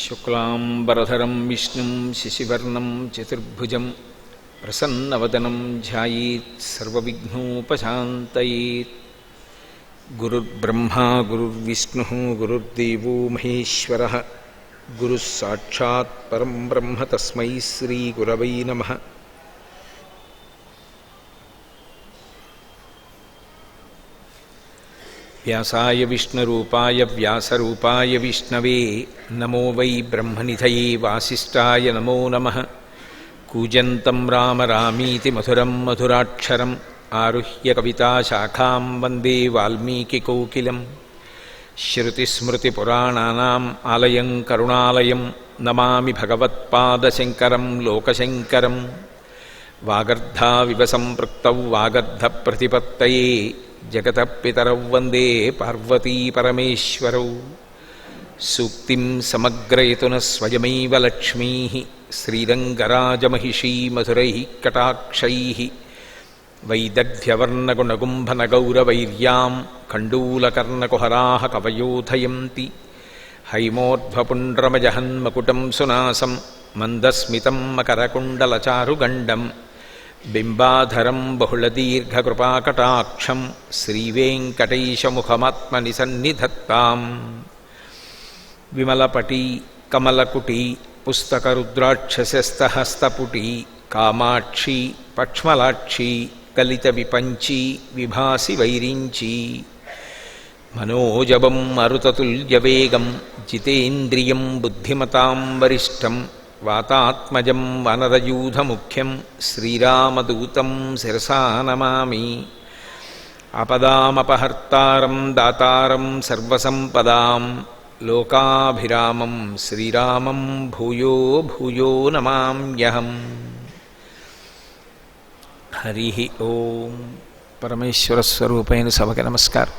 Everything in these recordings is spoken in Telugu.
శుక్లాంబరధరం విష్ణుం శశివర్ణం చతుర్భుజం ప్రసన్నవదనం ధ్యాయేత్ సర్వవిఘ్నోపశాంతయేత్. గురుర్బ్రహ్మా గురుర్విష్ణుః గురుర్దేవో మహేశ్వరః గురుః సాక్షాత్ పరం బ్రహ్మ తస్మై శ్రీ గురవై నమః. వ్యాసాయ విష్ణురూపాయ వ్యాసరూపాయ విష్ణవే నమో వై బ్రహ్మనిధయే వాసిష్ఠాయ నమో నమః. కూజంతం రామ రామీతి మధురం మధురాక్షరం ఆరుహ్య కవితాశాఖాం వందే వాల్మీకికోకిలం. శ్రుతిస్మృతిపురాణానాం ఆలయం కరుణాలయం నమామి భగవత్పాదశంకరం లోకశంకరం. వాగర్ధావివ సంపృక్తౌ వాగర్ధప్రతిపత్తయే జగతః పితరౌ వందే పార్వతీ పరమేశ్వరౌ. సూక్తిం సమగ్రయతున స్వయమైవ లక్ష్మీః శ్రీరంగరాజమహిషీ మధురైః కటాక్షైః. వైదగ్ధ్యవర్ణగుణగుంభనగౌరవైర్యాం కండూలకర్ణకుహరాः కవయోధయంతి. హైమోర్ధ్వపుండ్రమజహన్మకుటం సునాసం మందస్మితం మకరకుండలచారుగండం. బింబాధరం బహుళదీర్ఘకృపాకటాక్షం శ్రీవేంకటేశముఖమాత్మని సన్నిధత్తాం. విమలపటీ కమలకుటీ పుస్తకరుద్రాక్షసస్తహస్తపుటీ కామాక్షి పక్ష్మలాక్షి కలిత విపంచీ విభాసి వైరించీ. మనోజవం మరుతతుల్యవేగం జితేంద్రియం బుద్ధిమతాం వరిష్టం. వాతాత్మజం వనరయూధముఖ్యం శ్రీరామదూతం శిరసా నమామి. ఆపదామపహర్తారం దాతారం సర్వసంపదాం లోకాభిరామం శ్రీరామం భూయో భూయో నమామ్యహం. హరి ఓం. పరమేశ్వర స్వరూపైన సభకి నమస్కారం.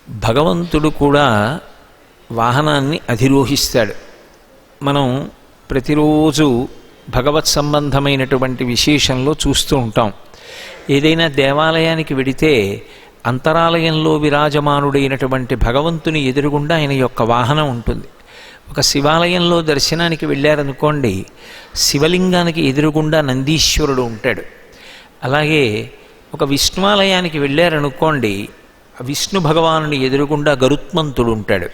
భగవంతుడు కూడా వాహనాన్ని అధిరోహిస్తాడు. మనం ప్రతిరోజు భగవత్ సంబంధమైనటువంటి విశేషంలో చూస్తూ ఉంటాం. ఏదైనా దేవాలయానికి వెడితే అంతరాలయంలో విరాజమానుడైనటువంటి భగవంతుని ఎదురుగుండా ఆయన యొక్క వాహనం ఉంటుంది. ఒక శివాలయంలో దర్శనానికి వెళ్ళారనుకోండి, శివలింగానికి ఎదురుగుండా నందీశ్వరుడు ఉంటాడు. అలాగే ఒక విష్ణువాలయానికి వెళ్ళారనుకోండి, విష్ణు భగవానుని ఎదురుగుండా గరుత్మంతుడు ఉంటాడు.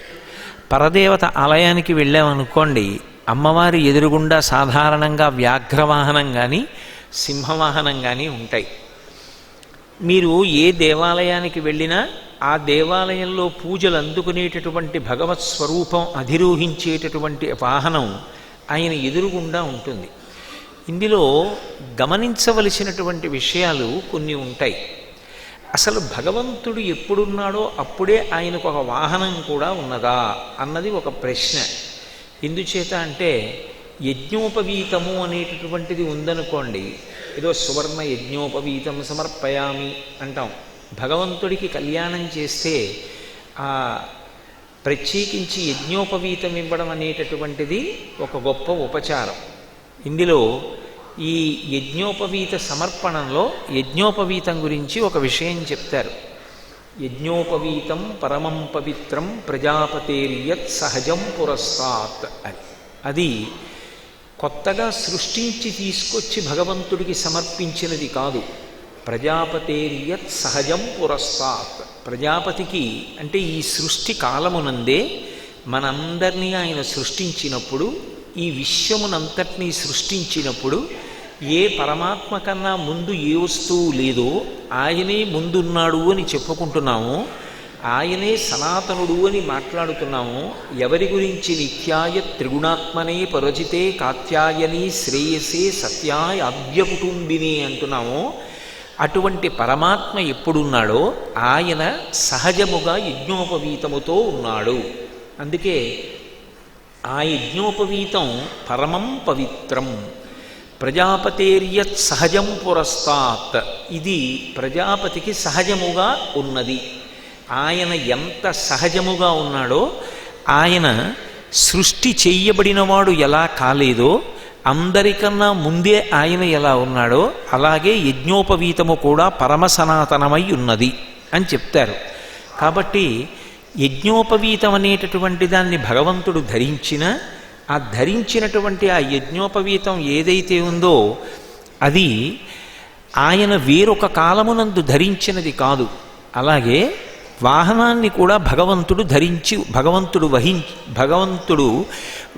పరదేవత ఆలయానికి వెళ్ళామనుకోండి, అమ్మవారి ఎదురుగుండా సాధారణంగా వ్యాఘ్రవాహనం కానీ సింహవాహనం కానీ ఉంటాయి. మీరు ఏ దేవాలయానికి వెళ్ళినా ఆ దేవాలయంలో పూజలు అందుకునేటటువంటి భగవత్ స్వరూపం అధిరోహించేటటువంటి వాహనం ఆయన ఎదురుగుండా ఉంటుంది. ఇందులో గమనించవలసినటువంటి విషయాలు కొన్ని ఉంటాయి. అసలు భగవంతుడు ఎప్పుడున్నాడో అప్పుడే ఆయనకు ఒక వాహనం కూడా ఉన్నదా అన్నది ఒక ప్రశ్న. ఎందుచేత అంటే యజ్ఞోపవీతము అనేటటువంటిది ఉందనుకోండి, ఏదో సువర్ణ యజ్ఞోపవీతం సమర్పయామి అంటాం. భగవంతుడికి కళ్యాణం చేస్తే ఆ ప్రత్యేకించి యజ్ఞోపవీతం ఇవ్వడం అనేటటువంటిది ఒక గొప్ప ఉపచారం. ఇందులో ఈ యజ్ఞోపవీత సమర్పణంలో యజ్ఞోపవీతం గురించి ఒక విషయం చెప్తారు. యజ్ఞోపవీతం పరమం పవిత్రం ప్రజాపతేర్యత్ సహజం పురస్తాత్ అని. అది కొత్తగా సృష్టించి తీసుకొచ్చి భగవంతుడికి సమర్పించినది కాదు. ప్రజాపతేర్యత్ సహజం పురస్తాత్. ప్రజాపతికి అంటే ఈ సృష్టి కాలమునందే మనందరినీ ఆయన సృష్టించినప్పుడు, ఈ విశ్వమునంతటినీ సృష్టించినప్పుడు ఏ పరమాత్మ కన్నా ముందు ఏ వస్తువు లేదో ఆయనే ముందున్నాడు అని చెప్పుకుంటున్నాము, ఆయనే సనాతనుడు అని మాట్లాడుతున్నాము. ఎవరి గురించి? నిత్యాయ త్రిగుణాత్మనే పరజితే కాత్యాయని శ్రేయసే సత్యాయ అభ్యకుటుంబిని అంటున్నాము. అటువంటి పరమాత్మ ఎప్పుడున్నాడో ఆయన సహజముగా యజ్ఞోపవీతముతో ఉన్నాడు. అందుకే ఆ యజ్ఞోపవీతం పరమం పవిత్రం ప్రజాపతేర్యత్ సహజం పురస్తాత్. ఇది ప్రజాపతికి సహజముగా ఉన్నది. ఆయన ఎంత సహజముగా ఉన్నాడో, ఆయన సృష్టి చెయ్యబడినవాడు ఎలా కాలేదో, అందరికన్నా ముందే ఆయన ఎలా ఉన్నాడో అలాగే యజ్ఞోపవీతము కూడా పరమ సనాతనమై ఉన్నది అని చెప్తారు. కాబట్టి యజ్ఞోపవీతం అనేటటువంటి దాన్ని భగవంతుడు ధరించిన ఆ ధరించినటువంటి ఆ యజ్ఞోపవీతం ఏదైతే ఉందో అది ఆయన వేరొక కాలమునందు ధరించినది కాదు. అలాగే వాహనాన్ని కూడా భగవంతుడు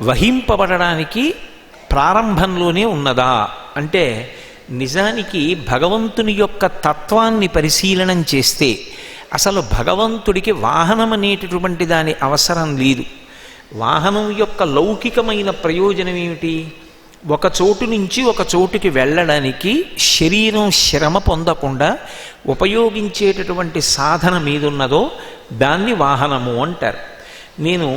వహింపబడడానికి ప్రారంభంలోనే ఉన్నదా అంటే, నిజానికి భగవంతుని యొక్క తత్వాన్ని పరిశీలనం చేస్తే అసలు భగవంతుడికి వాహనం అనేటటువంటి దాని అవసరం లేదు. వాహనం యొక్క లౌకికమైన ప్రయోజనం ఏమిటి? ఒక చోటు నుంచి ఒక చోటుకి వెళ్ళడానికి శరీరం శ్రమ పొందకుండా ఉపయోగించేటటువంటి సాధనం ఏదున్నదో దాన్ని వాహనము అంటారు. నేను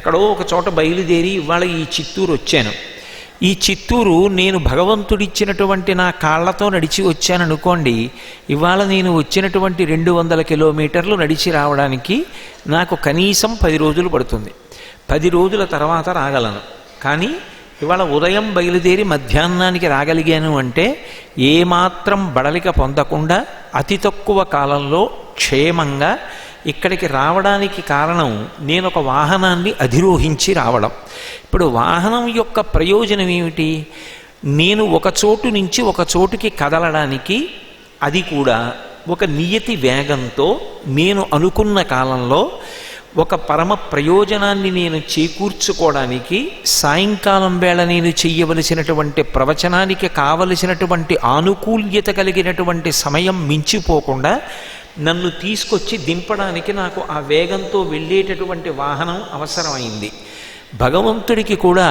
ఎక్కడో ఒక చోట బయలుదేరి ఇవాళ ఈ చిత్తూరు వచ్చాను. ఈ చిత్తూరు నేను భగవంతుడిచ్చినటువంటి నా కాళ్లతో నడిచి వచ్చాననుకోండి, ఇవాళ నేను వచ్చినటువంటి 200 కిలోమీటర్లు నడిచి రావడానికి నాకు కనీసం 10 రోజులు పడుతుంది. 10 రోజుల తర్వాత రాగలను. కానీ ఇవాళ ఉదయం బయలుదేరి మధ్యాహ్నానికి రాగలిగాను అంటే ఏమాత్రం బడలిక పొందకుండా అతి తక్కువ కాలంలో క్షేమంగా ఇక్కడికి రావడానికి కారణం నేను ఒక వాహనాన్ని అధిరోహించి రావడం. ఇప్పుడు వాహనం యొక్క ప్రయోజనం ఏమిటి? నేను ఒక చోటు నుంచి ఒక చోటుకి కదలడానికి, అది కూడా ఒక నియతి వేగంతో నేను అనుకున్న కాలంలో ఒక పరమ ప్రయోజనాన్ని నేను చేకూర్చుకోవడానికి, సాయంకాలం వేళ నేను చెయ్యవలసినటువంటి ప్రవచనానికి కావలసినటువంటి ఆనుకూల్యత కలిగినటువంటి సమయం మించిపోకుండా నన్ను తీసుకొచ్చి దింపడానికి నాకు ఆ వేగంతో వెళ్ళేటటువంటి వాహనం అవసరమైంది. భగవంతుడికి కూడా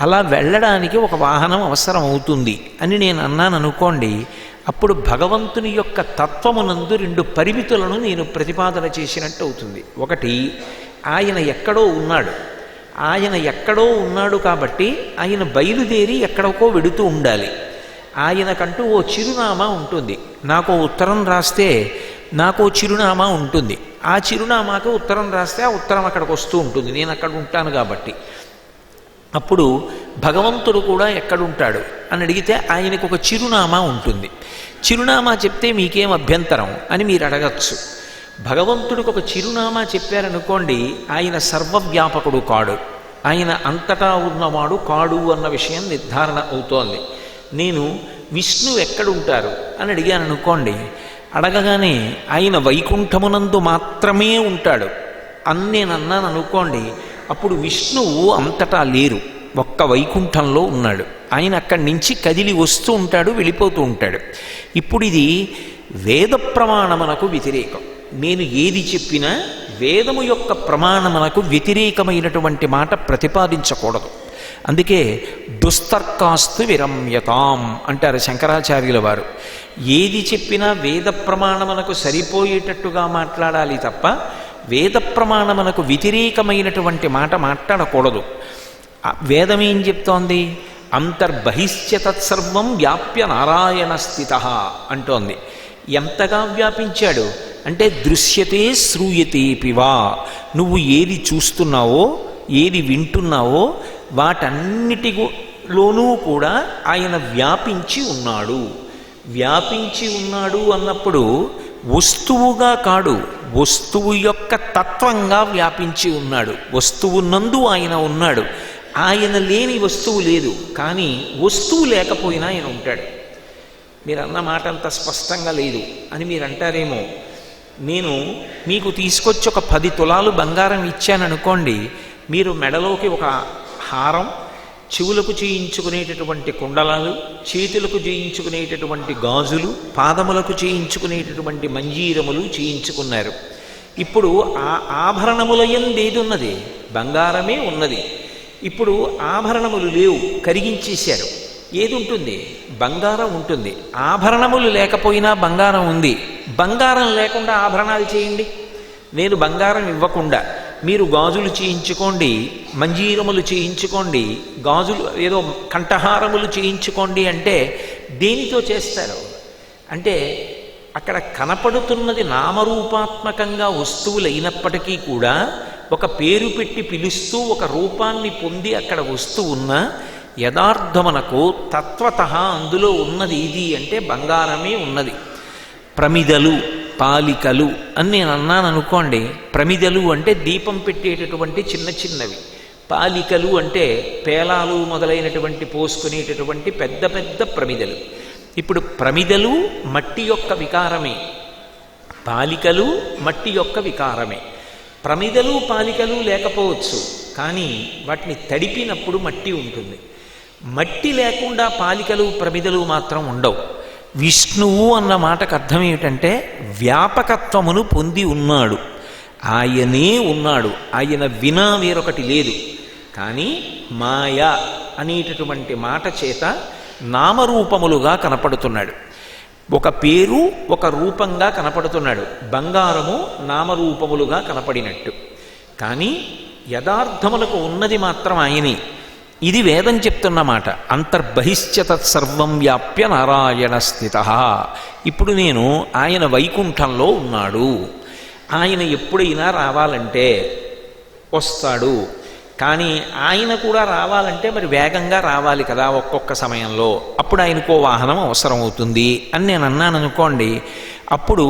అలా వెళ్ళడానికి ఒక వాహనం అవసరం అవుతుంది అని నేను అన్నాను అనుకోండి. అప్పుడు భగవంతుని యొక్క తత్వమునందు 2 పరిమితులను నేను ప్రతిపాదన చేసినట్టు అవుతుంది. ఒకటి, ఆయన ఎక్కడో ఉన్నాడు. ఆయన ఎక్కడో ఉన్నాడు కాబట్టి ఆయన బయలుదేరి ఎక్కడికో వెడుతూ ఉండాలి. ఆయనకంటూ ఓ చిరునామా ఉంటుంది. నాకు ఉత్తరం రాస్తే నాకు చిరునామా ఉంటుంది. ఆ చిరునామాకు ఉత్తరం రాస్తే ఆ ఉత్తరం అక్కడికి వస్తూ ఉంటుంది. నేను అక్కడ ఉంటాను కాబట్టి. అప్పుడు భగవంతుడు కూడా ఎక్కడుంటాడు అని అడిగితే ఆయనకు ఒక చిరునామా ఉంటుంది. చిరునామా చెప్తే మీకేం అభ్యంతరం అని మీరు అడగచ్చు. భగవంతుడికి ఒక చిరునామా చెప్పారనుకోండి, ఆయన సర్వవ్యాపకుడు కాడు, ఆయన అంతటా ఉన్నవాడు కాడు అన్న విషయం నిర్ధారణ అవుతోంది. నేను విష్ణు ఎక్కడుంటారు అని అడిగాను అనుకోండి, అడగగానే ఆయన వైకుంఠమునందు మాత్రమే ఉంటాడు అని నేను అన్నాను అనుకోండి, అప్పుడు విష్ణువు అంతటా లేరు, ఒక్క వైకుంఠంలో ఉన్నాడు. ఆయన అక్కడి నుంచి కదిలి వస్తూ ఉంటాడు, వెళ్ళిపోతూ ఉంటాడు. ఇప్పుడు ఇది వేద ప్రమాణమునకు వ్యతిరేకం. నేను ఏది చెప్పినా వేదము యొక్క ప్రమాణమునకు వ్యతిరేకమైనటువంటి మాట ప్రతిపాదించకూడదు. అందుకే దుస్తర్కాస్తు విరమ్యతాం అంటారు శంకరాచార్యుల వారు. ఏది చెప్పినా వేద ప్రమాణమునకు సరిపోయేటట్టుగా మాట్లాడాలి తప్ప వేద ప్రమాణమునకు వ్యతిరేకమైనటువంటి మాట మాట్లాడకూడదు. వేదం ఏం చెప్తోంది? అంతర్బహిష్య తత్సర్వం వ్యాప్య నారాయణ స్థిత అంటోంది. ఎంతగా వ్యాపించాడు అంటే దృశ్యతే శ్రూయతే పివా. నువ్వు ఏది చూస్తున్నావో ఏది వింటున్నావో వాటన్నిటిలోనూ కూడా ఆయన వ్యాపించి ఉన్నాడు. వ్యాపించి ఉన్నాడు అన్నప్పుడు వస్తువుగా కాడు, వస్తువు యొక్క తత్వంగా వ్యాపించి ఉన్నాడు. వస్తువు నందు ఆయన ఉన్నాడు. ఆయన లేని వస్తువు లేదు, కానీ వస్తువు లేకపోయినా ఆయన ఉంటాడు. మీరు అన్న మాట అంత స్పష్టంగా లేదు అని మీరు అంటారేమో. నేను మీకు తీసుకొచ్చి ఒక 10 తులాలు బంగారం ఇచ్చాననుకోండి, మీరు మెడలోకి ఒక హారం, చెవులకు చేయించుకునేటటువంటి కుండలాలు, చేతులకు చేయించుకునేటటువంటి గాజులు, పాదములకు చేయించుకునేటటువంటి మంజీరములు చేయించుకున్నారు. ఇప్పుడు ఆ ఆభరణముల యందేదున్నది? బంగారమే ఉన్నది. ఇప్పుడు ఆభరణములు లేవు, కరిగించేశారు. ఏది ఉంటుంది? బంగారం ఉంటుంది. ఆభరణములు లేకపోయినా బంగారం ఉంది. బంగారం లేకుండా ఆభరణాలు చేయండి. నేను బంగారం ఇవ్వకుండా మీరు గాజులు చేయించుకోండి, మంజీరములు చేయించుకోండి, గాజులు ఏదో కంఠహారములు చేయించుకోండి అంటే దేనితో చేస్తారు? అంటే అక్కడ కనపడుతున్నది నామరూపాత్మకంగా వస్తువులు అయినప్పటికీ కూడా ఒక పేరు పెట్టి పిలుస్తూ ఒక రూపాన్ని పొంది అక్కడ వస్తూ ఉన్న యథార్థమునకు తత్వత అందులో ఉన్నది ఇది అంటే బంగారమే ఉన్నది. ప్రమిదలు, పాలికలు అని నేను అన్నాను అనుకోండి. ప్రమిదలు అంటే దీపం పెట్టేటటువంటి చిన్న చిన్నవి, పాలికలు అంటే పేలాలు మొదలైనటువంటి పోసుకునేటటువంటి పెద్ద పెద్ద ప్రమిదలు. ఇప్పుడు ప్రమిదలు మట్టి యొక్క వికారమే, పాలికలు మట్టి యొక్క వికారమే. ప్రమిదలు పాలికలు లేకపోవచ్చు, కానీ వాటిని తడిపినప్పుడు మట్టి ఉంటుంది. మట్టి లేకుండా పాలికలు ప్రమిదలు మాత్రం ఉండవు. విష్ణువు అన్న మాటకు అర్థం ఏమిటంటే వ్యాపకత్వమును పొంది ఉన్నాడు, ఆయనే ఉన్నాడు, ఆయన వినా వేరొకటి లేదు. కానీ మాయ అనేటటువంటి మాట చేత నామరూపములుగా కనపడుతున్నాడు. ఒక పేరు ఒక రూపంగా కనపడుతున్నాడు, బంగారము నామరూపములుగా కనపడినట్టు. కానీ యథార్థములకు ఉన్నది మాత్రం ఆయనే. ఇది వేదం చెప్తున్న మాట. అంతర్బహిశ్చ తత్సర్వం వ్యాప్య నారాయణ స్థిత. ఇప్పుడు నేను ఆయన వైకుంఠంలో ఉన్నాడు, ఆయన ఎప్పుడైనా రావాలంటే వస్తాడు. కానీ ఆయన కూడా రావాలంటే మరి వేగంగా రావాలి కదా ఒక్కొక్క సమయంలో, అప్పుడు ఆయనకో వాహనం అవసరం అవుతుంది అని నేను అన్నాను అనుకోండి. అప్పుడు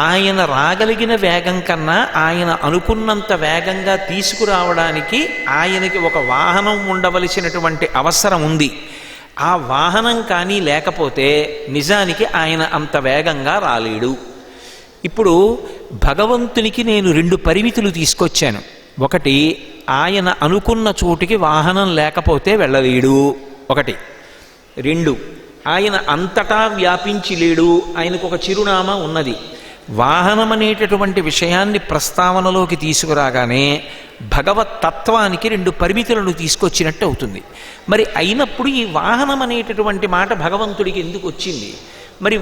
ఆయన రాగలిగిన వేగం కన్నా ఆయన అనుకున్నంత వేగంగా తీసుకురావడానికి ఆయనకి ఒక వాహనం ఉండవలసినటువంటి అవసరం ఉంది. ఆ వాహనం కానీ లేకపోతే నిజానికి ఆయన అంత వేగంగా రాలేడు. ఇప్పుడు భగవంతునికి నేను 2 పరిమితులు తీసుకొచ్చాను. ఒకటి, ఆయన అనుకున్న చోటికి వాహనం లేకపోతే వెళ్ళలేడు, ఒకటి. 2, ఆయన అంతటా వ్యాపించి లేడు, ఆయనకు ఒక చిరునామా ఉన్నది. వాహనం అనేటటువంటి విషయాన్ని ప్రస్తావనలోకి తీసుకురాగానే భగవత్ తత్వానికి 2 పరిమితులను తీసుకొచ్చినట్టు అవుతుంది. మరి అయినప్పుడు ఈ వాహనం అనేటటువంటి మాట భగవంతుడికి ఎందుకు వచ్చింది? మరి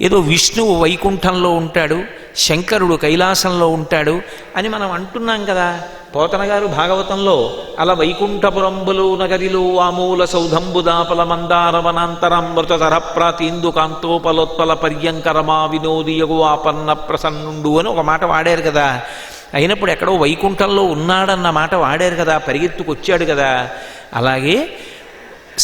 ఏదో విష్ణువు వైకుంఠంలో ఉంటాడు, శంకరుడు కైలాసంలో ఉంటాడు అని మనం అంటున్నాం కదా. పోతన గారు భాగవతంలో అలా వైకుంఠపురంబులు నగరిలో వామూల సౌధంబుదాపల మందారవనాంతరామృతధర ప్రాతీందు కాంతోపలోత్పల పర్యంకరమా వినోదియగు ఆపన్న ప్రసన్నుండు అని ఒక మాట వాడారు కదా. అయినప్పుడు ఎక్కడో వైకుంఠంలో ఉన్నాడన్న మాట వాడారు కదా, పరిగెత్తుకొచ్చాడు కదా. అలాగే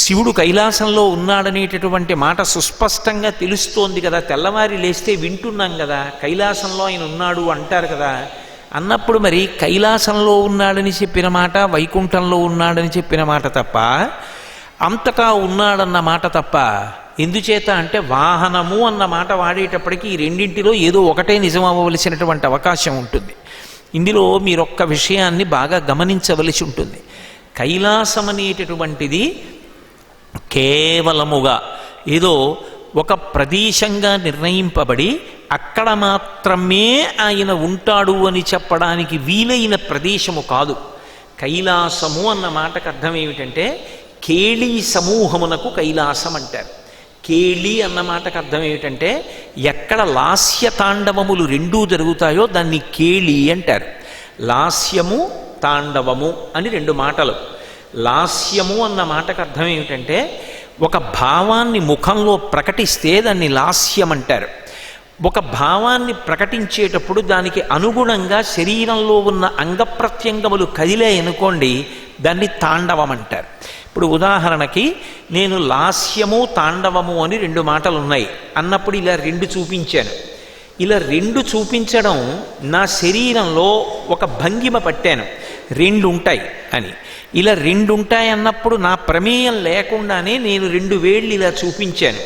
శివుడు కైలాసంలో ఉన్నాడనేటటువంటి మాట సుస్పష్టంగా తెలుస్తోంది కదా, తెల్లవారి లేస్తే వింటున్నాం కదా, కైలాసంలో ఆయన ఉన్నాడు అంటారు కదా. అన్నప్పుడు మరి కైలాసంలో ఉన్నాడని చెప్పిన మాట, వైకుంఠంలో ఉన్నాడని చెప్పిన మాట తప్ప, అంతటా ఉన్నాడన్న మాట తప్ప. ఎందుచేత అంటే వాహనము అన్న మాట వాడేటప్పటికీ ఈ రెండింటిలో ఏదో ఒకటే నిజం అవ్వవలసినటువంటి అవకాశం ఉంటుంది. ఇందులో మీరొక్క విషయాన్ని బాగా గమనించవలసి ఉంటుంది. కైలాసం అనేటటువంటిది కేవలముగా ఏదో ఒక ప్రదేశంగా నిర్ణయింపబడి అక్కడ మాత్రమే ఆయన ఉంటాడు అని చెప్పడానికి వీలైన ప్రదేశము కాదు. కైలాసము అన్న మాటకు అర్థం ఏమిటంటే కేళీ సమూహమునకు కైలాసం అంటారు. కేళి అన్న మాటకు అర్థం ఏమిటంటే ఎక్కడ లాస్య తాండవములు 2 జరుగుతాయో దాన్ని కేళి అంటారు. లాస్యము తాండవము అని 2 మాటలు. లాస్యము అన్న మాటకు అర్థం ఏమిటంటే ఒక భావాన్ని ముఖంలో ప్రకటిస్తే దాన్ని లాస్యం అంటారు. ఒక భావాన్ని ప్రకటించేటప్పుడు దానికి అనుగుణంగా శరీరంలో ఉన్న అంగప్రత్యంగములు కదిలాయనుకోండి, దాన్ని తాండవం అంటారు. ఇప్పుడు ఉదాహరణకి నేను లాస్యము తాండవము అని 2 మాటలు ఉన్నాయి అన్నప్పుడు ఇలా 2 చూపించాను. ఇలా 2 చూపించడం నా శరీరంలో ఒక భంగిమ పట్టాను, 2 ఉంటాయి అని. ఇలా 2 ఉంటాయి అన్నప్పుడు నా ప్రమేయం లేకుండానే నేను 2 వేళ్ళు ఇలా చూపించాను.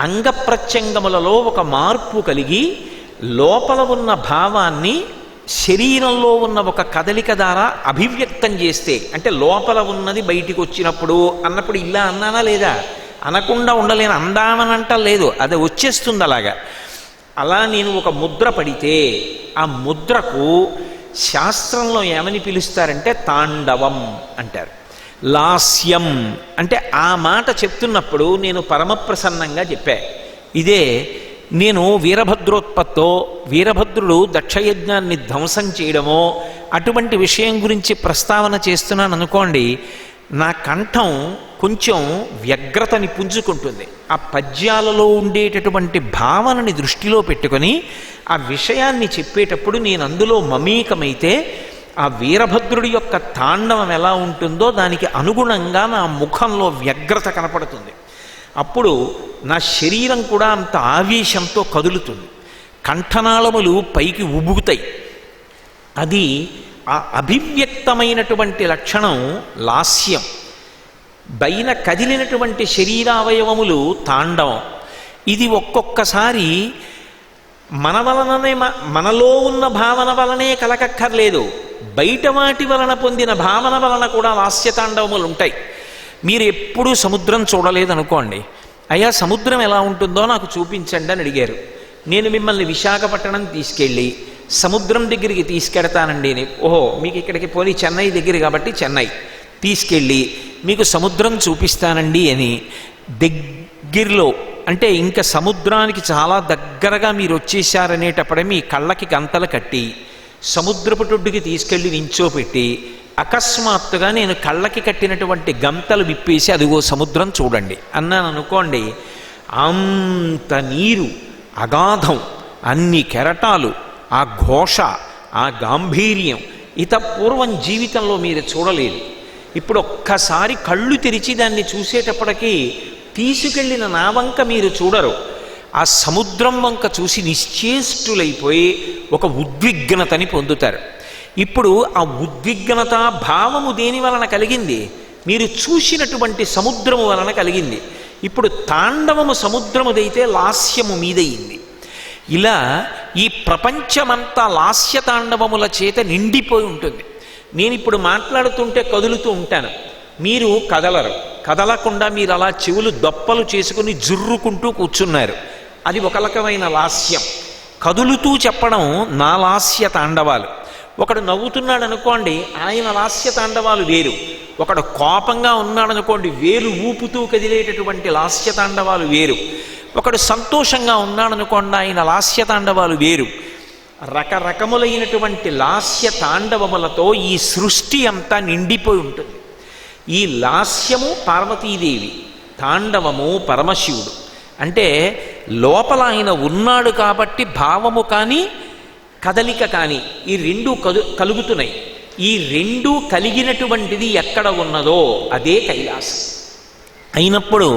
అంగప్రత్యంగములలో ఒక మార్పు కలిగి లోపల ఉన్న భావాన్ని శరీరంలో ఉన్న ఒక కదలిక ద్వారా అభివ్యక్తం చేస్తే, అంటే లోపల ఉన్నది బయటికి వచ్చినప్పుడు అన్నప్పుడు ఇలా అన్నానా లేదా? అనకుండా ఉండలేను, అందామనంట లేదు, అది వచ్చేస్తుంది అలాగా. అలా నేను ఒక ముద్ర పడితే ఆ ముద్రకు శాస్త్రంలో ఏమని పిలుస్తారంటే తాండవం అంటారు. లాస్యం అంటే ఆ మాట చెప్తున్నప్పుడు నేను పరమప్రసన్నంగా చెప్పా. ఇదే నేను వీరభద్రోత్పత్తో వీరభద్రుడు దక్షయజ్ఞాన్ని ధ్వంసం చేయడమో అటువంటి విషయం గురించి ప్రస్తావన చేస్తున్నాను అనుకోండి, నా కంఠం కొంచెం వ్యగ్రతని పుంజుకుంటుంది. ఆ పద్యాలలో ఉండేటటువంటి భావనని దృష్టిలో పెట్టుకొని ఆ విషయాన్ని చెప్పేటప్పుడు నేను అందులో మమేకమైతే ఆ వీరభద్రుడి యొక్క తాండవం ఎలా ఉంటుందో దానికి అనుగుణంగా నా ముఖంలో వ్యగ్రత కనపడుతుంది. అప్పుడు నా శరీరం కూడా అంత ఆవేశంతో కదులుతుంది. కంఠనాళములు పైకి ఉబుకుతాయి. అది ఆ అభివ్యక్తమైనటువంటి లక్షణం లాస్యం. పైన కదిలినటువంటి శరీరావయవములు తాండవం. ఇది ఒక్కొక్కసారి మన వలననే మనలో ఉన్న భావన వలనే కలకక్కర్లేదు, బయట వాటి వలన పొందిన భావన వలన కూడా లాస్యతాండవములు ఉంటాయి. మీరు ఎప్పుడూ సముద్రం చూడలేదనుకోండి, అయ్యా సముద్రం ఎలా ఉంటుందో నాకు చూపించండి అని అడిగారు. నేను మిమ్మల్ని విశాఖపట్నం తీసుకెళ్ళి సముద్రం దగ్గరికి తీసుకెడతానండి అని, ఓహో మీకు ఇక్కడికి పోనీ చెన్నై దగ్గర కాబట్టి చెన్నై తీసుకెళ్ళి మీకు సముద్రం చూపిస్తానండి అని దగ్గరలో, అంటే ఇంకా సముద్రానికి చాలా దగ్గరగా మీరు వచ్చేసారనేటప్పుడే మీ కళ్ళకి గంతలు కట్టి సముద్రపుటొడ్డుకి తీసుకెళ్ళి నించోపెట్టి అకస్మాత్తుగా నేను కళ్ళకి కట్టినటువంటి గంతలు విప్పేసి అదిగో సముద్రం చూడండి అన్నాను అనుకోండి, అంత నీరు, అగాధం, అన్ని కెరటాలు, ఆ ఘోష, ఆ గాంభీర్యం పూర్వం జీవితంలో మీరు చూడలేదు. ఇప్పుడు ఒక్కసారి కళ్ళు తెరిచి దాన్ని చూసేటప్పటికీ తీసుకెళ్ళిన నా వంక మీరు చూడరు, ఆ సముద్రం వంక చూసి నిశ్చేష్టులైపోయి ఒక ఉద్విగ్నతని పొందుతారు. ఇప్పుడు ఆ ఉద్విగ్నత భావము దేని వలన కలిగింది? మీరు చూసినటువంటి సముద్రము వలన కలిగింది. ఇప్పుడు తాండవము సముద్రముదైతే లాస్యము మీదయింది. ఇలా ఈ ప్రపంచమంతా లాస్య తాండవముల చేత నిండిపోయి ఉంటుంది. నేను ఇప్పుడు మాట్లాడుతుంటే కదులుతూ ఉంటాను, మీరు కదలరు. కదలకుండా మీరు అలా చెవులు దొప్పలు చేసుకుని జుర్రుకుంటూ కూర్చున్నారు. అది ఒక రకమైన లాస్యం. కదులుతూ చెప్పడం నా లాస్య తాండవాలు. ఒకడు నవ్వుతున్నాడు అనుకోండి, ఆయన లాస్య తాండవాలు వేరు. ఒకడు కోపంగా ఉన్నాడనుకోండి, వేలు ఊపుతూ కదిలేటటువంటి లాస్య తాండవాలు వేరు. ఒకడు సంతోషంగా ఉన్నాడనుకోండి, ఆయన లాస్య తాండవాలు వేరు. రకరకములైనటువంటి లాస్య తాండవములతో ఈ సృష్టి అంతా నిండిపోయి ఉంటుంది. ఈ లాస్యము పార్వతీదేవి, తాండవము పరమశివుడు. అంటే లోపల ఆయన ఉన్నాడు కాబట్టి భావము కానీ కదలిక కానీ ఈ రెండూ కలుగుతున్నాయి. ఈ రెండూ కలిగినటువంటిది ఎక్కడ ఉన్నదో అదే కైలాసం అయినప్పుడు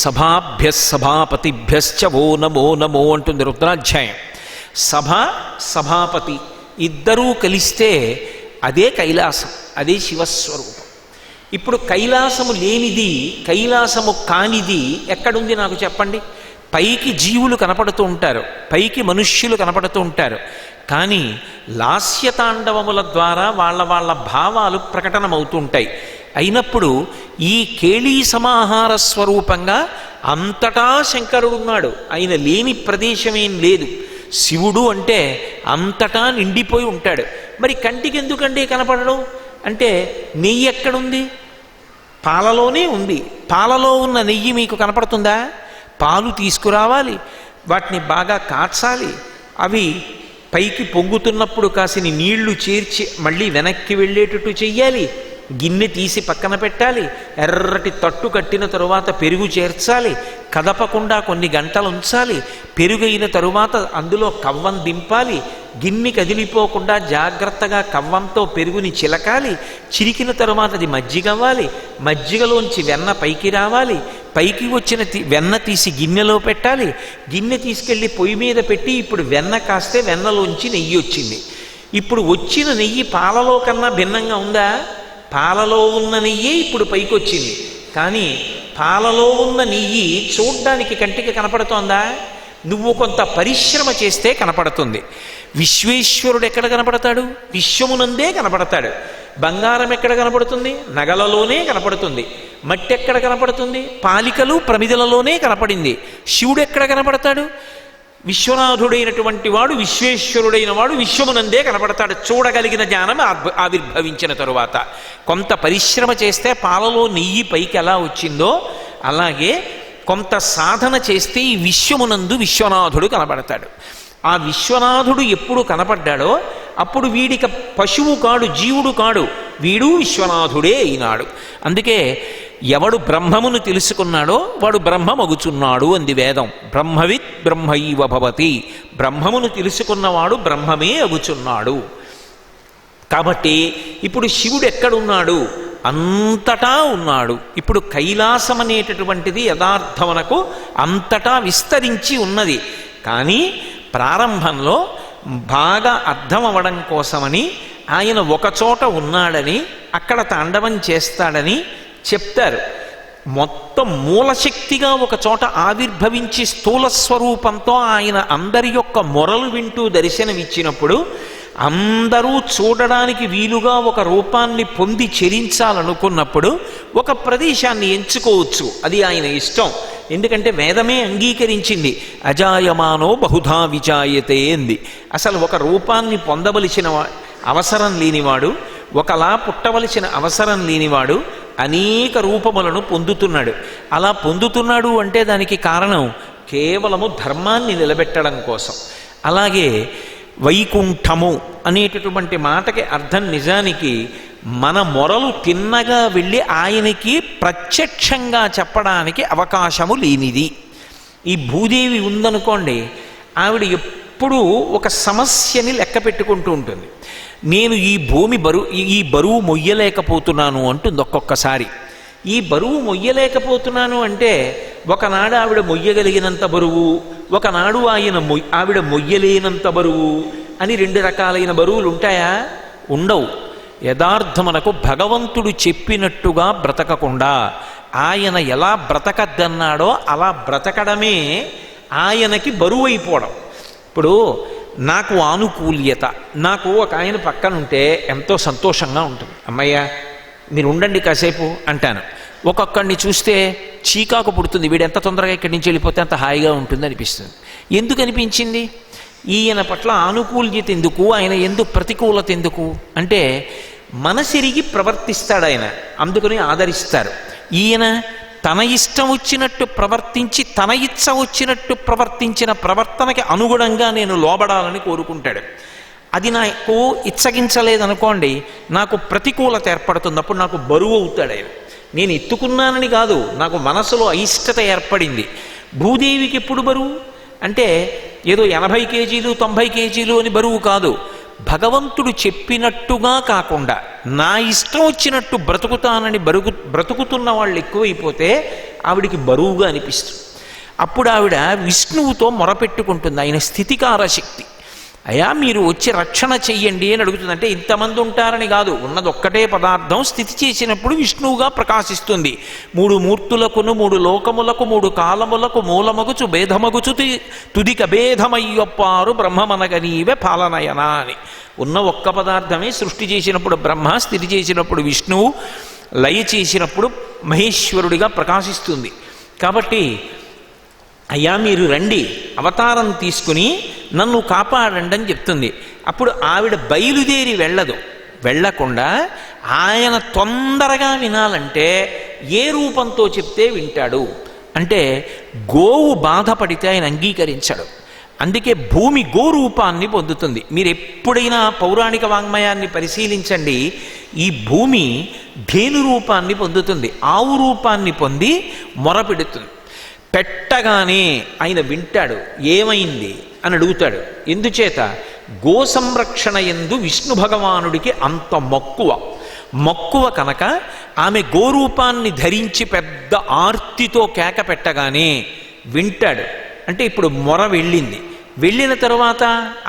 సభాభ్య సభాపతిభ్యశ్చ ఓ నమో నమో అంటుంది రుద్రాధ్యాయం. సభ, సభాపతి ఇద్దరూ కలిస్తే అదే కైలాసం, అదే శివస్వరూపం. ఇప్పుడు కైలాసము లేనిది, కైలాసము కానిది ఎక్కడుంది నాకు చెప్పండి? పైకి జీవులు కనపడుతూ ఉంటారు, పైకి మనుష్యులు కనపడుతూ ఉంటారు, కానీ లాస్యతాండవముల ద్వారా వాళ్ళ వాళ్ళ భావాలు ప్రకటనమవుతూ ఉంటాయి. అయినప్పుడు ఈ కేళీ సమాహార స్వరూపంగా అంతటా శంకరుడున్నాడు. ఆయన లేని ప్రదేశమేం లేదు. శివుడు అంటే అంతటా నిండిపోయి ఉంటాడు. మరి కంటికి ఎందుకంటే కనపడడం? అంటే నెయ్యి ఎక్కడుంది? పాలలోనే ఉంది. పాలలో ఉన్న నెయ్యి మీకు కనపడుతుందా? పాలు తీసుకురావాలి, వాటిని బాగా కాచాలి, అవి పైకి పొంగుతున్నప్పుడు కాసిని నీళ్లు చేర్చి మళ్ళీ వెనక్కి వెళ్ళేటట్టు చెయ్యాలి, గిన్నె తీసి పక్కన పెట్టాలి, ఎర్రటి తట్టు కట్టిన తరువాత పెరుగు చేర్చాలి, కదపకుండా కొన్ని గంటలు ఉంచాలి, పెరుగైన తరువాత అందులో కవ్వం దింపాలి, గిన్నె కదిలిపోకుండా జాగ్రత్తగా కవ్వంతో పెరుగుని చిలకాలి, చిరికిన తరువాత అది మజ్జిగవ్వాలి, మజ్జిగలోంచి వెన్న పైకి రావాలి, పైకి వచ్చిన వెన్న తీసి గిన్నెలో పెట్టాలి, గిన్నె తీసుకెళ్ళి పొయ్యి మీద పెట్టి ఇప్పుడు వెన్న కాస్తే వెన్నలోంచి నెయ్యి వచ్చింది. ఇప్పుడు వచ్చిన నెయ్యి పాలలో కన్నా భిన్నంగా ఉందా? పాలలో ఉన్న నెయ్యే ఇప్పుడు పైకి వచ్చింది. కానీ పాలలో ఉన్న నెయ్యి చూడ్డానికి కంటికి కనపడుతోందా? నువ్వు కొంత పరిశ్రమ చేస్తే కనపడుతుంది. విశ్వేశ్వరుడు ఎక్కడ కనపడతాడు? విశ్వమునందే కనపడతాడు. బంగారం ఎక్కడ కనపడుతుంది? నగలలోనే కనపడుతుంది. మట్టి ఎక్కడ కనపడుతుంది? పాలికలు ప్రమిదలలోనే కనపడింది. శివుడు ఎక్కడ కనపడతాడు? విశ్వనాథుడైనటువంటి వాడు, విశ్వేశ్వరుడైన వాడు విశ్వమునందే కనపడతాడు. చూడగలిగిన జ్ఞానం ఆవిర్భవించిన తరువాత కొంత పరిశ్రమ చేస్తే పాలలో నెయ్యి పైకి ఎలా వచ్చిందో అలాగే కొంత సాధన చేస్తే ఈ విశ్వమునందు విశ్వనాథుడు కనపడతాడు. ఆ విశ్వనాథుడు ఎప్పుడు కనపడ్డాడో అప్పుడు వీడికి పశువు కాడు, జీవుడు కాడు, వీడు విశ్వనాథుడే అయినాడు. అందుకే ఎవడు బ్రహ్మమును తెలుసుకున్నాడో వాడు బ్రహ్మమగుచున్నాడు అంది వేదం. బ్రహ్మవిత్ బ్రహ్మైవ భవతి. బ్రహ్మమును తెలుసుకున్నవాడు బ్రహ్మమే అగుచున్నాడు. కాబట్టి ఇప్పుడు శివుడు ఎక్కడున్నాడు? అంతటా ఉన్నాడు. ఇప్పుడు కైలాసం అనేటటువంటిది యథార్థమునకు అంతటా విస్తరించి ఉన్నది. కానీ ప్రారంభంలో బాగా అర్థం అవ్వడం కోసమని ఆయన ఒకచోట ఉన్నాడని అక్కడ తాండవం చేస్తాడని చెప్తారు. మొత్తం మూలశక్తిగా ఒక చోట ఆవిర్భవించి స్థూల స్వరూపంతో ఆయన అందరి యొక్క మొరలు వింటూ దర్శనమిచ్చినప్పుడు అందరూ చూడడానికి వీలుగా ఒక రూపాన్ని పొంది చరించాలనుకున్నప్పుడు ఒక ప్రదేశాన్ని ఎంచుకోవచ్చు. అది ఆయన ఇష్టం. ఎందుకంటే వేదమే అంగీకరించింది, అజాయమానో బహుధా విజాయతే అంది. అసలు ఒక రూపాన్ని పొందవలసిన అవసరం లేనివాడు, ఒకలా పుట్టవలసిన అవసరం లేనివాడు అనేక రూపములను పొందుతున్నాడు. అలా పొందుతున్నాడు అంటే దానికి కారణం కేవలము ధర్మాన్ని నిలబెట్టడం కోసం. అలాగే వైకుంఠము అనేటటువంటి మాటకి అర్థం నిజానికి మన మొరలు తిన్నగా వెళ్ళి ఆయనకి ప్రత్యక్షంగా చెప్పడానికి అవకాశము లేనిది. ఈ భూదేవి ఉందనుకోండి, ఆవిడ ఎప్పుడూ ఒక సమస్యని లెక్క పెట్టుకుంటూ ఉంటుంది. నేను ఈ బరువు మొయ్యలేకపోతున్నాను అంటుంది ఒక్కొక్కసారి. ఈ బరువు మొయ్యలేకపోతున్నాను అంటే ఒకనాడు ఆవిడ మొయ్యగలిగినంత బరువు, ఒకనాడు ఆవిడ మొయ్యలేనంత బరువు అని రెండు రకాలైన బరువులు ఉంటాయా? ఉండవు. యథార్థమునకు భగవంతుడు చెప్పినట్టుగా బ్రతకకుండా ఆయన ఎలా బ్రతకద్దన్నాడో అలా బ్రతకడమే ఆయనకి బరువు అయిపోవడం. ఇప్పుడు నాకు ఆనుకూల్యత, నాకు ఒక ఆయన పక్కనుంటే ఎంతో సంతోషంగా ఉంటుంది. అమ్మయ్య మీరు ఉండండి కాసేపు అంటాను. ఒక్కొక్కడిని చూస్తే చీకాకు పుడుతుంది, వీడు ఎంత తొందరగా ఇక్కడి నుంచి వెళ్ళిపోతే అంత హాయిగా ఉంటుంది అనిపిస్తుంది. ఎందుకు అనిపించింది? ఈయన పట్ల ఆనుకూల్యత ఎందుకు, ఆయన ఎందుకు ప్రతికూలత ఎందుకు అంటే మనసిరిగి ప్రవర్తిస్తాడు ఆయన, అందుకని ఆదరిస్తారు. ఈయన తన ఇష్టం వచ్చినట్టు ప్రవర్తించి తన ఇచ్చ వచ్చినట్టు ప్రవర్తించిన ప్రవర్తనకి అనుగుణంగా నేను లోబడాలని కోరుకుంటాడు. అది నాకు ఇచ్చగించలేదనుకోండి, నాకు ప్రతికూలత ఏర్పడుతుంది. అప్పుడు నాకు బరువు అవుతాడు ఆయన. నేను ఎత్తుకున్నానని కాదు, నాకు మనసులో అయిష్టత ఏర్పడింది. భూదేవికి ఎప్పుడు బరువు అంటే ఏదో 80 కేజీలు 90 కేజీలు అని బరువు కాదు. భగవంతుడు చెప్పినట్టుగా కాకుండా నా ఇష్టం వచ్చినట్టు బ్రతుకుతానని బ్రతుకుతున్న వాళ్ళు ఎక్కువైపోతే ఆవిడికి బరువుగా అనిపిస్తుంది. అప్పుడు ఆవిడ విష్ణువుతో మొరపెట్టుకుంటుంది. ఆయన స్థితికార శక్తి. అయ్యా మీరు వచ్చి రక్షణ చెయ్యండి అని అడుగుతుంది. అంటే ఇంతమంది ఉంటారని కాదు, ఉన్నది ఒక్కటే పదార్థం స్థితి చేసినప్పుడు విష్ణువుగా ప్రకాశిస్తుంది. 3 మూర్తులకును 3 లోకములకు 3 కాలములకు మూలమగుచు భేదమగుచు తుదిక భేదమయ్యొప్పారు బ్రహ్మమనగనీవే పాలనయనా అని. ఉన్న ఒక్క పదార్థమే సృష్టి చేసినప్పుడు బ్రహ్మ, స్థితి చేసినప్పుడు విష్ణువు, లయ చేసినప్పుడు మహేశ్వరుడిగా ప్రకాశిస్తుంది. కాబట్టి అయ్యా మీరు రండి, అవతారం తీసుకుని నన్ను కాపాడండి అని చెప్తుంది. అప్పుడు ఆవిడ బయలుదేరి వెళ్ళకుండా ఆయన తొందరగా వినాలంటే ఏ రూపంతో చెప్తే వింటాడు అంటే గోవు బాధపడితే ఆయన అంగీకరించాడు. అందుకే భూమి గోరూపాన్ని పొందుతుంది. మీరు ఎప్పుడైనా పౌరాణిక వాంగ్మయాన్ని పరిశీలించండి, ఈ భూమి ధేను రూపాన్ని పొందుతుంది, ఆవు రూపాన్ని పొంది మొరపెడుతుంది. పెట్టగానే ఆయన వింటాడు. ఏమైంది అని అడుగుతాడు. ఎందుచేత గో సంరక్షణ యందు విష్ణు భగవానుడికి అంత మక్కువ కనుక ఆమె గోరూపాన్ని ధరించి పెద్ద ఆర్తితో కేక పెట్టగానే వింటాడు. అంటే ఇప్పుడు మొర వెళ్ళిన తరువాత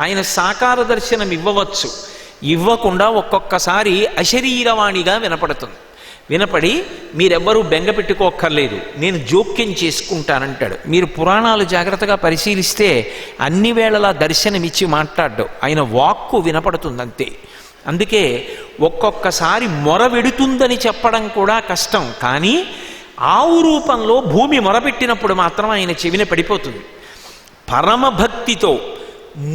ఆయన సాకార దర్శనం ఇవ్వవచ్చు, ఇవ్వకుండా ఒక్కొక్కసారి అశరీరవాణిగా వినపడి మీరెవ్వరూ బెంగ పెట్టుకోక్కర్లేదు, నేను జోక్యం చేసుకుంటానంటాడు. మీరు పురాణాలు జాగ్రత్తగా పరిశీలిస్తే అన్ని వేళలా దర్శనమిచ్చి మాట్లాడ్డు, ఆయన వాక్కు వినపడుతుంది అంతే. అందుకే ఒక్కొక్కసారి మొరవెడుతుందని చెప్పడం కూడా కష్టం. కానీ ఆవు రూపంలో భూమి మొరపెట్టినప్పుడు మాత్రం ఆయన చెవిన పడిపోతుంది. పరమభక్తితో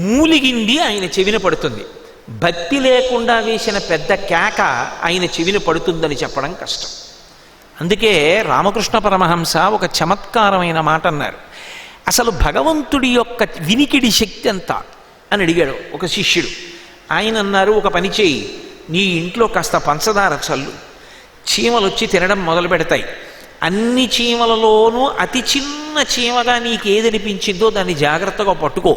మూలిగింది ఆయన చెవిన పడుతుంది. భక్తి లేకుండా వేసిన పెద్ద కేక ఆయన చెవిన పడుతుందని చెప్పడం కష్టం. అందుకే రామకృష్ణ పరమహంస ఒక చమత్కారమైన మాట అన్నారు. అసలు భగవంతుడి యొక్క వినికిడి శక్తి ఎంత అని అడిగాడు ఒక శిష్యుడు. ఆయన అన్నారు, ఒక పని చేయి, నీ ఇంట్లో కాస్త పంచదార చల్లు, చీమలు వచ్చి తినడం మొదలు పెడతాయి. అన్ని చీమలలోనూ అతి చిన్న చీమగా నీకేదనిపించిందో దాన్ని జాగ్రత్తగా పట్టుకో,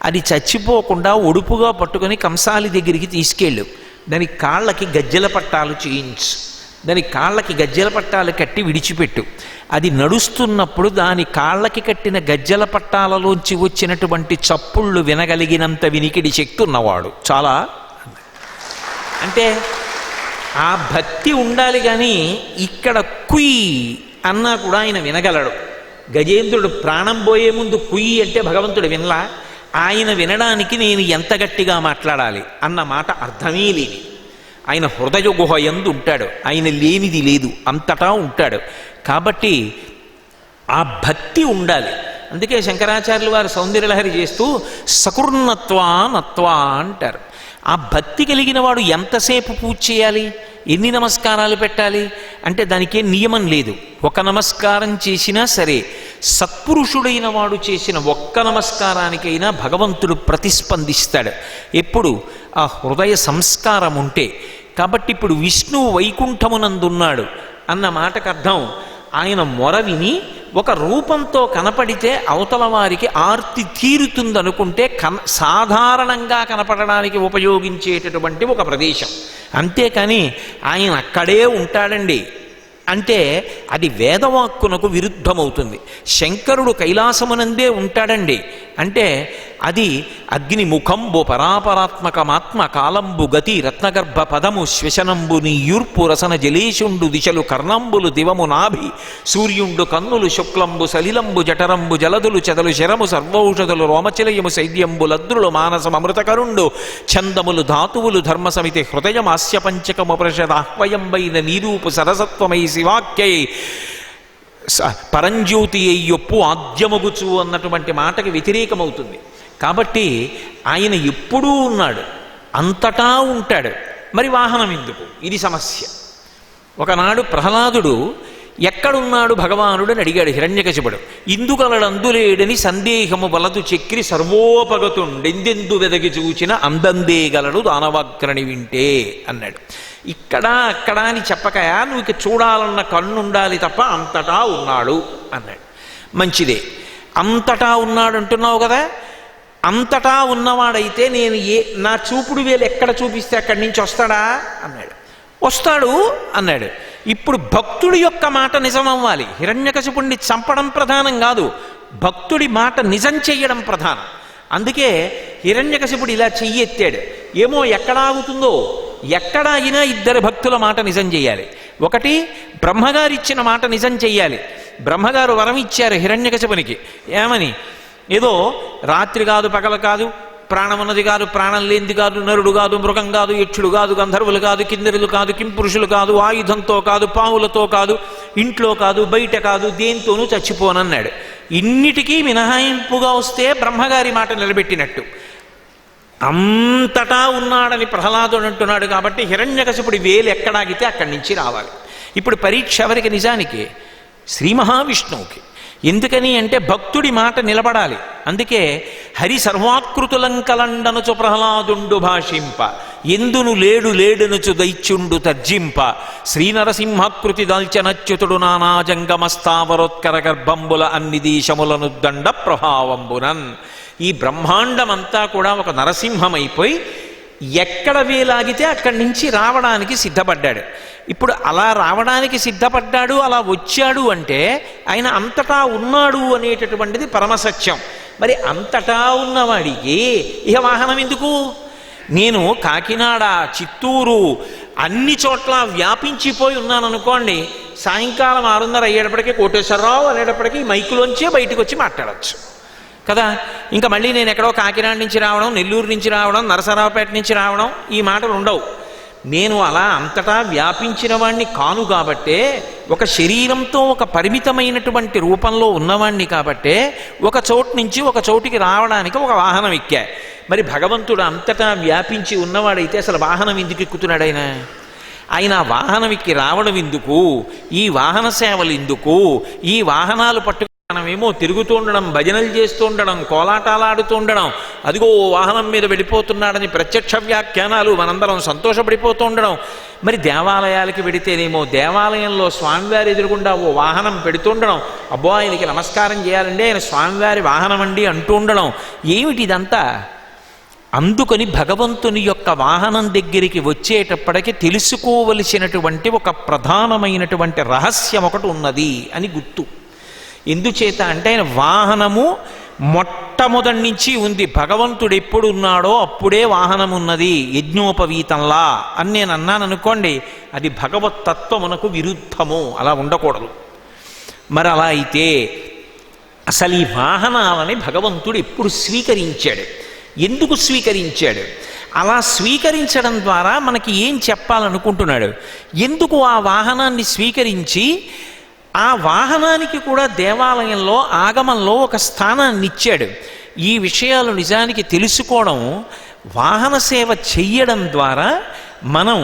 అది చచ్చిపోకుండా ఒడుపుగా పట్టుకొని కంసాలి దగ్గరికి తీసుకెళ్ళు, దాని కాళ్ళకి గజ్జెల పట్టాలు చేయించు, దాని కాళ్ళకి గజ్జెల పట్టాలు కట్టి విడిచిపెట్టు. అది నడుస్తున్నప్పుడు దాని కాళ్ళకి కట్టిన గజ్జెల పట్టాలలోంచి వచ్చినటువంటి చప్పుళ్ళు వినగలిగినంత వినికిడి శక్తి ఉన్నవాడు చాలా. అంటే ఆ భక్తి ఉండాలి. కానీ ఇక్కడ కుయ్ అన్నా కూడా ఆయన వినగలడు. గజేంద్రుడు ప్రాణం పోయే ముందు కుయ్యి అంటే భగవంతుడు వినలా. ఆయన వినడానికి నేను ఎంత గట్టిగా మాట్లాడాలి అన్న మాట అర్థమే లేని ఆయన హృదయ గుహ యందు ఉంటాడు. ఆయన లేనిది లేదు, అంతటా ఉంటాడు. కాబట్టి ఆ భక్తి ఉండాలి. అందుకే శంకరాచార్యులు వారు సౌందర్యలహరి చేస్తూ సకృన్నత్వా నత్వా అంటారు. ఆ భక్తి కలిగిన వాడు ఎంతసేపు పూజ చేయాలి, ఎన్ని నమస్కారాలు పెట్టాలి అంటే దానికే నియమం లేదు. ఒక నమస్కారం చేసినా సరే సత్పురుషుడైన వాడు చేసిన ఒక్క నమస్కారానికైనా భగవంతుడు ప్రతిస్పందిస్తాడు ఎప్పుడు ఆ హృదయ సంస్కారం ఉంటే. కాబట్టి ఇప్పుడు విష్ణువు వైకుంఠమునందున్నాడు అన్న మాటకు అర్థం ఆయన మొర విని ఒక రూపంతో కనపడితే అవతల వారికి ఆర్తి తీరుతుందనుకుంటే సాధారణంగా కనపడడానికి ఉపయోగించేటటువంటి ఒక ప్రదేశం. అంతేకాని ఆయన అక్కడే ఉంటాడండి అంటే అది వేదవాక్కునకు విరుద్ధమవుతుంది. శంకరుడు కైలాసమునందే ఉంటాడండి అంటే అది అగ్నిముఖంబు పరాపరాత్మకమాత్మ కాలంబు గతి రత్నగర్భ పదము శ్వశనంబు నీయూర్పు రసన జలేశుండు దిశలు కర్ణంబులు దివము నాభి సూర్యుండు కన్నులు శుక్లంబు సలిలంబు జఠరంబు జలదులు చెదలు శరము సర్వౌషధులు రోమచిలయము సైద్యంబు లద్రులు మానసం అమృతకరుండు ఛందములు ధాతువులు ధర్మ సమితి హృదయం ఆస్య పంచకము ప్రషదాహ్వయంబైన నీరూపు సరసత్వమై శివాఖ్యై పరంజ్యోతి అయ్యొప్పు ఆద్యమగుచు అన్నటువంటి మాటకి వ్యతిరేకమవుతుంది. కాబట్టి ఆయన ఎప్పుడూ ఉన్నాడు, అంతటా ఉంటాడు. మరి వాహనం ఎందుకు? ఇది సమస్య. ఒకనాడు ప్రహ్లాదుడు ఎక్కడున్నాడు భగవానుడు అని అడిగాడు హిరణ్యకశిపుడు. ఇందుగలడందులేడని సందేహము వలదు చక్రి సర్వోపగతుండెందెందు వెదగి చూచిన అందందేగలడు దానవాగ్రణి వింటే అన్నాడు. ఇక్కడ అక్కడ అని చెప్పకయా, నువ్వు ఇక చూడాలన్న కన్నుండాలి తప్ప అంతటా ఉన్నాడు అన్నాడు. మంచిదే, అంతటా ఉన్నాడు అంటున్నావు కదా, అంతటా ఉన్నవాడైతే నేను నా చూపుడు వేలు ఎక్కడ చూపిస్తే అక్కడి నుంచి వస్తాడా అన్నాడు. వస్తాడు అన్నాడు. ఇప్పుడు భక్తుడి యొక్క మాట నిజమవ్వాలి. హిరణ్యకశిపుణ్ణి చంపడం ప్రధానం కాదు, భక్తుడి మాట నిజం చెయ్యడం ప్రధానం. అందుకే హిరణ్యకశిపుడు ఇలా చెయ్యెత్తాడు. ఏమో ఎక్కడ ఆగుతుందో, ఎక్కడ అయినా ఇద్దరు భక్తుల మాట నిజం చెయ్యాలి. ఒకటి బ్రహ్మగారు ఇచ్చిన మాట నిజం చెయ్యాలి. బ్రహ్మగారు వరం ఇచ్చారు హిరణ్యకశిపునికి. ఏమని? ఏదో రాత్రి కాదు పగల కాదు, ప్రాణమున్నది కాదు ప్రాణం లేనిది కాదు, నరుడు కాదు మృగం కాదు యక్షుడు కాదు గంధర్వులు కాదు కిందరులు కాదు కింపురుషులు కాదు, ఆయుధంతో కాదు పావులతో కాదు, ఇంట్లో కాదు బయట కాదు, దేంతోనూ చచ్చిపోనన్నాడు. ఇన్నిటికీ మినహాయింపుగా వస్తే బ్రహ్మగారి మాట నిలబెట్టినట్టు. అంతటా ఉన్నాడని ప్రహ్లాదుడు అంటున్నాడు కాబట్టి హిరణ్యకశిపుడి వేలు ఎక్కడాగితే అక్కడి నుంచి రావాలి. ఇప్పుడు పరీక్ష ఎవరికి? నిజానికి శ్రీ మహావిష్ణువుకి. ఎందుకని అంటే భక్తుడి మాట నిలబడాలి. అందుకే హరి సర్వాకృతులంకలండనుచు ప్రహ్లాదుండు భాషింప ఎందును లేడు లేడునుచు దైత్యుండు తర్జింప శ్రీనరసింహాకృతి దాల్చనచ్యుతుడు నానాజంగమస్థావరోత్కర గర్భంబుల అన్ని దేశములను దండ ప్రభావంబునన్. ఈ బ్రహ్మాండమంతా కూడా ఒక నరసింహమైపోయి ఎక్కడ వేలాగితే అక్కడి నుంచి రావడానికి సిద్ధపడ్డాడు. ఇప్పుడు అలా రావడానికి సిద్ధపడ్డాడు, అలా వచ్చాడు అంటే ఆయన అంతటా ఉన్నాడు అనేటటువంటిది పరమసత్యం. మరి అంతటా ఉన్నవాడికి ఇక వాహనం ఎందుకు? నేను కాకినాడ చిత్తూరు అన్ని చోట్ల వ్యాపించిపోయి ఉన్నాను అనుకోండి, సాయంకాలం 6:30 అయ్యేటప్పటికీ కోటేశ్వరరావు అనేటప్పటికీ మైకులోంచే బయటకు వచ్చి మాట్లాడచ్చు కదా. ఇంకా మళ్ళీ నేను ఎక్కడో కాకినాడ నుంచి రావడం, నెల్లూరు నుంచి రావడం, నరసరావుపేట నుంచి రావడం, ఈ మాటలు ఉండవు. నేను అలా అంతటా వ్యాపించిన వాణ్ణి కాను కాబట్టే, ఒక శరీరంతో ఒక పరిమితమైనటువంటి రూపంలో ఉన్నవాణ్ణి కాబట్టే ఒక చోటు నుంచి ఒక చోటికి రావడానికి ఒక వాహనం ఎక్కా. మరి భగవంతుడు అంతటా వ్యాపించి ఉన్నవాడైతే అసలు వాహనం ఎందుకు ఎక్కుతున్నాడు? ఆయన వాహనం ఎక్కి రావడం ఎందుకు? ఈ వాహన సేవలు ఎందుకు? ఈ వాహనాలు పట్టు మనమేమో తిరుగుతూ ఉండడం, భజనలు చేస్తూ ఉండడం, కోలాటాలాడుతూ ఉండడం, అదిగో వాహనం మీద వెళ్ళిపోతున్నాడని ప్రత్యక్ష వ్యాఖ్యానాలు, మనందరం సంతోషపడిపోతూ ఉండడం. మరి దేవాలయాలకి వెడితేనేమో దేవాలయంలో స్వామివారి ఎదురుగుండా ఓ వాహనం పెడుతుండడం, అబ్బో ఆయనకి నమస్కారం చేయాలండి ఆయన స్వామివారి వాహనం అండి అంటూ ఉండడం. ఏమిటి ఇదంతా? అందుకని భగవంతుని యొక్క వాహనం దగ్గరికి వచ్చేటప్పటికి తెలుసుకోవలసినటువంటి ఒక ప్రధానమైనటువంటి రహస్యం ఒకటి ఉన్నది అని గుర్తు. ఎందుచేత అంటే ఆయన వాహనము మొట్టమొదటి నుంచి ఉంది. భగవంతుడు ఎప్పుడు ఉన్నాడో అప్పుడే వాహనం ఉన్నది, యజ్ఞోపవీతంలా అని నేను అన్నాను అనుకోండి, అది భగవత్ తత్వమునకు విరుద్ధము. అలా ఉండకూడదు. మరి అలా అయితే అసలు ఈ వాహనాలని భగవంతుడు ఎప్పుడు స్వీకరించాడు, ఎందుకు స్వీకరించాడు? అలా స్వీకరించడం ద్వారా మనకి ఏం చెప్పాలనుకుంటున్నాడు? ఎందుకు ఆ వాహనాన్ని స్వీకరించి ఆ వాహనానికి కూడా దేవాలయంలో ఆగమంలో ఒక స్థానాన్ని ఇచ్చాడు? ఈ విషయాలు నిజానికి తెలుసుకోవడం, వాహన సేవ చెయ్యడం ద్వారా మనం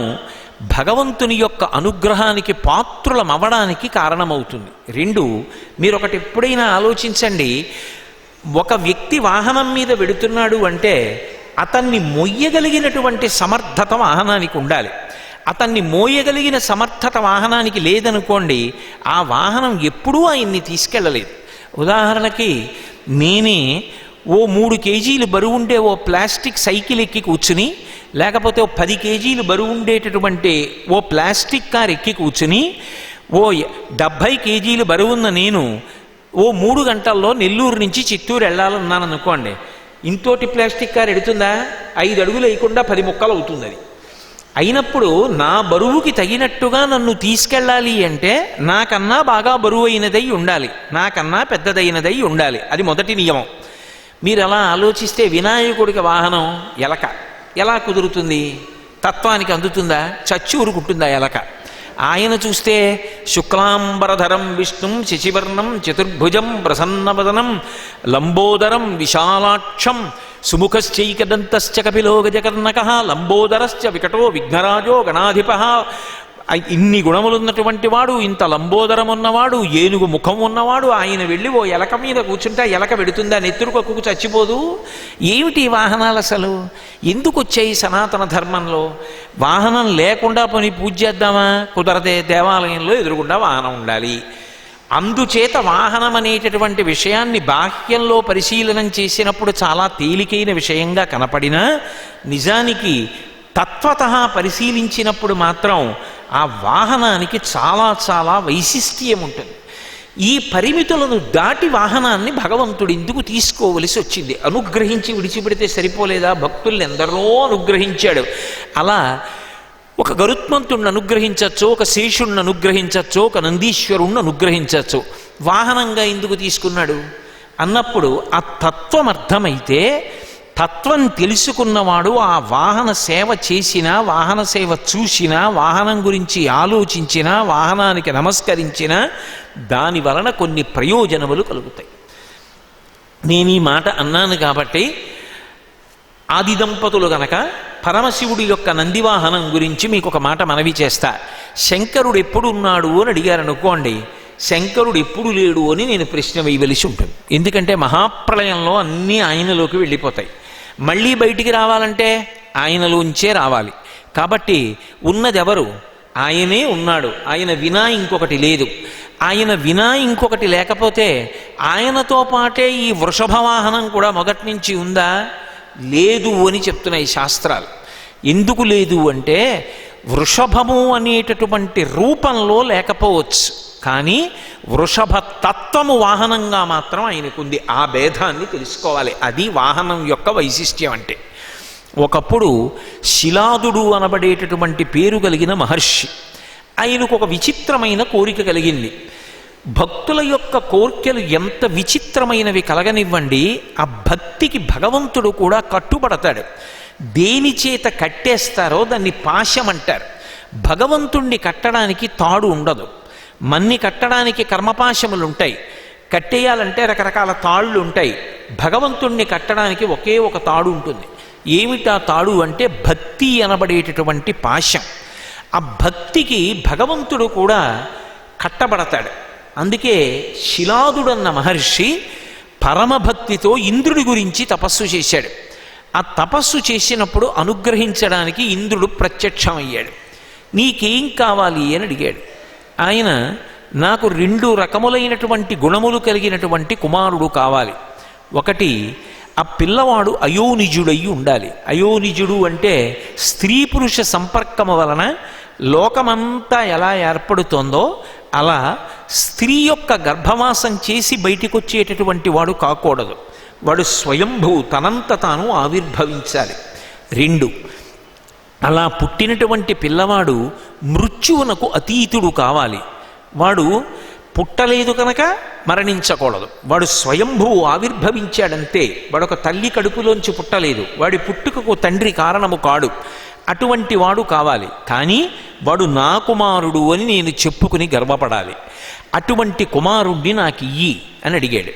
భగవంతుని యొక్క అనుగ్రహానికి పాత్రులం అవ్వడానికి కారణమవుతుంది. రెండు, మీరు ఒకటి ఎప్పుడైనా ఆలోచించండి, ఒక వ్యక్తి వాహనం మీద వెడుతున్నాడు అంటే అతన్ని మొయ్యగలిగినటువంటి సమర్థత వాహనానికి ఉండాలి. అతన్ని మోయగలిగిన సమర్థత వాహనానికి లేదనుకోండి, ఆ వాహనం ఎప్పుడూ ఆయన్ని తీసుకెళ్ళలేదు. ఉదాహరణకి నేనే ఓ 3 కేజీలు బరువు ఉండే ఓ ప్లాస్టిక్ సైకిల్ ఎక్కి కూర్చుని, లేకపోతే ఓ 10 కేజీలు బరువు ఉండేటటువంటి ఓ ప్లాస్టిక్ కార్ ఎక్కి కూర్చుని, ఓ 70 కేజీలు బరువున్న నేను ఓ 3 గంటల్లో నెల్లూరు నుంచి చిత్తూరు వెళ్ళాలన్నాను అనుకోండి, ఇంతోటి ప్లాస్టిక్ కార్ ఎడుతుందా? 5 అడుగులు వేయకుండా 10 ముక్కలు అవుతుంది. అది అయినప్పుడు నా బరువుకి తగినట్టుగా నన్ను తీసుకెళ్ళాలి అంటే నాకన్నా బాగా బరువు అయినదై ఉండాలి, నాకన్నా పెద్దదైనదై ఉండాలి. అది మొదటి నియమం. మీరు అలా ఆలోచిస్తే వినాయకుడికి వాహనం ఎలక ఎలా కుదురుతుంది? తత్వానికి అందుతుందా? చచ్చి ఊరుకుంటుందా ఎలక? ఆయన చూస్తే శుక్లాంబరధరం విష్ణుం శశివర్ణం చతుర్భుజం ప్రసన్నవదనం లంబోదరం విశాలాక్షం సుముఖశ్చైకదంతశ్చ కపిలో గజకర్ణకః లంబోదరశ్చ వికటో విఘ్నరాజో గణాధిపః. ఇన్ని గుణములున్నటువంటి వాడు, ఇంత లంబోదరం ఉన్నవాడు, ఏనుగు ముఖం ఉన్నవాడు, ఆయన వెళ్ళి ఓ ఎలక మీద కూర్చుంటే ఎలక వెడుతుందా? నెత్తురుకొక్కు చచ్చిపోదు. ఏమిటి వాహనాలు అసలు? ఎందుకు వచ్చాయి సనాతన ధర్మంలో? వాహనం లేకుండా పోనీ పూజ చేద్దామా? కుదరదే. దేవాలయంలో ఎదురుగుండా వాహనం ఉండాలి. అందుచేత వాహనం అనేటటువంటి విషయాన్ని బాహ్యంలో పరిశీలనం చేసినప్పుడు చాలా తేలికైన విషయంగా కనపడినా, నిజానికి తత్వతః పరిశీలించినప్పుడు మాత్రం ఆ వాహనానికి చాలా చాలా వైశిష్ట్యం ఉంటుంది. ఈ పరిమితులను దాటి వాహనాన్ని భగవంతుడు ఎందుకు తీసుకోవలసి వచ్చింది? అనుగ్రహించి విడిచిపెడితే సరిపోలేదా? భక్తుల్ని ఎందరో అనుగ్రహించాడు. అలా ఒక గరుత్మంతుణ్ణి అనుగ్రహించవచ్చు, ఒక శేషుణ్ణి అనుగ్రహించవచ్చు, ఒక నందీశ్వరుణ్ణి అనుగ్రహించవచ్చు. వాహనంగా ఎందుకు తీసుకున్నాడు అన్నప్పుడు ఆ తత్వం అర్థమైతే, తత్వం తెలుసుకున్నవాడు ఆ వాహన సేవ చేసినా, వాహన సేవ చూసినా, వాహనం గురించి ఆలోచించినా, వాహనానికి నమస్కరించినా దాని వలన కొన్ని ప్రయోజనములు కలుగుతాయి. నేను ఈ మాట అన్నాను కాబట్టి, ఆది దంపతులు గనక పరమశివుడి యొక్క నందివాహనం గురించి మీకు ఒక మాట మనవి చేస్తా. శంకరుడు ఎప్పుడు ఉన్నాడు అని అడిగారు అనుకోండి, శంకరుడు ఎప్పుడు లేడు అని నేను ప్రశ్న వేయవలసి ఉంటుంది. ఎందుకంటే మహాప్రళయంలో అన్నీ ఆయనలోకి వెళ్ళిపోతాయి. మళ్ళీ బయటికి రావాలంటే ఆయనలోంచే రావాలి. కాబట్టి ఉన్నది ఎవరు? ఆయనే ఉన్నాడు. ఆయన వినా ఇంకొకటి లేదు. ఆయన వినా ఇంకొకటి లేకపోతే ఆయనతో పాటే ఈ వృషభ వాహనం కూడా మొదటి నుంచి ఉందా? లేదు అని చెప్తున్నాయి శాస్త్రాలు. ఎందుకు లేదు అంటే, వృషభము అనేటటువంటి రూపంలో లేకపోవచ్చు, కానీ వృషభ తత్వము వాహనంగా మాత్రం ఆయనకుంది. ఆ భేదాన్ని తెలుసుకోవాలి. అది వాహనం యొక్క వైశిష్ట్యం అంటే. ఒకప్పుడు శిలాదుడు అనబడేటటువంటి పేరు కలిగిన మహర్షి, ఆయనకు ఒక విచిత్రమైన కోరిక కలిగింది. భక్తుల యొక్క కోర్కెలు ఎంత విచిత్రమైనవి కలగనివ్వండి, ఆ భక్తికి భగవంతుడు కూడా కట్టుబడతాడు. దేని చేత కట్టేస్తారో దాన్ని పాశం అంటారు. భగవంతుణ్ణి కట్టడానికి తాడు ఉండదు. మన్ని కట్టడానికి కర్మపాశములు ఉంటాయి. కట్టేయాలంటే రకరకాల తాళ్ళు ఉంటాయి. భగవంతుణ్ణి కట్టడానికి ఒకే ఒక తాడు ఉంటుంది. ఏమిటా తాడు అంటే భక్తి అనబడేటటువంటి పాశం. ఆ భక్తికి భగవంతుడు కూడా కట్టబడతాడు. అందుకే శిలాదుడన్న మహర్షి పరమభక్తితో ఇంద్రుడి గురించి తపస్సు చేశాడు. ఆ తపస్సు చేసినప్పుడు అనుగ్రహించడానికి ఇంద్రుడు ప్రత్యక్షమయ్యాడు. నీకేం కావాలి అని అడిగాడు. ఆయన, నాకు 2 రకములైనటువంటి గుణములు కలిగినటువంటి కుమారుడు కావాలి. ఒకటి ఆ పిల్లవాడు అయోనిజుడయి ఉండాలి. అయోనిజుడు అంటే స్త్రీ పురుష సంపర్కము వలన లోకమంతా ఎలా ఏర్పడుతోందో అలా స్త్రీ యొక్క గర్భవాసం చేసి బయటికి వచ్చేటటువంటి వాడు కాకూడదు. వాడు స్వయంభూ, తనంత తాను ఆవిర్భవించాలి. 2, అలా పుట్టినటువంటి పిల్లవాడు మృత్యువునకు అతీతుడు కావాలి. వాడు పుట్టలేదు కనుక మరణించకూడదు. వాడు స్వయంభువు, ఆవిర్భవించాడంతే. వాడొక తల్లి కడుపులోంచి పుట్టలేదు, వాడి పుట్టుకకు తండ్రి కారణము కాడు. అటువంటి వాడు కావాలి. కానీ వాడు నా కుమారుడు అని నేను చెప్పుకుని గర్వపడాలి. అటువంటి కుమారుణ్ణి నాకు ఇయ్యి అని అడిగాడు.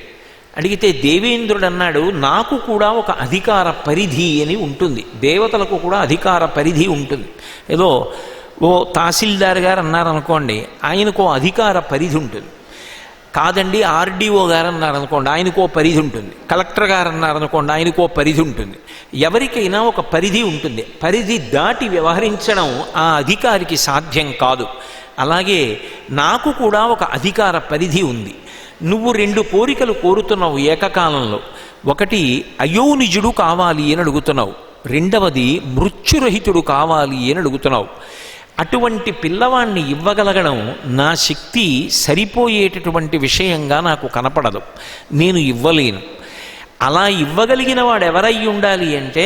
అడిగితే దేవేంద్రుడు అన్నాడు, నాకు కూడా ఒక అధికార పరిధి అని ఉంటుంది. దేవతలకు కూడా అధికార పరిధి ఉంటుంది. ఏదో ఓ తహసీల్దార్ గారు అన్నారనుకోండి, ఆయనకో అధికార పరిధి ఉంటుంది. కాదండి ఆర్డీఓ గారు అన్నారనుకోండి, ఆయనకో పరిధి ఉంటుంది. కలెక్టర్ గారు అన్నారనుకోండి, ఆయనకో పరిధి ఉంటుంది. ఎవరికైనా ఒక పరిధి ఉంటుంది. పరిధి దాటి వ్యవహరించడం ఆ అధికారికి సాధ్యం కాదు. అలాగే నాకు కూడా ఒక అధికార పరిధి ఉంది. నువ్వు 2 కోరికలు కోరుతున్నావు ఏకకాలంలో. ఒకటి అయోనిజుడు కావాలి అని అడుగుతున్నావు, రెండవది మృత్యురహితుడు కావాలి అని అడుగుతున్నావు. అటువంటి పిల్లవాణ్ణి ఇవ్వగలగడం నా శక్తి సరిపోయేటటువంటి విషయంగా నాకు కనపడదు, నేను ఇవ్వలేను. అలా ఇవ్వగలిగిన వాడు ఎవరై ఉండాలి అంటే,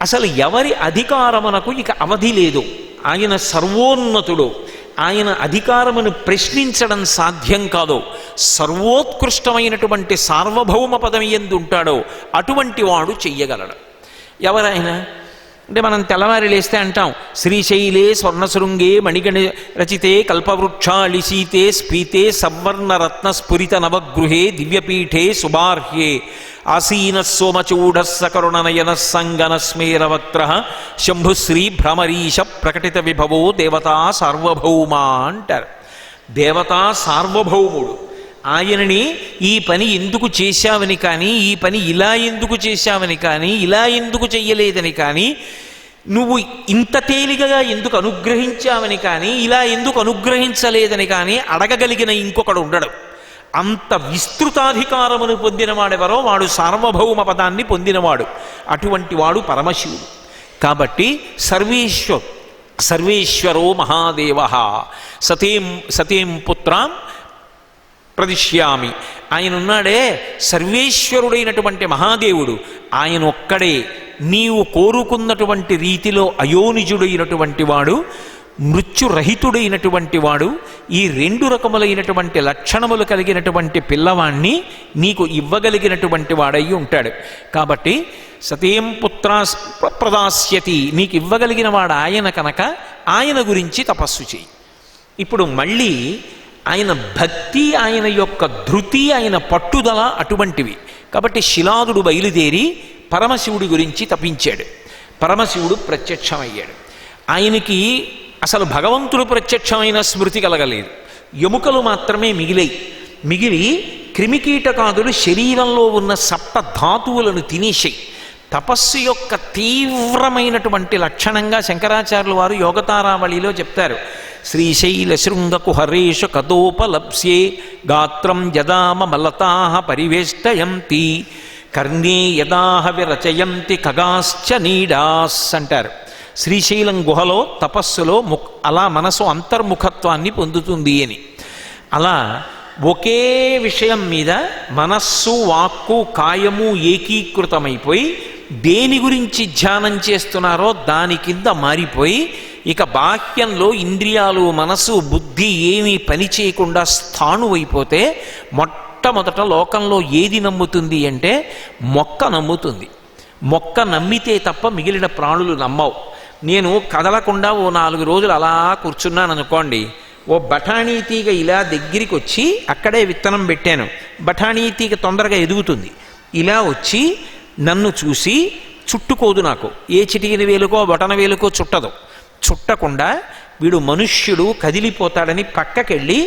అసలు ఎవరి అధికారమునకు ఇక అవధి లేదు, ఆయన సర్వోన్నతుడు, ఆయన అధికారమును ప్రశ్నించడం సాధ్యం కాదు, సర్వోత్కృష్టమైనటువంటి సార్వభౌమ పదవి యందు ఉంటాడో అటువంటి వాడు చెయ్యగలడు. ఎవరైనా అంటే మనం తెల్లవారి లేస్తే అంటాం, శ్రీశైలే స్వర్ణశృంగే మణిగణ రచితే కల్పవృక్షాళిశీతే స్ఫీతే సవర్ణరత్న స్ఫురిత నవగృహే దివ్యపీఠే సుబార్హ్యే ఆసీన సోమచూఢ సకరుణనయన సంగన స్మేరవక్త్ర శంభుశ్రీ భ్రమరీశ ప్రకటిత విభవో దేవతా సార్వభౌమా అంటారు. దేవతా సార్వభౌముడు. ఆయనని ఈ పని ఎందుకు చేశావని కానీ, ఈ పని ఇలా ఎందుకు చేశావని కానీ, ఇలా ఎందుకు చెయ్యలేదని కానీ, నువ్వు ఇంత తేలికగా ఎందుకు అనుగ్రహించావని కానీ, ఇలా ఎందుకు అనుగ్రహించలేదని కానీ అడగగలిగిన ఇంకొకడు ఉండడు. అంత విస్తృతాధికారమును పొందినవాడెవరో వాడు సార్వభౌమ పదాన్ని పొందినవాడు. అటువంటి వాడు పరమశివుడు. కాబట్టి సర్వేశ్వరో మహాదేవ సతీం పుత్రాం ప్రదిశ్యామి. ఆయన ఉన్నాడే సర్వేశ్వరుడైనటువంటి మహాదేవుడు, ఆయన ఒక్కడే నీవు కోరుకున్నటువంటి రీతిలో అయోనిజుడైనటువంటి వాడు, మృత్యురహితుడైనటువంటి వాడు, ఈ 2 రకములైనటువంటి లక్షణములు కలిగినటువంటి పిల్లవాణ్ణి నీకు ఇవ్వగలిగినటువంటి వాడై ఉంటాడు. కాబట్టి సతీం పుత్రా ప్రదాస్యతి, నీకు ఇవ్వగలిగిన వాడు ఆయన కనుక ఆయన గురించి తపస్సు చేయి. ఇప్పుడు మళ్ళీ ఆయన భక్తి, ఆయన యొక్క ధృతి, ఆయన పట్టుదల అటువంటివి. కాబట్టి శిలాదుడు బయలుదేరి పరమశివుడి గురించి తపించాడు. పరమశివుడు ప్రత్యక్షమయ్యాడు. ఆయనకి అసలు భగవంతుడు ప్రత్యక్షమైన స్మృతి కలగలేదు. ఎముకలు మాత్రమే మిగిలి క్రిమికీటకాదులు శరీరంలో ఉన్న సప్త ధాతువులను తినేశాయి. తపస్సు యొక్క తీవ్రమైనటువంటి లక్షణంగా శంకరాచార్యులు వారు యోగతారావళిలో చెప్తారు. శ్రీశైల శృంగకు హరేషు కదోపలప్స్యే గాత్రం యదామ మలతాః పరివేష్టయంతి కర్ణే యదాహ విరచయంతి ఖగాశ్చ నీడాస్ అంటారు. శ్రీశైలం గుహలో తపస్సులో అలా మనసు అంతర్ముఖత్వాన్ని పొందుతుంది అని. అలా ఒకే విషయం మీద మనస్సు, వాక్కు, కాయము ఏకీకృతమైపోయి దేని గురించి ధ్యానం చేస్తున్నారో దాని కింద మారిపోయి ఇక బాహ్యంలో ఇంద్రియాలు, మనసు, బుద్ధి ఏమీ పని చేయకుండా స్థాణువైపోతే మొట్టమొదట లోకంలో ఏది నమ్ముతుంది అంటే మొక్క నమ్ముతుంది. మొక్క నమ్మితే తప్ప మిగిలిన ప్రాణులు నమ్మవు. నేను కదలకుండా ఓ 4 రోజులు అలా కూర్చున్నాను అనుకోండి, ఓ బఠానీ తీగ ఇలా దగ్గరికి వచ్చి అక్కడే విత్తనం పెట్టాను, బఠానీ తీగ తొందరగా ఎదుగుతుంది. ఇలా వచ్చి నన్ను చూసి చుట్టుకోదు, నాకు ఏ చిటికిన వేలుకో బొటన వేలుకో చుట్టదు. చుట్టకుండా వీడు మనుష్యుడు కదిలిపోతాడని పక్కకెళ్ళి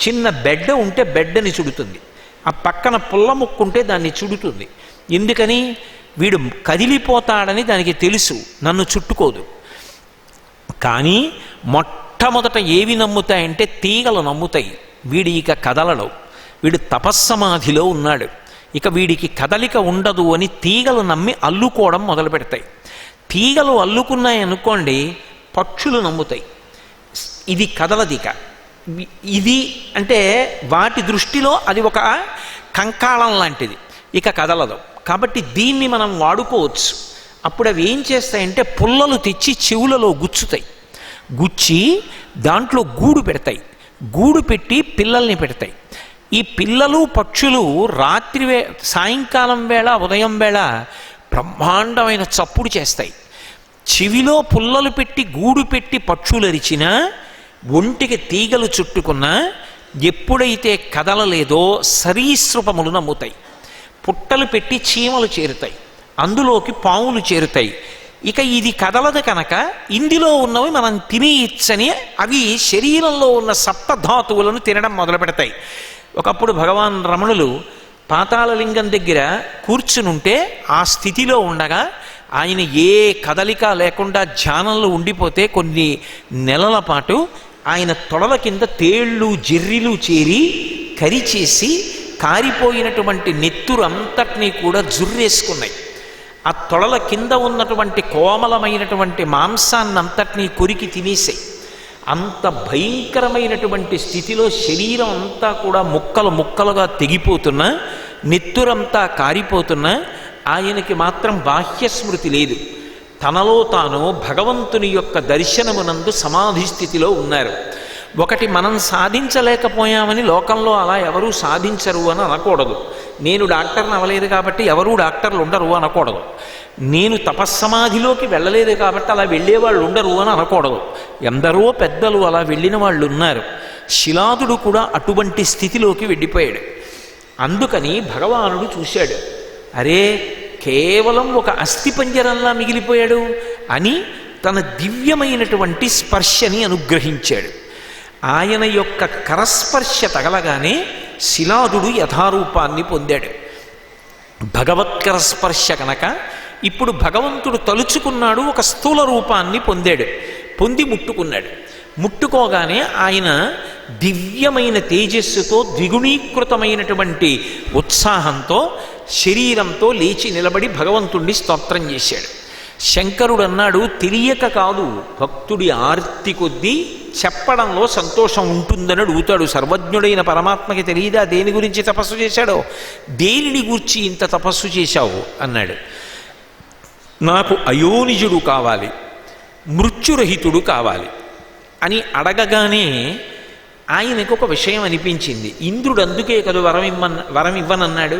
చిన్న బెడ్డ ఉంటే బెడ్డని చుడుతుంది, ఆ పక్కన పుల్ల ముక్కుంటే దాన్ని చుడుతుంది. ఎందుకని? వీడు కదిలిపోతాడని దానికి తెలుసు, నన్ను చుట్టుకోదు. కానీ మొట్టమొదట ఏవి నమ్ముతాయంటే తీగలు నమ్ముతాయి. వీడు ఇక కదలడు, వీడు తపస్సమాధిలో ఉన్నాడు. ఇక వీడికి కదలిక ఉండదు అని తీగలు నమ్మి అల్లుకోవడం మొదలు పెడతాయి. తీగలు అల్లుకున్నాయనుకోండి, పక్షులు నమ్ముతాయి ఇది కదలదిక. ఇది అంటే వాటి దృష్టిలో అది ఒక కంకాళం లాంటిది, ఇక కదలదు. కాబట్టి దీన్ని మనం వాడుకోవచ్చు. అప్పుడు అవి ఏం చేస్తాయంటే పుల్లలు తెచ్చి చెవులలో గుచ్చుతాయి. గుచ్చి దాంట్లో గూడు పెడతాయి. గూడు పెట్టి పిల్లల్ని పెడతాయి. ఈ పిల్లలు పక్షులు రాత్రి సాయంకాలం వేళ ఉదయం వేళ బ్రహ్మాండమైన చప్పుడు చేస్తాయి. చెవిలో పుల్లలు పెట్టి గూడు పెట్టి పక్షులు అరిచినా, ఒంటికి తీగలు చుట్టుకున్నా ఎప్పుడైతే కదలలేదో సరీసృపములు నమ్ముతాయి. పుట్టలు పెట్టి చీమలు చేరుతాయి, అందులోకి పాములు చేరుతాయి. ఇక ఇది కదలదు కనుక ఇందులో ఉన్నవి మనం తినేయచ్చని అవి శరీరంలో ఉన్న సప్తధాతువులను తినడం మొదలు పెడతాయి. ఒకప్పుడు భగవాన్ రమణులు పాతాళలింగం దగ్గర కూర్చునుంటే ఆ స్థితిలో ఉండగా ఆయన ఏ కదలిక లేకుండా ధ్యానంలో ఉండిపోతే కొన్ని నెలల పాటు ఆయన తొడల కింద తేళ్ళు జెర్రిలు చేరి కరిచేసి కారిపోయినటువంటి నెత్తురు అంతటినీ కూడా జుర్రేసుకున్నాయి. ఆ తొడల కింద ఉన్నటువంటి కోమలమైనటువంటి మాంసాన్నంతటినీ కొరికి తినేసాయి. అంత భయంకరమైనటువంటి స్థితిలో శరీరం అంతా కూడా ముక్కలు ముక్కలుగా తెగిపోతున్నా, నెత్తురంతా కారిపోతున్నా ఆయనకి మాత్రం బాహ్య స్మృతి లేదు. తనలో తాను భగవంతుని యొక్క దర్శనమునందు సమాధి స్థితిలో ఉన్నారు. ఒకటి మనం సాధించలేకపోయామని లోకంలో అలా ఎవరూ సాధించరు అని అనకూడదు. నేను డాక్టర్ని అవ్వలేదు కాబట్టి ఎవరూ డాక్టర్లు ఉండరు అనకూడదు. నేను తపస్సమాధిలోకి వెళ్ళలేదు కాబట్టి అలా వెళ్ళేవాళ్ళు ఉండరు అని అనకూడదు. ఎందరో పెద్దలు అలా వెళ్ళిన వాళ్ళు ఉన్నారు. శిలాదుడు కూడా అటువంటి స్థితిలోకి వెళ్ళిపోయాడు. అందుకని భగవానుడు చూశాడు, అరే కేవలం ఒక అస్థిపంజరంలా మిగిలిపోయాడు అని తన దివ్యమైనటువంటి స్పర్శని అనుగ్రహించాడు. ఆయన యొక్క కరస్పర్శ తగలగానే శిలాదుడు యథారూపాన్ని పొందాడు. భగవత్కర స్పర్శ కనుక ఇప్పుడు భగవంతుడు తలుచుకున్నాడు, ఒక స్థూల రూపాన్ని పొందాడు. పొంది ముట్టుకున్నాడు. ముట్టుకోగానే ఆయన దివ్యమైన తేజస్సుతో ద్విగుణీకృతమైనటువంటి ఉత్సాహంతో శరీరంతో లేచి నిలబడి భగవంతుణ్ణి స్తోత్రం చేశాడు. శంకరుడు అన్నాడు, తెలియక కాదు, భక్తుడి ఆర్తి కొద్దీ చెప్పడంలో సంతోషం ఉంటుందని అడుగుతాడు. సర్వజ్ఞుడైన పరమాత్మకి తెలియదా దేని గురించి తపస్సు చేశాడో? దేనిని గూర్చి ఇంత తపస్సు చేశావు అన్నాడు. నాకు అయోనిజుడు కావాలి, మృత్యురహితుడు కావాలి అని అడగగానే ఆయనకు ఒక విషయం అనిపించింది. ఇంద్రుడు అందుకే కదా వరం ఇవ్వనన్నాడు.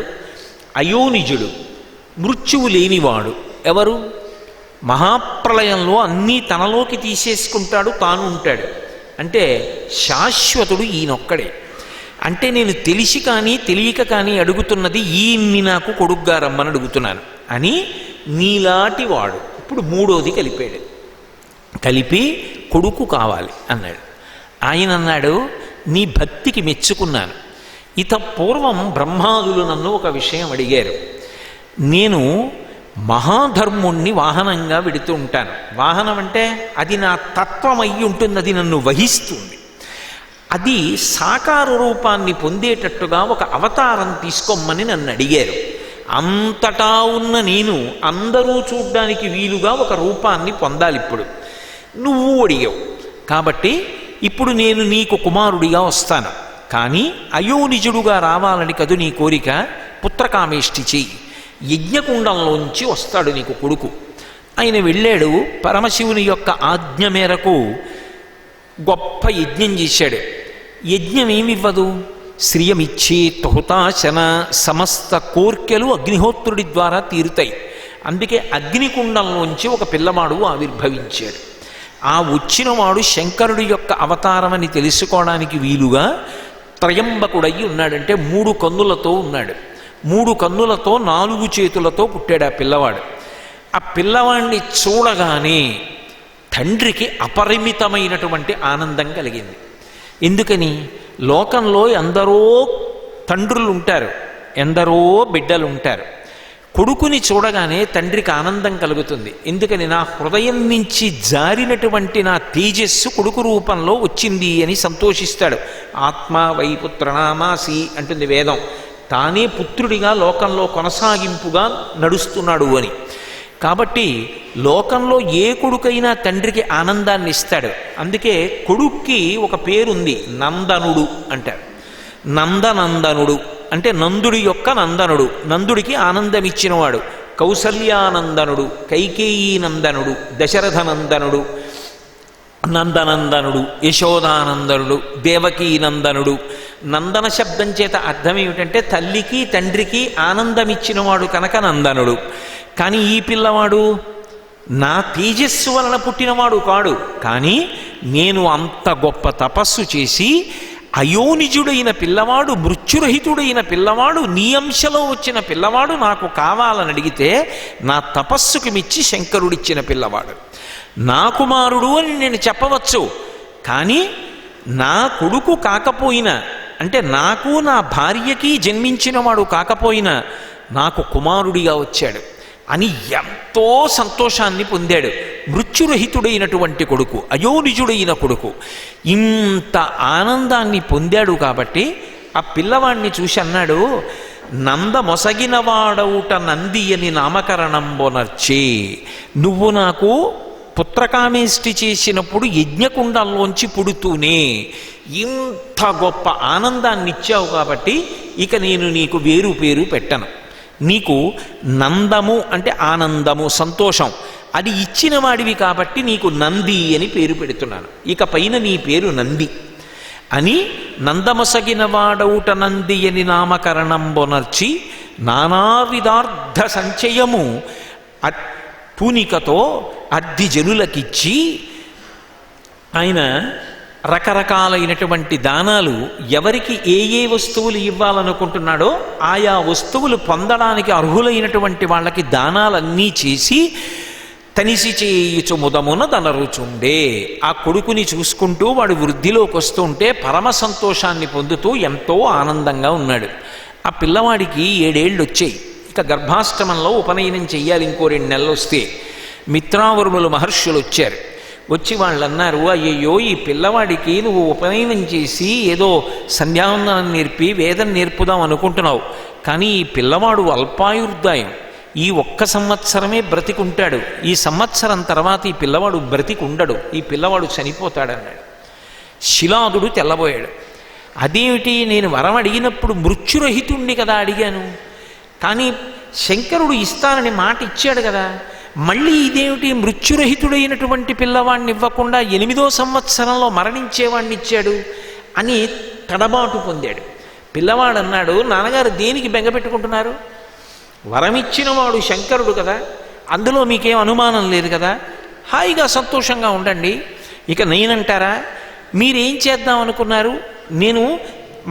అయోనిజుడు, మృత్యువు లేనివాడు ఎవరు? మహాప్రళయంలో అన్నీ తనలోకి తీసేసుకుంటాడు, తాను ఉంటాడు. అంటే శాశ్వతుడు ఈయనొక్కడే. అంటే నేను తెలిసి కానీ తెలియక కానీ అడుగుతున్నది ఈయన్ని నాకు కొడుగ్గా రమ్మని అడుగుతున్నాను అని నీలాంటి వాడు ఇప్పుడు మూడోది కలిపాడు. కలిపి కొడుకు కావాలి అన్నాడు. ఆయన అన్నాడు, నీ భక్తికి మెచ్చుకున్నాను. ఇత పూర్వం బ్రహ్మాదులు నన్ను ఒక విషయం అడిగారు. నేను మహాధర్ముణ్ణి వాహనంగా వెడుతూ ఉంటాను. వాహనం అంటే అది నా తత్వం అయి ఉంటుంది, అది నన్ను వహిస్తుంది. అది సాకార రూపాన్ని పొందేటట్టుగా ఒక అవతారం తీసుకోమని నన్ను అడిగారు. అంతటా ఉన్న నేను అందరూ చూడ్డానికి వీలుగా ఒక రూపాన్ని పొందాలి. ఇప్పుడు నువ్వు అడిగావు కాబట్టి ఇప్పుడు నేను నీకు కుమారుడిగా వస్తాను. కానీ అయోనిజుడుగా రావాలని కదూ నీ కోరిక, పుత్రకామేష్టి చెయ్యి. యజ్ఞకుండంలోంచి వస్తాడు నీకు కొడుకు. ఆయన వెళ్ళాడు, పరమశివుని యొక్క ఆజ్ఞ మేరకు గొప్ప యజ్ఞం చేశాడు. యజ్ఞం ఏమివ్వదు? శ్రియమిచ్చి తహుతాశన సమస్త కోర్కెలు అగ్నిహోత్రుడి ద్వారా తీరుతాయి. అందుకే అగ్నికుండంలోంచి ఒక పిల్లవాడు ఆవిర్భవించాడు. ఆ వచ్చినవాడు శంకరుడి యొక్క అవతారమని తెలుసుకోవడానికి వీలుగా త్రయంబకుడయ్యి ఉన్నాడంటే 3 కన్నులతో ఉన్నాడు. 3 కన్నులతో 4 చేతులతో పుట్టాడు ఆ పిల్లవాడు. ఆ పిల్లవాడిని చూడగానే తండ్రికి అపరిమితమైనటువంటి ఆనందం కలిగింది. ఎందుకని? లోకంలో ఎందరో తండ్రులు ఉంటారు, ఎందరో బిడ్డలు ఉంటారు. కొడుకుని చూడగానే తండ్రికి ఆనందం కలుగుతుంది. ఎందుకని? నా హృదయం నుంచి జారినటువంటి నా తేజస్సు కొడుకు రూపంలో వచ్చింది అని సంతోషిస్తాడు. ఆత్మ వైపుత్రనామాసి అంటుంది వేదం. తానే పుత్రుడిగా లోకంలో కొనసాగింపుగా నడుస్తున్నాడు అని. కాబట్టి లోకంలో ఏ కొడుకైనా తండ్రికి ఆనందాన్ని ఇస్తాడు. అందుకే కొడుక్కి ఒక పేరుంది, నందనుడు అంటారు. నందనందనుడు అంటే నందుడి యొక్క నందనుడు, నందుడికి ఆనందం ఇచ్చినవాడు. కౌసల్యానందనుడు, కైకేయీ నందనుడు, దశరథ నందనుడు, నందనందనుడు, యశోదానందనుడు, దేవకీ నందనుడు. నందన శబ్దం చేత అర్థం ఏమిటంటే తల్లికి తండ్రికి ఆనందం ఇచ్చినవాడు కనుక నందనుడు. కానీ ఈ పిల్లవాడు నా తేజస్సు వలన పుట్టినవాడు కాడు. కానీ నేను అంత గొప్ప తపస్సు చేసి అయోనిజుడైన పిల్లవాడు, మృత్యురహితుడైన పిల్లవాడు, నీ అంశలో వచ్చిన పిల్లవాడు నాకు కావాలని అడిగితే నా తపస్సుకి మెచ్చి శంకరుడిచ్చిన పిల్లవాడు నా కుమారుడు అని నేను చెప్పవచ్చు. కానీ నా కొడుకు కాకపోయినా, అంటే నాకు నా భార్యకి జన్మించినవాడు కాకపోయినా నాకు కుమారుడిగా వచ్చాడు అని ఎంతో సంతోషాన్ని పొందాడు. మృత్యురహితుడైనటువంటి కొడుకు, అయోనిజుడైన కొడుకు, ఇంత ఆనందాన్ని పొందాడు. కాబట్టి ఆ పిల్లవాడిని చూసి అన్నాడు, నంద మొసగినవాడవుట నంది అని నామకరణంబొనర్చే. నువ్వు నాకు పుత్రకామేష్టి చేసినప్పుడు యజ్ఞకుండంలోంచి పుడుతూనే ఇంత గొప్ప ఆనందాన్ని ఇచ్చావు కాబట్టి ఇక నేను నీకు వేరు పేరు పెట్టను. నీకు నందము అంటే ఆనందము, సంతోషం, అది ఇచ్చిన వాడివి కాబట్టి నీకు నంది అని పేరు పెడుతున్నాను. ఇక పైన నీ పేరు నంది అని నందమొసగిన వాడౌట నంది అని నామకరణంబొనర్చి నానావిధార్థ సంచయము పూనికతో అద్ది జనులకిచ్చి. ఆయన రకరకాలైనటువంటి దానాలు ఎవరికి ఏ ఏ వస్తువులు ఇవ్వాలనుకుంటున్నాడో ఆయా వస్తువులు పొందడానికి అర్హులైనటువంటి వాళ్ళకి దానాలన్నీ చేసి తనిసి చేయుచు ముదమున దనరుచుండే. ఆ కొడుకుని చూసుకుంటూ వాడు వృద్ధిలోకి వస్తూ ఉంటే పరమ సంతోషాన్ని పొందుతూ ఎంతో ఆనందంగా ఉన్నాడు. ఆ పిల్లవాడికి 7 ఏళ్ళు వచ్చాయి. ఇక గర్భాష్టమంలో ఉపనయనం చెయ్యాలి, ఇంకో 2 నెలలు వస్తే. మిత్రావరుణులు మహర్షులు వచ్చారు. వచ్చి వాళ్ళు అన్నారు, అయ్యయ్యో ఈ పిల్లవాడికి నువ్వు ఉపనయనం చేసి ఏదో సంధ్యావందనం నేర్పి వేదం నేర్పుదాం అనుకుంటున్నావు. కానీ ఈ పిల్లవాడు అల్పాయుర్దాయం, ఈ 1 సంవత్సరమే బ్రతికుంటాడు. ఈ సంవత్సరం తర్వాత ఈ పిల్లవాడు బ్రతికుండడు, ఈ పిల్లవాడు చనిపోతాడన్నాడు. శిలాదుడు తెల్లబోయాడు. అదేమిటి, నేను వరం అడిగినప్పుడు మృత్యురహితుణ్ణి కదా అడిగాను, కానీ శంకరుడు ఇస్తానని మాట ఇచ్చాడు కదా, మళ్ళీ ఇదేమిటి మృత్యురహితుడైనటువంటి పిల్లవాడిని ఇవ్వకుండా 8వ సంవత్సరంలో మరణించేవాడిని ఇచ్చాడు అని తడబాటు పొందాడు. పిల్లవాడు అన్నాడు, నాన్నగారు దేనికి బెంగ పెట్టుకుంటున్నారు? వరమిచ్చినవాడు శంకరుడు కదా, అందులో మీకేం అనుమానం లేదు కదా, హాయిగా సంతోషంగా ఉండండి. ఇక నేనంటారా, మీరేం చేద్దాం అనుకున్నారు? నేను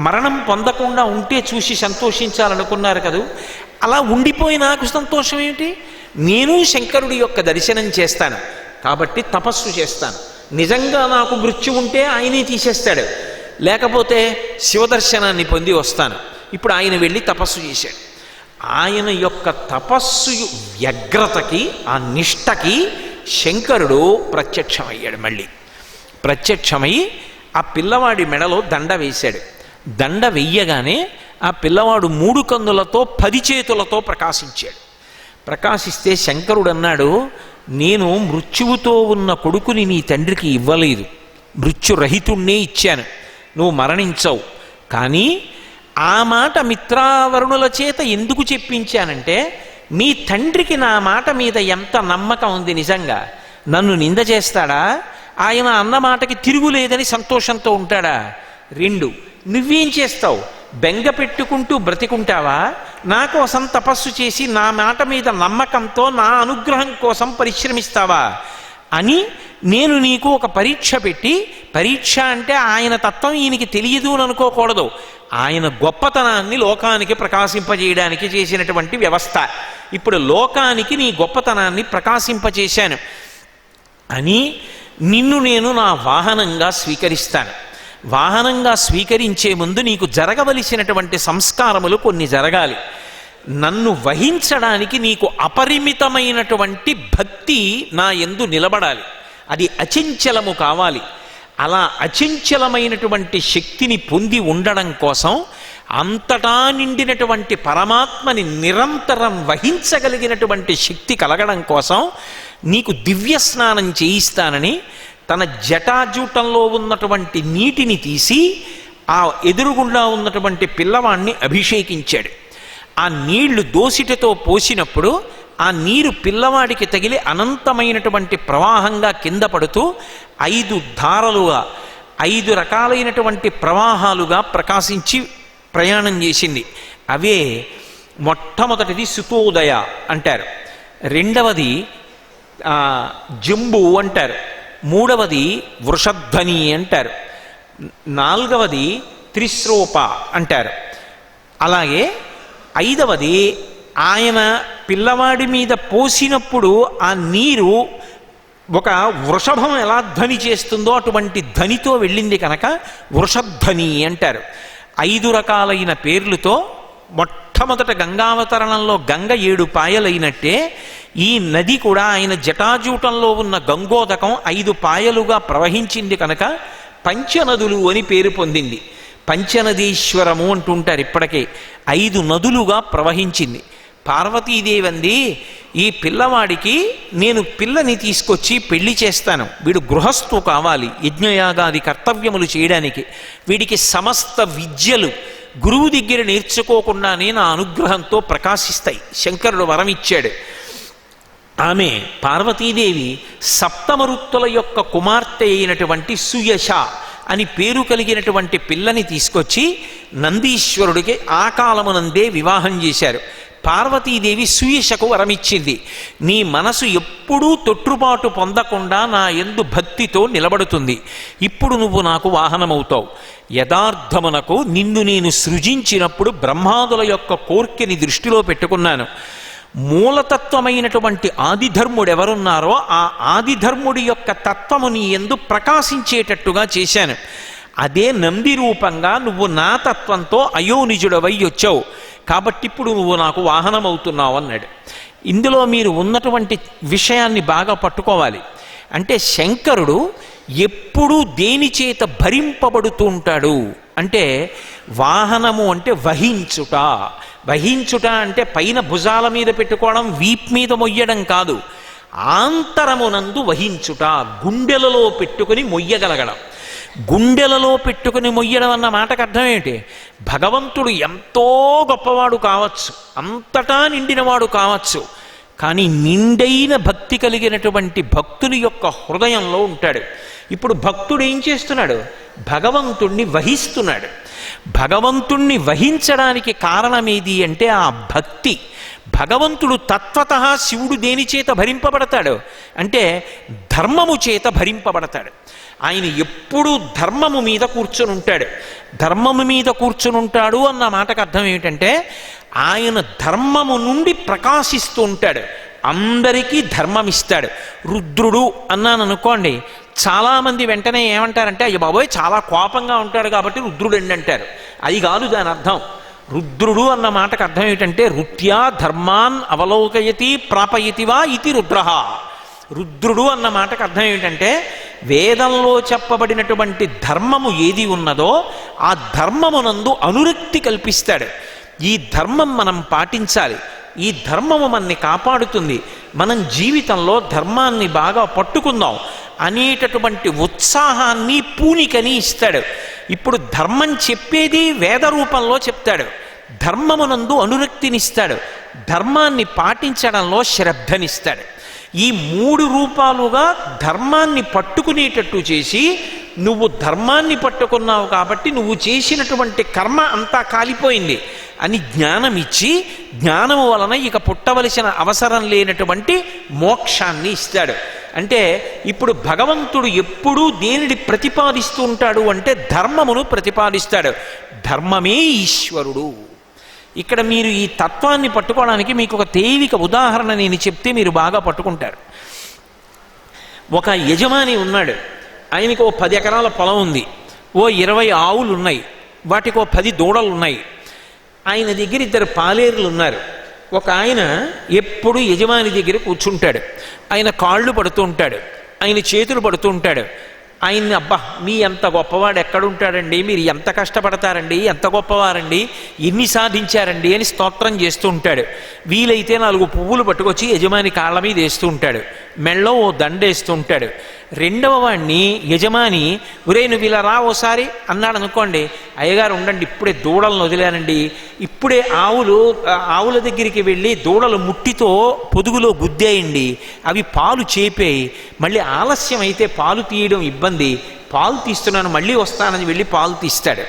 మరణం పొందకుండా ఉంటే చూసి సంతోషించాలనుకున్నారు కదా, అలా ఉండిపోయి నాకు సంతోషం ఏమిటి? నేను శంకరుడి యొక్క దర్శనం చేస్తాను కాబట్టి తపస్సు చేస్తాను. నిజంగా నాకు మృత్యు ఉంటే ఆయనే తీసేస్తాడు, లేకపోతే శివదర్శనాన్ని పొంది వస్తాను. ఇప్పుడు ఆయన వెళ్ళి తపస్సు చేశాడు. ఆయన యొక్క తపస్సు వ్యగ్రతకి, ఆ నిష్టకి శంకరుడు ప్రత్యక్షమయ్యాడు. మళ్ళీ ప్రత్యక్షమై ఆ పిల్లవాడి మెడలో దండ వేశాడు. దండ వెయ్యగానే ఆ పిల్లవాడు 3 కన్నులతో 10 చేతులతో ప్రకాశించాడు. ప్రకాశిస్తే శంకరుడు అన్నాడు, నేను మృత్యువుతో ఉన్న కొడుకుని నీ తండ్రికి ఇవ్వలేదు, మృత్యురహితుణ్ణే ఇచ్చాను, నువ్వు మరణించవు. కానీ ఆ మాట మిత్రావరుణుల చేత ఎందుకు చెప్పించానంటే, మీ తండ్రికి నా మాట మీద ఎంత నమ్మకం ఉంది, నిజంగా నన్ను నింద చేస్తాడా, ఆయన అన్న మాటకి తిరుగులేదని సంతోషంతో ఉంటాడా? 2, నువ్వేం చేస్తావు? బెంగ పెట్టుకుంటూ బ్రతికుంటావా? నా కోసం తపస్సు చేసి నా మాట మీద నమ్మకంతో నా అనుగ్రహం కోసం పరిశ్రమిస్తావా అని నేను నీకు ఒక పరీక్ష పెట్టి, పరీక్ష అంటే ఆయన తత్వం ఈయనకి తెలియదు అని అనుకోకూడదు, ఆయన గొప్పతనాన్ని లోకానికి ప్రకాశింపజేయడానికి చేసినటువంటి వ్యవస్థ. ఇప్పుడు లోకానికి నీ గొప్పతనాన్ని ప్రకాశింపజేశాను అని నిన్ను నేను నా వాహనంగా స్వీకరిస్తాను. వాహనంగా స్వీకరించే ముందు నీకు జరగవలసినటువంటి సంస్కారములు కొన్ని జరగాలి. నన్ను వహించడానికి నీకు అపరిమితమైనటువంటి భక్తి నా యందు నిలబడాలి, అది అచంచలము కావాలి. అలా అచంచలమైనటువంటి శక్తిని పొంది ఉండడం కోసం అంతటా నిండినటువంటి పరమాత్మని నిరంతరం వహించగలిగినటువంటి శక్తి కలగడం కోసం నీకు దివ్య స్నానం చేయిస్తానని తన జటాజూటంలో ఉన్నటువంటి నీటిని తీసి ఆ ఎదురుగుండా ఉన్నటువంటి పిల్లవాణ్ణి అభిషేకించాడు. ఆ నీళ్లు దోసిటతో పోసినప్పుడు ఆ నీరు పిల్లవాడికి తగిలి అనంతమైనటువంటి ప్రవాహంగా కింద పడుతూ 5 ధారలుగా 5 రకాలైనటువంటి ప్రవాహాలుగా ప్రకాశించి ప్రయాణం చేసింది. అవే మొట్టమొదటిది సుతోదయ అంటారు, రెండవది జంబు అంటారు, మూడవది వృషధ్వని అంటారు, నాలుగవది త్రిశ్రోప అంటారు. అలాగే 5వది ఆయన పిల్లవాడి మీద పోసినప్పుడు ఆ నీరు ఒక వృషభం ఎలా ధ్వని చేస్తుందో అటువంటి ధ్వనితో వెళ్ళింది కనుక వృషధ్వని అంటారు. 5 రకాలైన పేర్లతో మొట్టమొదట గంగావతరణంలో గంగ 7 పాయలైనట్టే ఈ నది కూడా ఆయన జటాజూటంలో ఉన్న గంగోదకం 5 పాయలుగా ప్రవహించింది కనుక పంచనదులు అని పేరు పొందింది. పంచనదీశ్వరము అంటుంటారు. ఇప్పటికే 5 నదులుగా ప్రవహించింది. పార్వతీదేవి అంది, ఈ పిల్లవాడికి నేను పిల్లని తీసుకొచ్చి పెళ్లి చేస్తాను, వీడు గృహస్థు కావాలి యజ్ఞయాగాది కర్తవ్యములు చేయడానికి, వీడికి సమస్త విద్యలు గురువు దగ్గర నేర్చుకోకుండానే నా అనుగ్రహంతో ప్రకాశిస్తాయి, శంకరుడు వరం ఇచ్చాడు. ఆమె పార్వతీదేవి సప్తమరుత్తుల యొక్క కుమార్తె అయినటువంటి సుయశ అని పేరు కలిగినటువంటి పిల్లని తీసుకొచ్చి నందీశ్వరుడికి ఆ కాలమునందే వివాహం చేశారు. పార్వతీదేవి సుయశకు వరమిచ్చింది, నీ మనసు ఎప్పుడూ తొట్టుబాటు పొందకుండా నా యందు భక్తితో నిలబడుతుంది, ఇప్పుడు నువ్వు నాకు వాహనమవుతావు. యథార్థమునకు నిన్ను నేను సృజించినప్పుడు బ్రహ్మాదుల యొక్క కోర్కెని దృష్టిలో పెట్టుకున్నాను. మూలతత్వమైనటువంటి ఆదిధర్ముడు ఎవరున్నారో ఆ ఆదిధర్ముడి యొక్క తత్వము నీ యందు ప్రకాశించేటట్టుగా చేశాను. అదే నంది రూపంగా నువ్వు నా తత్వంతో అయోనిజుడవై వచ్చావు, కాబట్టి ఇప్పుడు నువ్వు నాకు వాహనమవుతున్నావు అన్నాడు. ఇందులో మీరు ఉన్నటువంటి విషయాన్ని బాగా పట్టుకోవాలి. అంటే శంకరుడు ఎప్పుడూ దేని చేత భరింపబడుతూ ఉంటాడు అంటే వాహనము అంటే వహించుట. వహించుట అంటే పైన భుజాల మీద పెట్టుకోవడం, వీప్ మీద మొయ్యడం కాదు, ఆంతరమునందు వహించుట, గుండెలలో పెట్టుకుని మొయ్యగలగడం. గుండెలలో పెట్టుకుని మొయ్యడం అన్న మాటకు అర్థం ఏంటి? భగవంతుడు ఎంతో గొప్పవాడు కావచ్చు, అంతటా నిండినవాడు కావచ్చు, కానీ నిండైన భక్తి కలిగినటువంటి భక్తుని యొక్క హృదయంలో ఉంటాడు. ఇప్పుడు భక్తుడు ఏం చేస్తున్నాడు? భగవంతుణ్ణి వహిస్తున్నాడు. భగవంతుణ్ణి వహించడానికి కారణమేది అంటే ఆ భక్తి. భగవంతుడు తత్వతః శివుడు దేని చేత భరింపబడతాడు అంటే ధర్మము చేత భరింపబడతాడు. ఆయన ఎప్పుడూ ధర్మము మీద కూర్చొని ఉంటాడు. ధర్మము మీద కూర్చొని ఉంటాడు అన్న మాటకు అర్థం ఏమిటంటే ఆయన ధర్మము నుండి ప్రకాశిస్తూ ఉంటాడు, అందరికీ ధర్మం ఇస్తాడు. రుద్రుడు అన్నాను అనుకోండి, చాలామంది వెంటనే ఏమంటారంటే అయ్య బాబోయ్ చాలా కోపంగా ఉంటాడు కాబట్టి రుద్రుడు అండి అంటారు. అది కాదు దాని అర్థం. రుద్రుడు అన్న మాటకు అర్థం ఏమిటంటే రుత్యా ధర్మాన్ అవలోకయతి ప్రాపయతివా ఇది రుద్రః. రుద్రుడు అన్న మాటకు అర్థం ఏమిటంటే వేదంలో చెప్పబడినటువంటి ధర్మము ఏది ఉన్నదో ఆ ధర్మమునందు అనురక్తి కల్పిస్తాడు. ఈ ధర్మం మనం పాటించాలి, ఈ ధర్మము మనని కాపాడుతుంది, మనం జీవితంలో ధర్మాన్ని బాగా పట్టుకుందాం అనేటటువంటి ఉత్సాహాన్ని పూనికని ఇస్తాడు. ఇప్పుడు ధర్మం చెప్పేది వేద రూపంలో చెప్తాడు, ధర్మమునందు అనురక్తినిస్తాడు, ధర్మాన్ని పాటించడంలో శ్రద్ధనిస్తాడు. ఈ 3 రూపాలుగా ధర్మాన్ని పట్టుకునేటట్టు చేసి నువ్వు ధర్మాన్ని పట్టుకున్నావు కాబట్టి నువ్వు చేసినటువంటి కర్మ అంతా కాలిపోయింది అని జ్ఞానం ఇచ్చి జ్ఞానము వలన ఇక పుట్టవలసిన అవసరం లేనటువంటి మోక్షాన్ని ఇస్తాడు. అంటే ఇప్పుడు భగవంతుడు ఎప్పుడూ దేనిని ప్రతిపాదిస్తూ ఉంటాడు అంటే ధర్మమును ప్రతిపాదిస్తాడు. ధర్మమే ఈశ్వరుడు. ఇక్కడ మీరు ఈ తత్వాన్ని పట్టుకోవడానికి మీకు ఒక తేలిక ఉదాహరణ నేను చెప్తే మీరు బాగా పట్టుకుంటారు. ఒక యజమాని ఉన్నాడు, ఆయనకు ఓ 10 ఎకరాల పొలం ఉంది, ఓ 20 ఆవులు ఉన్నాయి, వాటికి ఓ 10 దూడలు ఉన్నాయి. ఆయన దగ్గర 2 పాలేరులు ఉన్నారు. ఒక ఆయన ఎప్పుడు యజమాని దగ్గర కూర్చుంటాడు, ఆయన కాళ్ళు పడుతూ ఉంటాడు, ఆయన చేతులు పడుతూ ఉంటాడు. ఆయన్ని అబ్బా మీ ఎంత గొప్పవాడు ఎక్కడుంటాడండి, మీరు ఎంత కష్టపడతారండి, ఎంత గొప్పవారండి, ఎన్ని సాధించారండి అని స్తోత్రం చేస్తూ ఉంటాడు. వీలైతే 4 పువ్వులు పట్టుకొచ్చి యజమాని కాళ్ళ మీద వేస్తూ ఉంటాడు, మెళ్ళో ఓ దండేస్తూ ఉంటాడు. రెండవ వాడిని యజమాని ఒరే నువ్వు ఇలా రా ఓసారి అన్నాడు అనుకోండి, అయ్యగారు ఉండండి ఇప్పుడే దూడలను వదిలానండి, ఇప్పుడే ఆవుల దగ్గరికి వెళ్ళి దూడలు ముట్టితో పొదుగులో గుద్దేయండి, అవి పాలు చేపేయి, మళ్ళీ ఆలస్యం అయితే పాలు తీయడం ఇబ్బంది, పాలు తీస్తున్నాను మళ్ళీ వస్తానని వెళ్ళి పాలు తీస్తాడు.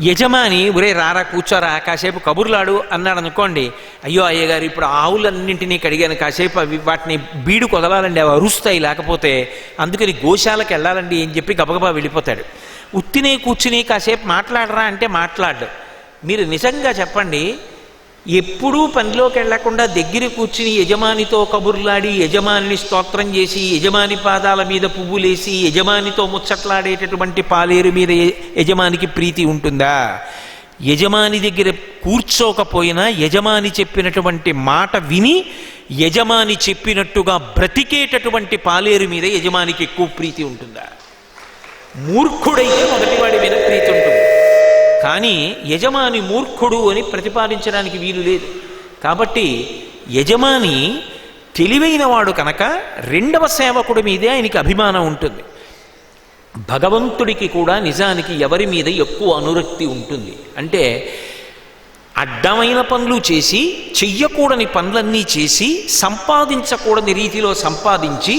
యజమాని ఒరే రారా కూర్చోరా కాసేపు కబుర్లాడు అన్నాడు అనుకోండి, అయ్యో అయ్యగారు ఇప్పుడు ఆవులన్నింటినీ కడిగాను, కాసేపు వాటిని బీడు కొదలాలండి, అవి అరుస్తాయి లేకపోతే, అందుకని గోశాలకు వెళ్ళాలండి అని చెప్పి గబగబా వెళ్ళిపోతాడు. ఉత్తినే కూర్చుని కాసేపు మాట్లాడరా అంటే మాట్లాడు. మీరు నిజంగా చెప్పండి, ఎప్పుడూ పనిలోకి వెళ్లకుండా దగ్గర కూర్చుని యజమానితో కబుర్లాడి, యజమానిని స్తోత్రం చేసి, యజమాని పాదాల మీద పువ్వులేసి, యజమానితో ముచ్చట్లాడేటటువంటి పాలేరు మీద యజమానికి ప్రీతి ఉంటుందా? యజమాని దగ్గర కూర్చోకపోయినా యజమాని చెప్పినటువంటి మాట విని యజమాని చెప్పినట్టుగా బ్రతికేటటువంటి పాలేరు మీద యజమానికి ఎక్కువ ప్రీతి ఉంటుందా? మూర్ఖుడైతే మొదటివాడి మీద ప్రీతి ఉంటుంది, కానీ యజమాని మూర్ఖుడు అని ప్రతిపాదించడానికి వీలు లేదు. కాబట్టి యజమాని తెలివైన వాడు కనుక రెండవ సేవకుడి మీదే ఆయనకి అభిమానం ఉంటుంది. భగవంతుడికి కూడా నిజానికి ఎవరి మీద ఎక్కువ అనురక్తి ఉంటుంది అంటే, అడ్డమైన పనులు చేసి, చెయ్యకూడని పనులన్నీ చేసి, సంపాదించకూడని రీతిలో సంపాదించి,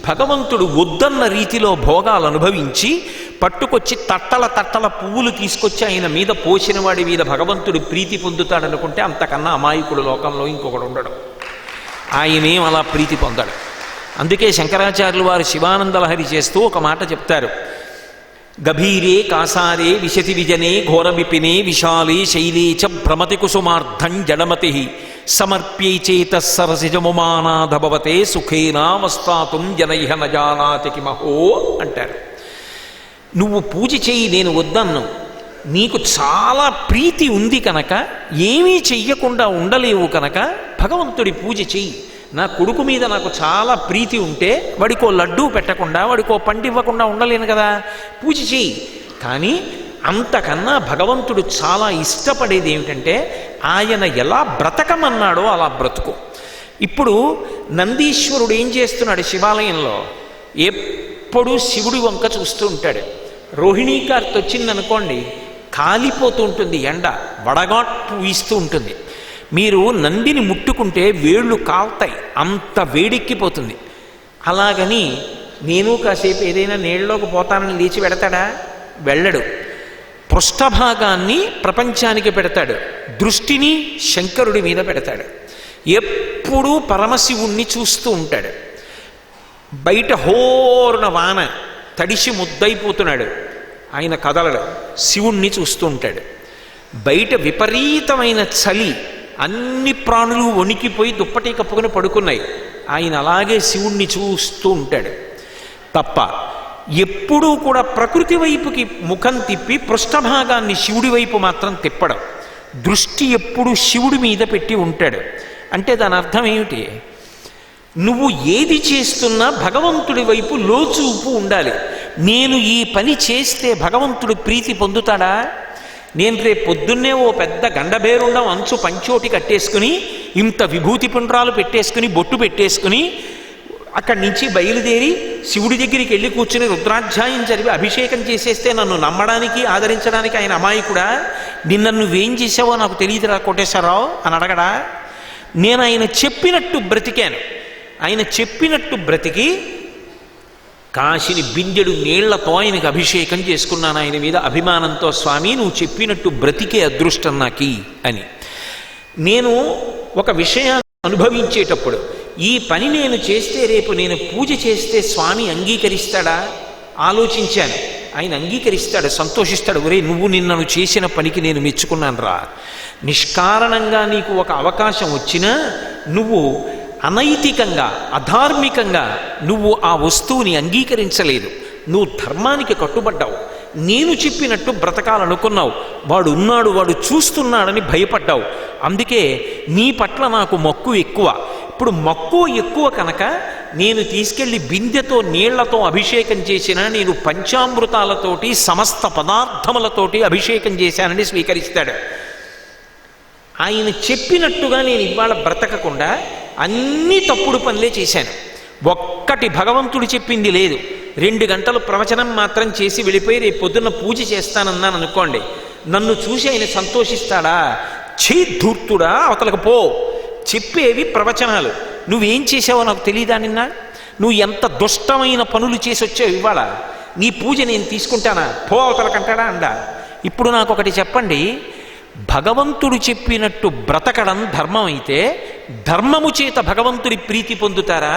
భగవంతుడు వద్దన్న రీతిలో భోగాలు అనుభవించి, పట్టుకొచ్చి తట్టల పువ్వులు తీసుకొచ్చి ఆయన మీద పోసిన వాడి మీద భగవంతుడు ప్రీతి పొందుతాడనుకుంటే అంతకన్నా అమాయకుడు లోకంలో ఇంకొకడు ఉండడు. ఆయనేం అలా ప్రీతి పొందాడు. అందుకే శంకరాచార్యులు వారు శివానందలహరి చేస్తూ ఒక మాట చెప్తారు, గభీరే కాసారే విశతి విజనే ఘోర విపినే విశాలే శైలే చ భ్రమతి కుసుమార్థం జడమతి సమర్ప్యై చేత సరసిజముమానాధభవతే సుఖేనావస్థాతుం జనైహ నజానాతి కిమహో అంటారు. నువ్వు పూజ చేయి, నేను వద్దన్ను, నీకు చాలా ప్రీతి ఉంది కనుక, ఏమీ చెయ్యకుండా ఉండలేవు కనుక భగవంతుడి పూజ చెయ్యి. నా కొడుకు మీద నాకు చాలా ప్రీతి ఉంటే వాడికో లడ్డూ పెట్టకుండా, వాడికో పండు ఇవ్వకుండా ఉండలేను కదా, పూజ చెయ్యి. కానీ అంతకన్నా భగవంతుడు చాలా ఇష్టపడేది ఏమిటంటే, ఆయన ఎలా బ్రతకమన్నాడో అలా బ్రతుకు. ఇప్పుడు నందీశ్వరుడు ఏం చేస్తున్నాడు శివాలయంలో? ఎప్పుడూ శివుడి వంక చూస్తూ ఉంటాడు. రోహిణీకార్తె వచ్చిందనుకోండి, కాలిపోతూ ఉంటుంది, ఎండ వడగాట్టు వీస్తూ ఉంటుంది. మీరు నందిని ముట్టుకుంటే వేళ్ళు కాల్తాయి, అంత వేడెక్కిపోతుంది. అలాగని నేను కాసేపు ఏదైనా నీళ్ళలోకి పోతానని లేచి పెడతాడా? వెళ్ళడు. పృష్ఠభాగాన్ని ప్రపంచానికి పెడతాడు, దృష్టిని శంకరుడి మీద పెడతాడు. ఎప్పుడూ పరమశివుణ్ణి చూస్తూ ఉంటాడు. బయట హోరున వాన తడిసి ముద్దయిపోతున్నాడు, ఆయన కదలడు, శివుణ్ణి చూస్తూ ఉంటాడు. బయట విపరీతమైన చలి, అన్ని ప్రాణులు వణికిపోయి దుప్పటి కప్పుకొని పడుకున్నాయి, ఆయన అలాగే శివుణ్ణి చూస్తూ ఉంటాడు తప్ప ఎప్పుడూ కూడా ప్రకృతి వైపుకి ముఖం తిప్పి పృష్ఠభాగాన్ని శివుడి వైపు మాత్రం తిప్పడం. దృష్టి ఎప్పుడు శివుడి మీద పెట్టి ఉంటాడు. అంటే దాని అర్థం ఏమిటి? నువ్వు ఏది చేస్తున్నా భగవంతుడి వైపు లోచూపు ఉండాలి. నేను ఈ పని చేస్తే భగవంతుడు ప్రీతి పొందుతాడా? నేను రేపు పొద్దున్నే ఓ పెద్ద గండబేరుండం అంచు పంచోటి కట్టేసుకుని, ఇంత విభూతి పుండ్రాలు పెట్టేసుకుని, బొట్టు పెట్టేసుకుని, అక్కడి నుంచి బయలుదేరి శివుడి దగ్గరికి వెళ్ళి కూర్చుని రుద్రాధ్యాయం చదివి అభిషేకం చేసేస్తే నన్ను నమ్మడానికి, ఆదరించడానికి ఆయన అమాయకుడా? నిన్న నువ్వేం చేసావో నాకు తెలియదురా కోటేశ్వరరావు అని అడగడా? నేను ఆయన చెప్పినట్టు బ్రతికాను. ఆయన చెప్పినట్టు బ్రతికి కాశిని బిందెడు నీళ్లతో ఆయనకు అభిషేకం చేసుకున్నాను, ఆయన మీద అభిమానంతో. స్వామి, నువ్వు చెప్పినట్టు బ్రతికే అదృష్టం నాకి అని. నేను ఒక విషయాన్ని అనుభవించేటప్పుడు, ఈ పని నేను చేస్తే, రేపు నేను పూజ చేస్తే స్వామి అంగీకరిస్తాడా ఆలోచించాను. ఆయన అంగీకరిస్తాడు, సంతోషిస్తాడు. ఒరే, నువ్వు నిన్నను చేసిన పనికి నేను మెచ్చుకున్నాను రా. నిష్కారణంగా నీకు ఒక అవకాశం వచ్చినా నువ్వు అనైతికంగా, అధార్మికంగా నువ్వు ఆ వస్తువుని అంగీకరించలేదు. నువ్వు ధర్మానికి కట్టుబడ్డావు. నేను చెప్పినట్టు బ్రతకాలనుకున్నావు. వాడు ఉన్నాడు, వాడు చూస్తున్నాడని భయపడ్డావు. అందుకే నీ పట్ల నాకు మక్కువ ఎక్కువ. ఇప్పుడు మక్కువ ఎక్కువ కనుక నేను తీసుకెళ్లి బిందెతో నీళ్లతో అభిషేకం చేసిన, నేను పంచామృతాలతోటి సమస్త పదార్థములతోటి అభిషేకం చేశానని స్వీకరిస్తాడు. ఆయన చెప్పినట్టుగా నేను ఇవాళ బ్రతకకుండా అన్ని తప్పుడు పనులే చేశాను. ఒక్కటి భగవంతుడు చెప్పింది లేదు. 2 గంటలు ప్రవచనం మాత్రం చేసి వెళ్ళిపోయి రేపు పొద్దున్న పూజ చేస్తానన్నాను అనుకోండి, నన్ను చూసి ఆయన సంతోషిస్తాడా? ఛీ ధూర్తుడా, అవతలకు పో. చెప్పేవి ప్రవచనాలు. నువ్వేం చేసావో నాకు తెలియదా? నిన్న నువ్వు ఎంత దుష్టమైన పనులు చేసి వచ్చావు. ఇవాళ నీ పూజ నేను తీసుకుంటానా? పో అవతలకంటాడా అండా. ఇప్పుడు నాకు ఒకటి చెప్పండి, భగవంతుడు చెప్పినట్టు బ్రతకడం ధర్మం అయితే ధర్మము చేత భగవంతుడి ప్రీతి పొందుతారా?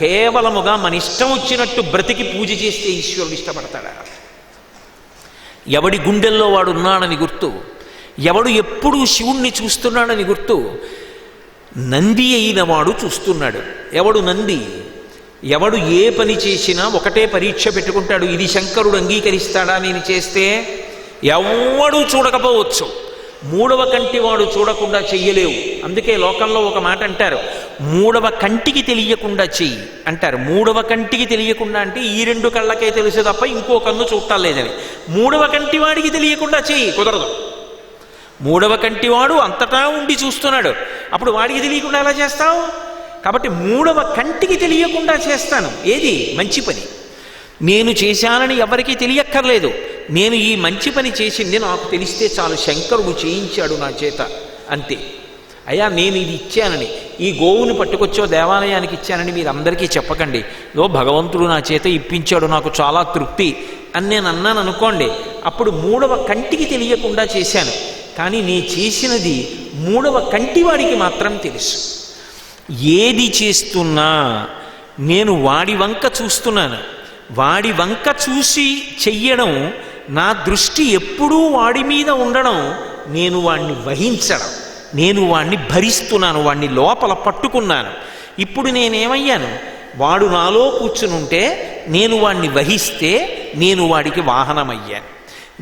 కేవలముగా మన ఇష్టం వచ్చినట్టు బ్రతికి పూజ చేస్తే ఈశ్వరుడు ఇష్టపడతాడా? ఎవడి గుండెల్లో వాడు ఉన్నాడని గుర్తు, ఎవడు ఎప్పుడూ శివుణ్ణి చూస్తున్నాడని గుర్తు. నంది అయిన వాడు చూస్తున్నాడు. ఎవడు నంది? ఎవడు ఏ పని చేసినా ఒకటే పరీక్ష పెట్టుకుంటాడు, ఇది శంకరుడు అంగీకరిస్తాడా నేను చేస్తే? ఎవడూ చూడకపోవచ్చు, 3వ కంటి వాడు చూడకుండా చెయ్యలేవు. అందుకే లోకంలో ఒక మాట అంటారు, 3వ కంటికి తెలియకుండా చెయ్యి అంటారు. 3వ కంటికి తెలియకుండా అంటే ఈ 2 కళ్ళకే తెలుసు తప్ప ఇంకో కన్ను చూడటం లేదని. 3వ కంటి వాడికి తెలియకుండా చెయ్యి, కుదరదు. 3వ కంటివాడు అంతటా ఉండి చూస్తున్నాడు, అప్పుడు వాడికి తెలియకుండా ఎలా చేస్తావు? కాబట్టి 3వ కంటికి తెలియకుండా చేస్తాను. ఏది? మంచి పని. నేను చేశానని ఎవరికీ తెలియక్కర్లేదు. నేను ఈ మంచి పని చేసింది నాకు తెలిస్తే చాలు, శంకరుడు చేయించాడు నా చేత, అంతే. అయ్యా నేను ఇది ఇచ్చానని, ఈ గోవుని పట్టుకొచ్చో దేవాలయానికి ఇచ్చానని మీరు అందరికీ చెప్పకండి. భగవంతుడు నా చేత ఇప్పించాడు, నాకు చాలా తృప్తి అని నేను అన్నాను అనుకోండి, అప్పుడు 3వ కంటికి తెలియకుండా చేశాను. కానీ నేను చేసినది 3వ కంటివాడికి మాత్రం తెలుసు. ఏది చేస్తున్నా నేను వాడి వంక చూస్తున్నాను. వాడి వంక చూసి చెయ్యడం, నా దృష్టి ఎప్పుడూ వాడి మీద ఉండడం, నేను వాణ్ణి వహించడం, నేను వాణ్ణి భరిస్తున్నాను, వాణ్ణి లోపల పట్టుకున్నాను. ఇప్పుడు నేనేమయ్యాను? వాడు నాలో కూర్చునుంటే నేను వాణ్ణి వహిస్తే నేను వాడికి వాహనమయ్యాను.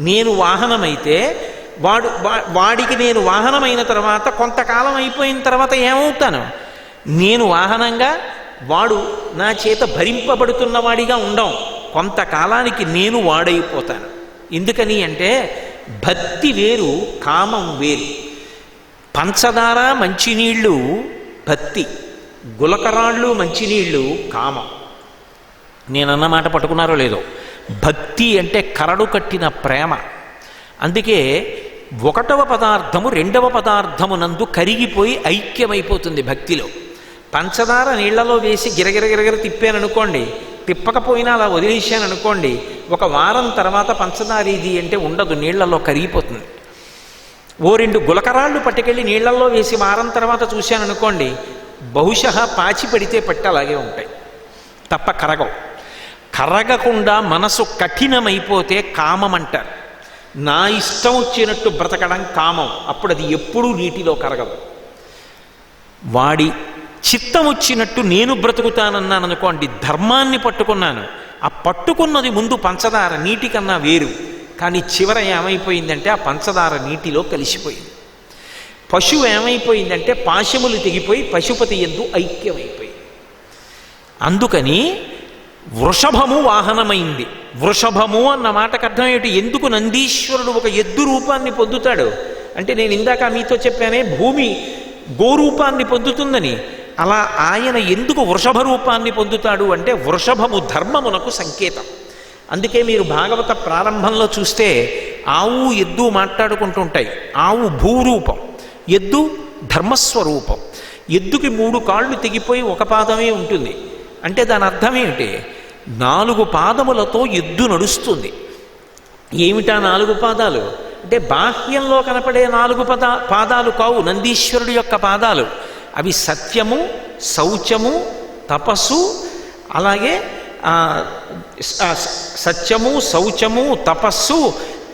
నేను వాహనమైతే వాడికి నేను వాహనమైన తర్వాత కొంతకాలం అయిపోయిన తర్వాత ఏమవుతాను? నేను వాహనంగా, వాడు నా చేత భరింపబడుతున్నవాడిగా ఉండం. కొంతకాలానికి నేను వాడైపోతాను. ఎందుకని అంటే భక్తి వేరు, కామం వేరు. పంచదార మంచినీళ్ళు భక్తి, గులకరాళ్ళు మంచినీళ్ళు కామం. నేనన్నమాట పట్టుకున్నారో లేదో. భక్తి అంటే కరడు కట్టిన ప్రేమ. అందుకే 1వ పదార్థము 2వ పదార్థము నందు కరిగిపోయి ఐక్యమైపోతుంది భక్తిలో. పంచదార నీళ్లలో వేసి గిరగిరగిరగిర తిప్పాననుకోండి, తిప్పకపోయినా అలా వదిలేశాననుకోండి, 1 వారం తర్వాత పంచదార ఇది అంటే ఉండదు, నీళ్లలో కరిగిపోతుంది. 2 గులకరాళ్ళు పట్టుకెళ్ళి నీళ్లలో వేసి వారం తర్వాత చూశాననుకోండి, బహుశः పాచి పడితే పట్టి అలాగే ఉంటాయి తప్ప కరగవు. కరగకుండా మనసు కఠినమైపోతే కామం అంటారు. నా ఇష్టం వచ్చినట్టు బ్రతకడం కామం. అప్పుడు అది ఎప్పుడూ నీటిలో కరగదు. వాడి చిత్తం వచ్చినట్టు నేను బ్రతుకుతానన్నాను అనుకోండి, ధర్మాన్ని పట్టుకున్నాను. ఆ పట్టుకున్నది ముందు పంచదార నీటి కన్నా వేరు, కానీ చివర ఏమైపోయిందంటే ఆ పంచదార నీటిలో కలిసిపోయింది. పశువు ఏమైపోయిందంటే పాశములు తెగిపోయి పశుపతి యందు ఐక్యమైపోయింది. అందుకని వృషభము వాహనమైంది. వృషభము అన్న మాటకు అర్థం ఏమిటి? ఎందుకు నందీశ్వరుడు ఒక ఎద్దు రూపాన్ని పొందుతాడు అంటే, నేను ఇందాక మీతో చెప్పానే భూమి గోరూపాన్ని పొందుతుందని, అలా ఆయన ఎందుకు వృషభ రూపాన్ని పొందుతాడు అంటే వృషభము ధర్మమునకు సంకేతం. అందుకే మీరు భాగవత ప్రారంభంలో చూస్తే ఆవు ఎద్దు మాట్లాడుకుంటుంటాయి. ఆవు భూరూపం, ఎద్దు ధర్మస్వరూపం. ఎద్దుకి 3 కాళ్ళు తెగిపోయి 1 పాదమే ఉంటుంది అంటే దాని అర్థం ఏమిటి? 4 పాదములతో ఎద్దు నడుస్తుంది. ఏమిటా 4 పాదాలు అంటే బాహ్యంలో కనపడే 4 పాదాలు కావు నందీశ్వరుడు యొక్క పాదాలు. అవి సత్యము, శౌచము, తపస్సు, అలాగే సత్యము, శౌచము, తపస్సు,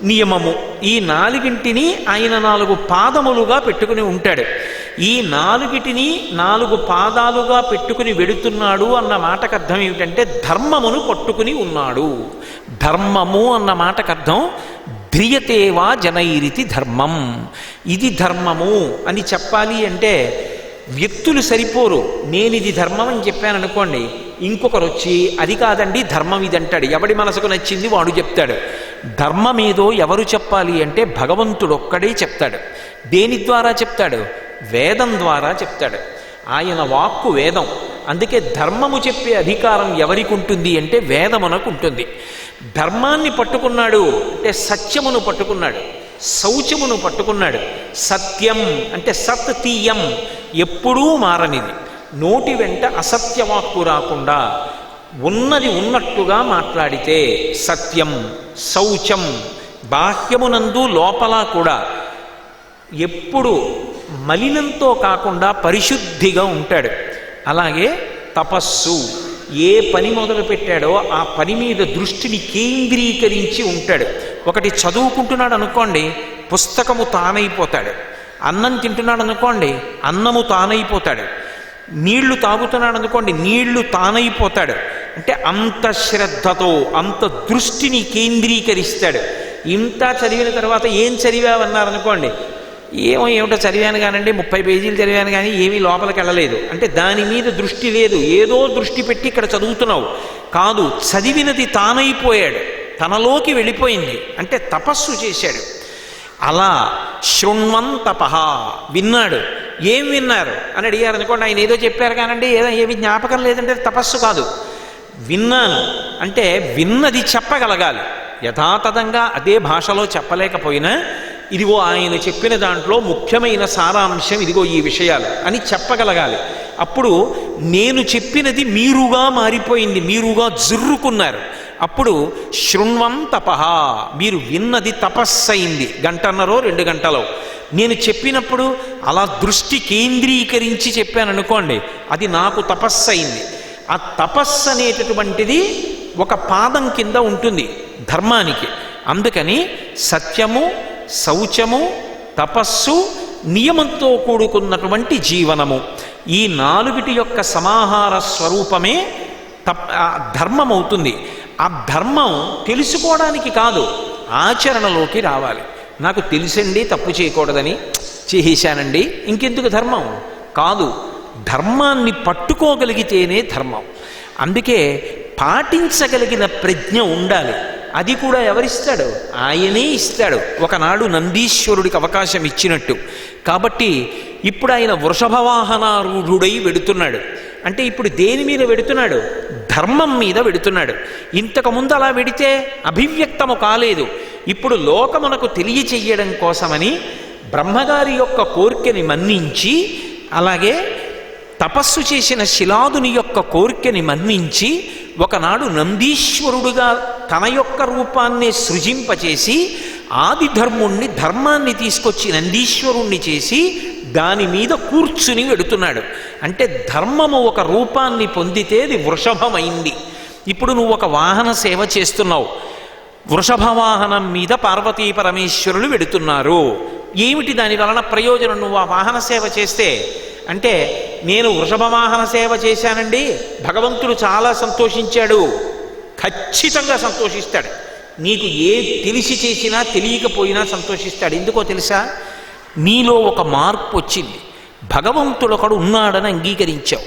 నియమము. ఈ 4ంటిని ఆయన 4 పాదములుగా పెట్టుకుని ఉంటాడు. ఈ 4టిని 4 పాదాలుగా పెట్టుకుని వెడుతున్నాడు అన్న మాటకు అర్థం ఏమిటంటే ధర్మమును పట్టుకుని ఉన్నాడు. ధర్మము అన్న మాటకు అర్థం ధ్రియతేవా జనైరితి ధర్మం. ఇది ధర్మము అని చెప్పాలి అంటే వ్యక్తులు సరిపోరు. నేను ఇది ధర్మం అని చెప్పాను అనుకోండి, ఇంకొకరు వచ్చి అది కాదండి ధర్మం ఇది అంటాడు. ఎవడి మనసుకు నచ్చింది వాడు చెప్తాడు. ధర్మం ఏదో ఎవరు చెప్పాలి అంటే భగవంతుడు ఒక్కడే చెప్తాడు. దేని ద్వారా చెప్తాడు? వేదం ద్వారా చెప్తాడు. ఆయన వాక్కు వేదం. అందుకే ధర్మము చెప్పే అధికారం ఎవరికి ఉంటుంది అంటే వేదమునకు ఉంటుంది. ధర్మాన్ని పట్టుకున్నాడు అంటే సత్యమును పట్టుకున్నాడు, శౌచమును పట్టుకున్నాడు. సత్యం అంటే సత్ తీయం, ఎప్పుడూ మారనిది. నోటి వెంట అసత్యవాక్కు రాకుండా ఉన్నది ఉన్నట్టుగా మాట్లాడితే సత్యం. శౌచం బాహ్యమునందు లోపల కూడా ఎప్పుడు మలినంతో కాకుండా పరిశుద్ధిగా ఉంటాడు. అలాగే తపస్సు, ఏ పని మొదలు పెట్టాడో ఆ పని మీద దృష్టిని కేంద్రీకరించి ఉంటాడు. ఒకటి చదువుకుంటున్నాడు అనుకోండి, పుస్తకము తానైపోతాడు. అన్నం తింటున్నాడు అనుకోండి, అన్నము తానైపోతాడు. నీళ్లు తాగుతున్నాడు అనుకోండి, నీళ్లు తానైపోతాడు. అంటే అంత శ్రద్ధతో అంత దృష్టిని కేంద్రీకరిస్తాడు. ఇంత చదివిన తర్వాత ఏం చదివావన్నారనుకోండి, ఏమిటో చదివాను కానండి, 30 పేజీలు చదివాను కానీ ఏమీ లోపలికి వెళ్ళలేదు అంటే దాని మీద దృష్టి లేదు. ఏదో దృష్టి పెట్టి ఇక్కడ చదువుతున్నావు కాదు, చదివినది తానైపోయాడు, తనలోకి వెళ్ళిపోయింది. అంటే తపస్సు చేశాడు. అలా శృణ్వన్ తపః, విన్నాడు. ఏం విన్నారు అని అడిగారు అనుకోండి, ఆయన ఏదో చెప్పారు కానండి, ఏమి జ్ఞాపకం లేదంటే తపస్సు కాదు. విన్నాను అంటే విన్నది చెప్పగలగాలి. యథాతథంగా అదే భాషలో చెప్పలేకపోయినా ఇదిగో ఆయన చెప్పిన దాంట్లో ముఖ్యమైన సారాంశం ఇదిగో ఈ విషయాలు అని చెప్పగలగాలి. అప్పుడు నేను చెప్పినది మీరుగా మారిపోయింది, మీరుగా జుర్రుకున్నారు. అప్పుడు శృణ్వం తపః, మీరు విన్నది తపస్సయింది. 1.5 గంటలో 2 గంటలో నేను చెప్పినప్పుడు అలా దృష్టి కేంద్రీకరించి చెప్పాననుకోండి, అది నాకు తపస్సయింది. ఆ తపస్సు అనేటటువంటిది ఒక పాదం కింద ఉంటుంది ధర్మానికి. అందుకని సత్యము, శౌచము, తపస్సు, నియమంతో కూడుకున్నటువంటి జీవనము, ఈ 4 యొక్క సమాహార స్వరూపమే ధర్మం అవుతుంది. ఆ ధర్మం తెలుసుకోవడానికి కాదు, ఆచరణలోకి రావాలి. నాకు తెలిసండి తప్పు చేయకూడదని చేసేశానండి, ఇంకెందుకు ధర్మం కాదు. ధర్మాన్ని పట్టుకోగలిగితేనే ధర్మం. అందుకే పాటించగలిగిన ప్రజ్ఞ ఉండాలి. అది కూడా ఎవరిస్తాడు? ఆయనే ఇస్తాడు. ఒకనాడు నందీశ్వరుడికి అవకాశం ఇచ్చినట్టు. కాబట్టి ఇప్పుడు ఆయన వృషభవాహనారూఢుడై వెడుతున్నాడు. అంటే ఇప్పుడు దేని మీద వెడుతున్నాడు? ధర్మం మీద వెడుతున్నాడు. ఇంతకుముందు అలా వెడితే అభివ్యక్తము కాలేదు. ఇప్పుడు లోకమునకు తెలియచెయ్యడం కోసమని బ్రహ్మగారి యొక్క కోరికని మన్నించి, అలాగే తపస్సు చేసిన శిలాదుని యొక్క కోరికని మన్నించి ఒకనాడు నందీశ్వరుడుగా తన యొక్క రూపాన్నే సృజింపచేసి ఆది ధర్ముణ్ణి, ధర్మాన్ని తీసుకొచ్చి నందీశ్వరుణ్ణి చేసి దాని మీద కూర్చుని వెడుతున్నాడు. అంటే ధర్మము ఒక రూపాన్ని పొందితే అది వృషభమైంది. ఇప్పుడు నువ్వు ఒక వాహన సేవ చేస్తున్నావు, వృషభ వాహనం మీద పార్వతీ పరమేశ్వరులు వెడుతున్నారు. ఏమిటి దాని వలన ప్రయోజనం? నువ్వు ఆ వాహన సేవ చేస్తే అంటే నేను వృషభ వాహన సేవ చేశానండి, భగవంతుడు చాలా సంతోషించాడు. ఖచ్చితంగా సంతోషిస్తాడు. నీకు ఏ తెలిసి చేసినా తెలియకపోయినా సంతోషిస్తాడు. ఎందుకో తెలుసా? నీలో ఒక మార్పు వచ్చింది. భగవంతుడు ఒకడు ఉన్నాడని అంగీకరించావు.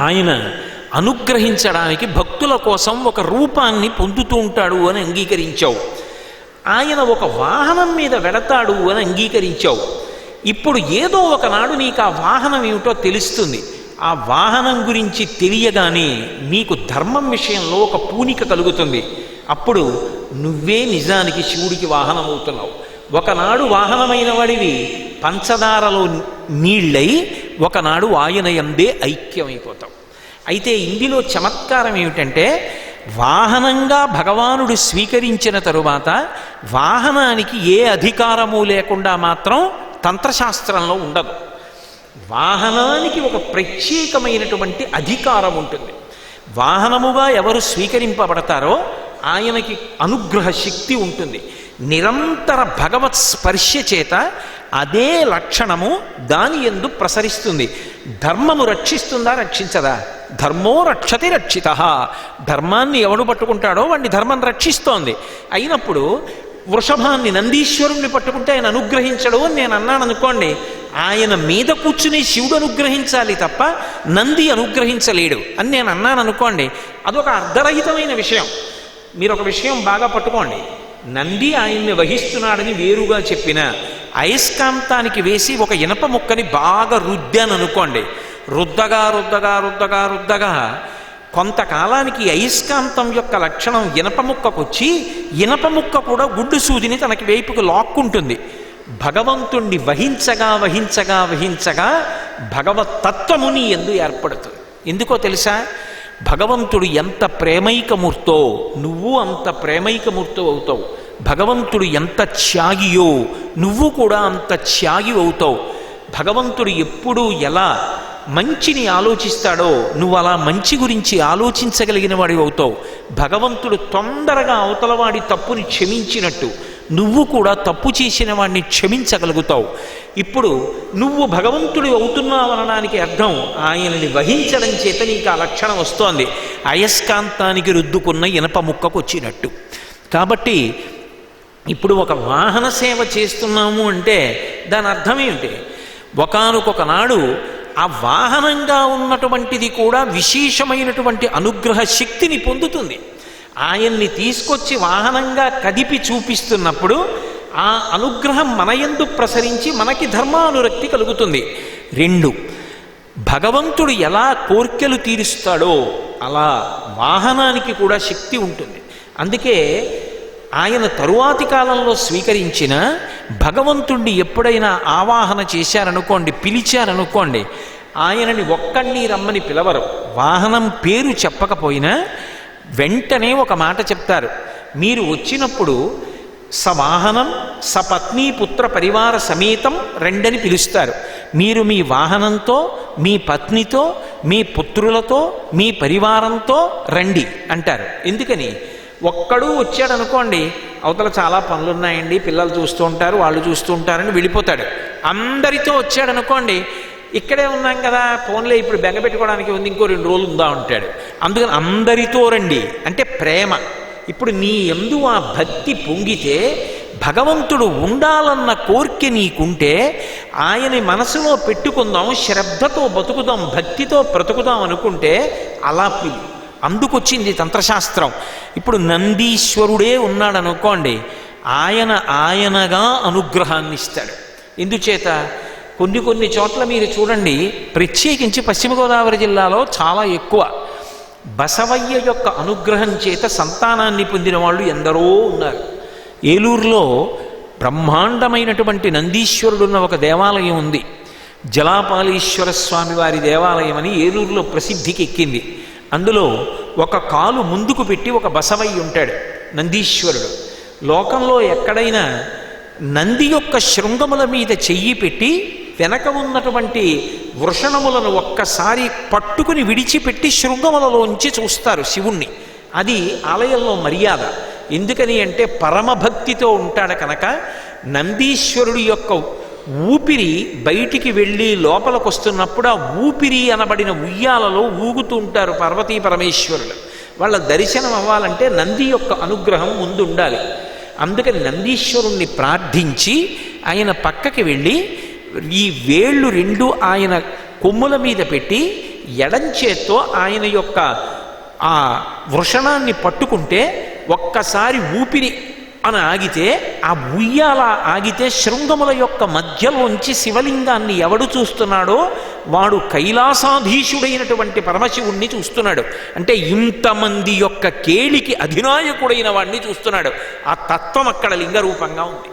ఆయన అనుగ్రహించడానికి భక్తుల కోసం ఒక రూపాన్ని పొందుతూ ఉంటాడు అని అంగీకరించావు. ఆయన ఒక వాహనం మీద వెడతాడు అని అంగీకరించావు. ఇప్పుడు ఏదో ఒకనాడు నీకు ఆ వాహనం ఏమిటో తెలుస్తుంది. ఆ వాహనం గురించి తెలియగానే నీకు ధర్మం విషయంలో ఒక పూనిక కలుగుతుంది. అప్పుడు నువ్వే నిజానికి శివుడికి వాహనం అవుతున్నావు. ఒకనాడు వాహనమైన వాడివి పంచదారలో నీళ్ళై ఒకనాడు ఆయన యందే ఐక్యమైపోతావు. అయితే ఇందులో చమత్కారం ఏమిటంటే, వాహనంగా భగవానుడు స్వీకరించిన తరువాత వాహనానికి ఏ అధికారము లేకుండా మాత్రం తంత్రశాస్త్రంలో ఉండదు. వాహనానికి ఒక ప్రత్యేకమైనటువంటి అధికారం ఉంటుంది. వాహనముగా ఎవరు స్వీకరింపబడతారో ఆయనకి అనుగ్రహ శక్తి ఉంటుంది. నిరంతర భగవత్ స్పర్శ చేత అదే లక్షణము దాని యందు ప్రసరిస్తుంది. ధర్మము రక్షిస్తుందా? రక్షించదా? ధర్మో రక్షతి రక్షితః. ధర్మాన్ని ఎవడు పట్టుకుంటాడో వాడిని ధర్మం రక్షిస్తోంది. అయినప్పుడు వృషభాన్ని, నందీశ్వరుణ్ణి పట్టుకుంటే ఆయన అనుగ్రహించడు అని నేను అన్నాను అనుకోండి, ఆయన మీద కూర్చుని శివుడు అనుగ్రహించాలి తప్ప నంది అనుగ్రహించలేడు అని నేను అన్నాను అనుకోండి, అదొక అర్ధరహితమైన విషయం. మీరు ఒక విషయం బాగా పట్టుకోండి. నంది ఆయన్ని వహిస్తున్నాడని వేరుగా చెప్పిన అయస్కాంతానికి వేసి ఒక ఇనప ముక్కని బాగా రుద్దాను అనుకోండి, రుద్దగా రుద్దగా రుద్దగా రుద్దగా కొంతకాలానికి అయస్కాంతం యొక్క లక్షణం ఇనప ముక్కకొచ్చి ఇనప ముక్క కూడా గుడ్డు సూదిని తనకి వైపుకు లాక్కుంటుంది. భగవంతుణ్ణి వహించగా వహించగా వహించగా భగవతత్వముని ఎందు ఏర్పడుతుంది. ఎందుకో తెలుసా? భగవంతుడు ఎంత ప్రేమైకమూర్తో నువ్వు అంత ప్రేమైకమూర్తో అవుతావు. భగవంతుడు ఎంత త్యాగియో నువ్వు కూడా అంత త్యాగి అవుతావు. భగవంతుడు ఎప్పుడూ ఎలా మంచిని ఆలోచిస్తాడో నువ్వు అలా మంచి గురించి ఆలోచించగలిగిన వాడి అవుతావు. భగవంతుడు తొందరగా అవతలవాడి తప్పుని క్షమించినట్టు నువ్వు కూడా తప్పు చేసిన వాడిని క్షమించగలుగుతావు. ఇప్పుడు నువ్వు భగవంతుడు అవుతున్నావనడానికి అర్థం ఆయనని వహించడం చేత నీకు ఆ లక్షణం వస్తోంది, అయస్కాంతానికి రుద్దుకున్న ఇనప ముక్కకు వచ్చినట్టు. కాబట్టి ఇప్పుడు ఒక వాహన సేవ చేస్తున్నాము అంటే దాని అర్థం ఏమిటి? ఒకానొక నాడు ఆ వాహనంగా ఉన్నటువంటిది కూడా విశేషమైనటువంటి అనుగ్రహ శక్తిని పొందుతుంది. ఆయన్ని తీసుకొచ్చి వాహనంగా కదిపి చూపిస్తున్నప్పుడు ఆ అనుగ్రహం మన యందు ప్రసరించి మనకి ధర్మానురక్తి కలుగుతుంది. 2, భగవంతుడు ఎలా కోర్కెలు తీరుస్తాడో అలా వాహనానికి కూడా శక్తి ఉంటుంది. అందుకే ఆయన తరువాతి కాలంలో స్వీకరించిన భగవంతుణ్ణి ఎప్పుడైనా ఆవాహన చేశారనుకోండి, పిలిచారనుకోండి, ఆయనని ఒక్కడిని రమ్మని పిలవరు. వాహనం పేరు చెప్పకపోయినా వెంటనే ఒక మాట చెప్తారు, మీరు వచ్చినప్పుడు సవాహనం సపత్ని పుత్ర పరివార సమేతం రెండని పిలుస్తారు. మీరు మీ వాహనంతో మీ పత్నితో మీ పుత్రులతో మీ పరివారంతో రండి అంటారు. ఎందుకని? ఒక్కడూ వచ్చాడనుకోండి, అవతల చాలా పనులున్నాయండి, పిల్లలు చూస్తూ ఉంటారు, వాళ్ళు చూస్తూ ఉంటారని వెళ్ళిపోతాడు. అందరితో వచ్చాడనుకోండి, ఇక్కడే ఉన్నాం కదా, ఫోన్లే ఇప్పుడు బెంగ పెట్టుకోవడానికి ఉంది, ఇంకో 2 రోజులు ఉందా ఉంటాడు. అందుకని అందరితో రండి అంటే ప్రేమ. ఇప్పుడు నీ యందు ఆ భక్తి పొంగితే, భగవంతుడు ఉండాలన్న కోరిక నీకుంటే ఆయన్ని మనసులో పెట్టుకుందాం, శ్రద్ధతో బతుకుదాం, భక్తితో బ్రతుకుదాం అనుకుంటే అలా పిలు. అందుకొచ్చింది తంత్రశాస్త్రం. ఇప్పుడు నందీశ్వరుడే ఉన్నాడనుకోండి, ఆయనగా అనుగ్రహాన్ని ఇస్తాడు. ఎందుచేత కొన్ని చోట్ల మీరు చూడండి, ప్రత్యేకించి పశ్చిమ గోదావరి జిల్లాలో చాలా ఎక్కువ బసవయ్య యొక్క అనుగ్రహం చేత సంతానాన్ని పొందిన వాళ్ళు ఎందరో ఉన్నారు. ఏలూరులో బ్రహ్మాండమైనటువంటి నందీశ్వరుడున్న ఒక దేవాలయం ఉంది. జలాపాలీశ్వర స్వామి వారి దేవాలయం అని ఏలూరులో ప్రసిద్ధికి ఎక్కింది. అందులో ఒక కాలు ముందుకు పెట్టి ఒక బసవయ్య ఉంటాడు, నందీశ్వరుడు. లోకంలో ఎక్కడైనా నంది యొక్క శృంగముల మీద చెయ్యి పెట్టి వెనక ఉన్నటువంటి వృషణములను ఒక్కసారి పట్టుకుని విడిచిపెట్టి శృంగములలోంచి చూస్తారు శివుణ్ణి. అది ఆలయంలో మర్యాద. ఎందుకని అంటే పరమభక్తితో ఉంటాడు కనుక. నందీశ్వరుడు యొక్క ఊపిరి బయటికి వెళ్ళి లోపలికి వస్తున్నప్పుడు ఆ ఊపిరి అనబడిన ఉయ్యాలలో ఊగుతూ ఉంటారు పార్వతీ పరమేశ్వరులు. వాళ్ళ దర్శనం అవ్వాలంటే నంది యొక్క అనుగ్రహం ముందు ఉండాలి. అందుకని నందీశ్వరుణ్ణి ప్రార్థించి ఆయన పక్కకి వెళ్ళి ఈ వేళ్ళు 2 ఆయన కొమ్ముల మీద పెట్టి ఎడంచేత్తో ఆయన యొక్క ఆ వృషణాన్ని పట్టుకుంటే ఒక్కసారి ఊపిరి అని ఆగితే, ఆ ఉయ్యాల ఆగితే శృంగముల యొక్క మధ్యలోంచి శివలింగాన్ని ఎవడు చూస్తున్నాడో వాడు కైలాసాధీశుడైనటువంటి పరమశివుణ్ణి చూస్తున్నాడు. అంటే ఇంతమంది యొక్క కేళికి అధినాయకుడైన వాడిని చూస్తున్నాడు. ఆ తత్వం అక్కడ లింగరూపంగా ఉంది.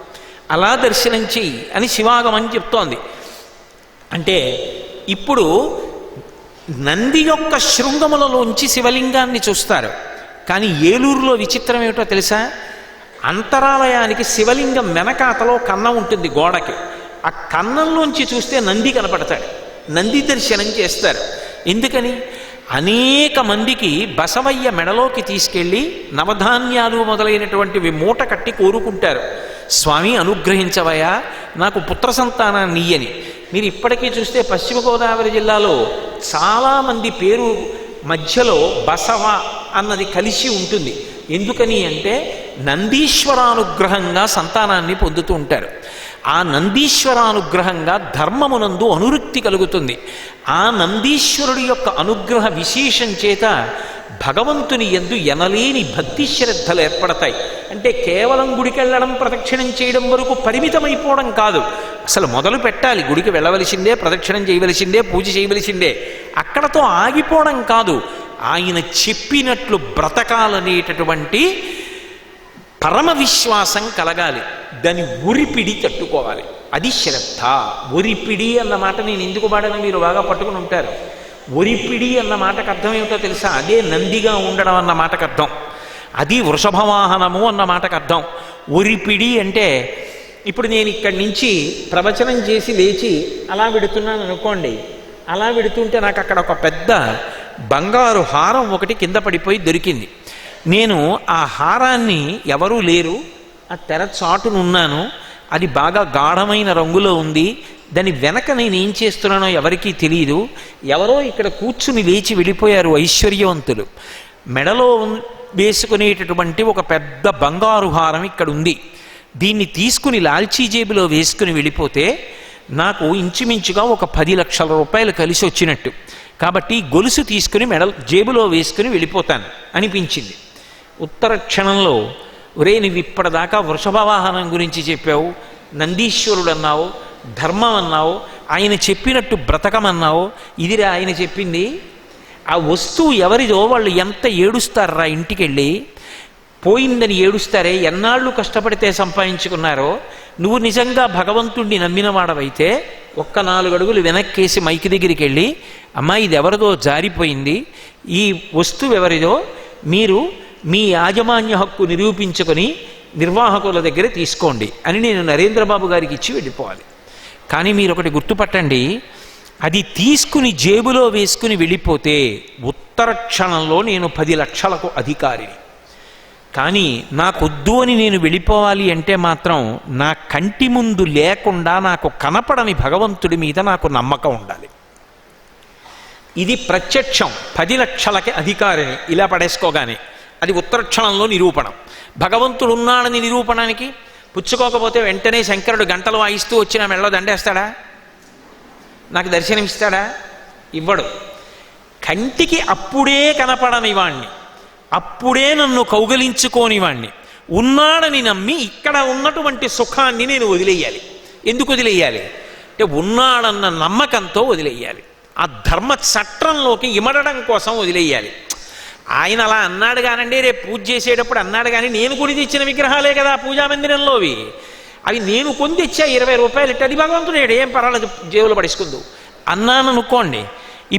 అలా దర్శనం చెయ్యి అని శివాగమం చెప్తోంది. అంటే ఇప్పుడు నంది యొక్క శృంగములలోంచి శివలింగాన్ని చూస్తారు. కానీ ఏలూరులో విచిత్రం ఏమిటో తెలుసా? అంతరాలయానికి శివలింగం వెనకాతలో కన్నం ఉంటుంది గోడకి. ఆ కన్నంలోంచి చూస్తే నంది కనపడతాడు. నంది దర్శనం చేస్తారు. ఎందుకని? అనేక మందికి బసవయ్య మెడలోకి తీసుకెళ్ళి నవధాన్యాలు మొదలైనటువంటివి మూట కట్టి కోరుకుంటారు, స్వామి అనుగ్రహించవయ్యా, నాకు పుత్ర సంతానాన్ని ఇయ్యని. మీరు ఇప్పటికీ చూస్తే పశ్చిమ గోదావరి జిల్లాలో చాలామంది పేరు మధ్యలో బసవ అన్నది కలిసి ఉంటుంది. ఎందుకని అంటే నందీశ్వరానుగ్రహంగా సంతానాన్ని పొందుతూ ఉంటారు. ఆ నందీశ్వరానుగ్రహంగా ధర్మమునందు అనురక్తి కలుగుతుంది. ఆ నందీశ్వరుడి యొక్క అనుగ్రహ విశేషం చేత భగవంతుని యందు ఎనలేని భక్తి శ్రద్ధలు ఏర్పడతాయి. అంటే కేవలం గుడికి వెళ్ళడం ప్రదక్షిణం చేయడం వరకు పరిమితమైపోవడం కాదు. అసలు మొదలు పెట్టాలి. గుడికి వెళ్ళవలసిందే, ప్రదక్షిణం చేయవలసిందే, పూజ చేయవలసిందే. అక్కడతో ఆగిపోవడం కాదు. ఆయన చెప్పినట్లు బ్రతకాలనేటటువంటి పరమ విశ్వాసం కలగాలి. దాని ఉరిపిడి తట్టుకోవాలి. అది శ్రద్ధ. ఒరిపిడి అన్న మాట నేను ఎందుకు వాడని మీరు బాగా పట్టుకుని ఉంటారు. ఒరిపిడి అన్న మాటకు అర్థం ఏమిటో తెలుసా? అదే నందిగా ఉండడం అన్న మాటకు అర్థం. అది వృషభవాహనము అన్న మాటకు అర్థం. ఒరిపిడి అంటే ఇప్పుడు నేను ఇక్కడి నుంచి ప్రవచనం చేసి లేచి అలా విడుతున్నాను అనుకోండి. అలా విడుతుంటే నాకు అక్కడ ఒక పెద్ద బంగారు హారం ఒకటి కింద పడిపోయి దొరికింది. నేను ఆ హారాన్ని, ఎవరూ లేరు, ఆ తెర చాటునున్నాను, అది బాగా గాఢమైన రంగులో ఉంది, దాని వెనక నేను ఏం చేస్తున్నానో ఎవరికీ తెలియదు. ఎవరో ఇక్కడ కూర్చుని లేచి వెళ్ళిపోయారు ఐశ్వర్యవంతులు. మెడలో వేసుకునేటటువంటి ఒక పెద్ద బంగారు హారం ఇక్కడ ఉంది. దీన్ని తీసుకుని లాల్చీ జేబులో వేసుకుని వెళ్ళిపోతే నాకు ఇంచుమించుగా ఒక 10 లక్షల రూపాయలు కలిసి వచ్చినట్టు. కాబట్టి గొలుసు తీసుకుని జేబులో వేసుకుని వెళ్ళిపోతాను అనిపించింది. ఉత్తర క్షణంలో, ఒరే నువ్వు ఇప్పటిదాకా వృషభవాహనం గురించి చెప్పావు, నందీశ్వరుడు అన్నావు, ధర్మం అన్నావు, ఆయన చెప్పినట్టు బ్రతకమన్నావు, ఇదిరా ఆయన చెప్పింది. ఆ వస్తువు ఎవరిదో వాళ్ళు ఎంత ఏడుస్తారా ఇంటికి వెళ్ళి. పోయిందని ఏడుస్తారే, ఎన్నాళ్ళు కష్టపడితే సంపాదించుకున్నారో. నువ్వు నిజంగా భగవంతుణ్ణి నమ్మినవాడవైతే ఒక్క 4 అడుగులు వెనక్కేసి మైకి దగ్గరికి వెళ్ళి, అమ్మా ఇది ఎవరిదో జారిపోయింది, ఈ వస్తువు ఎవరిదో మీరు మీ యాజమాన్య హక్కు నిరూపించుకొని నిర్వాహకుల దగ్గర తీసుకోండి అని నేను నరేంద్రబాబు గారికి ఇచ్చి వెళ్ళిపోవాలి. కానీ మీరు ఒకటి గుర్తుపట్టండి, అది తీసుకుని జేబులో వేసుకుని వెళ్ళిపోతే ఉత్తర క్షణంలో నేను 10 లక్షలకు అధికారిని. కానీ నాకొద్దు అని నేను వెళ్ళిపోవాలి అంటే మాత్రం నా కంటి ముందు లేకుండా నాకు కనపడని భగవంతుడి మీద నాకు నమ్మకం ఉండాలి. ఇది ప్రత్యక్షం. 10 లక్షలకి అధికారిని ఇలా పడేసుకోగానే అది ఉత్తర క్షణంలో నిరూపణం. భగవంతుడు ఉన్నాడని నిరూపణానికి పుచ్చుకోకపోతే వెంటనే శంకరుడు గంటలు వాయిస్తూ వచ్చి నా మెడలో దండేస్తాడా? నాకు దర్శనమిస్తాడా? ఇవ్వడు. కంటికి అప్పుడే కనపడని వాణ్ణి, అప్పుడే నన్ను కౌగలించుకోని వాణ్ణి ఉన్నాడని నమ్మి ఇక్కడ ఉన్నటువంటి సుఖాన్ని నేను వదిలేయాలి. ఎందుకు వదిలేయాలి అంటే ఉన్నాడన్న నమ్మకంతో వదిలేయాలి. ఆ ధర్మ చట్రంలోకి ఇమడడం కోసం వదిలేయాలి. ఆయన అలా అన్నాడు కానండి, రేపు పూజ చేసేటప్పుడు అన్నాడు కానీ నేను కొని తెచ్చిన విగ్రహాలే కదా పూజా మందిరంలోవి, అవి నేను కొని తెచ్చా 20 రూపాయలు ఇట్టి, అది భగవంతుడు ఏం పర్వాలేదు జేబులో పడేసుకుందు అన్నాను అనుకోండి.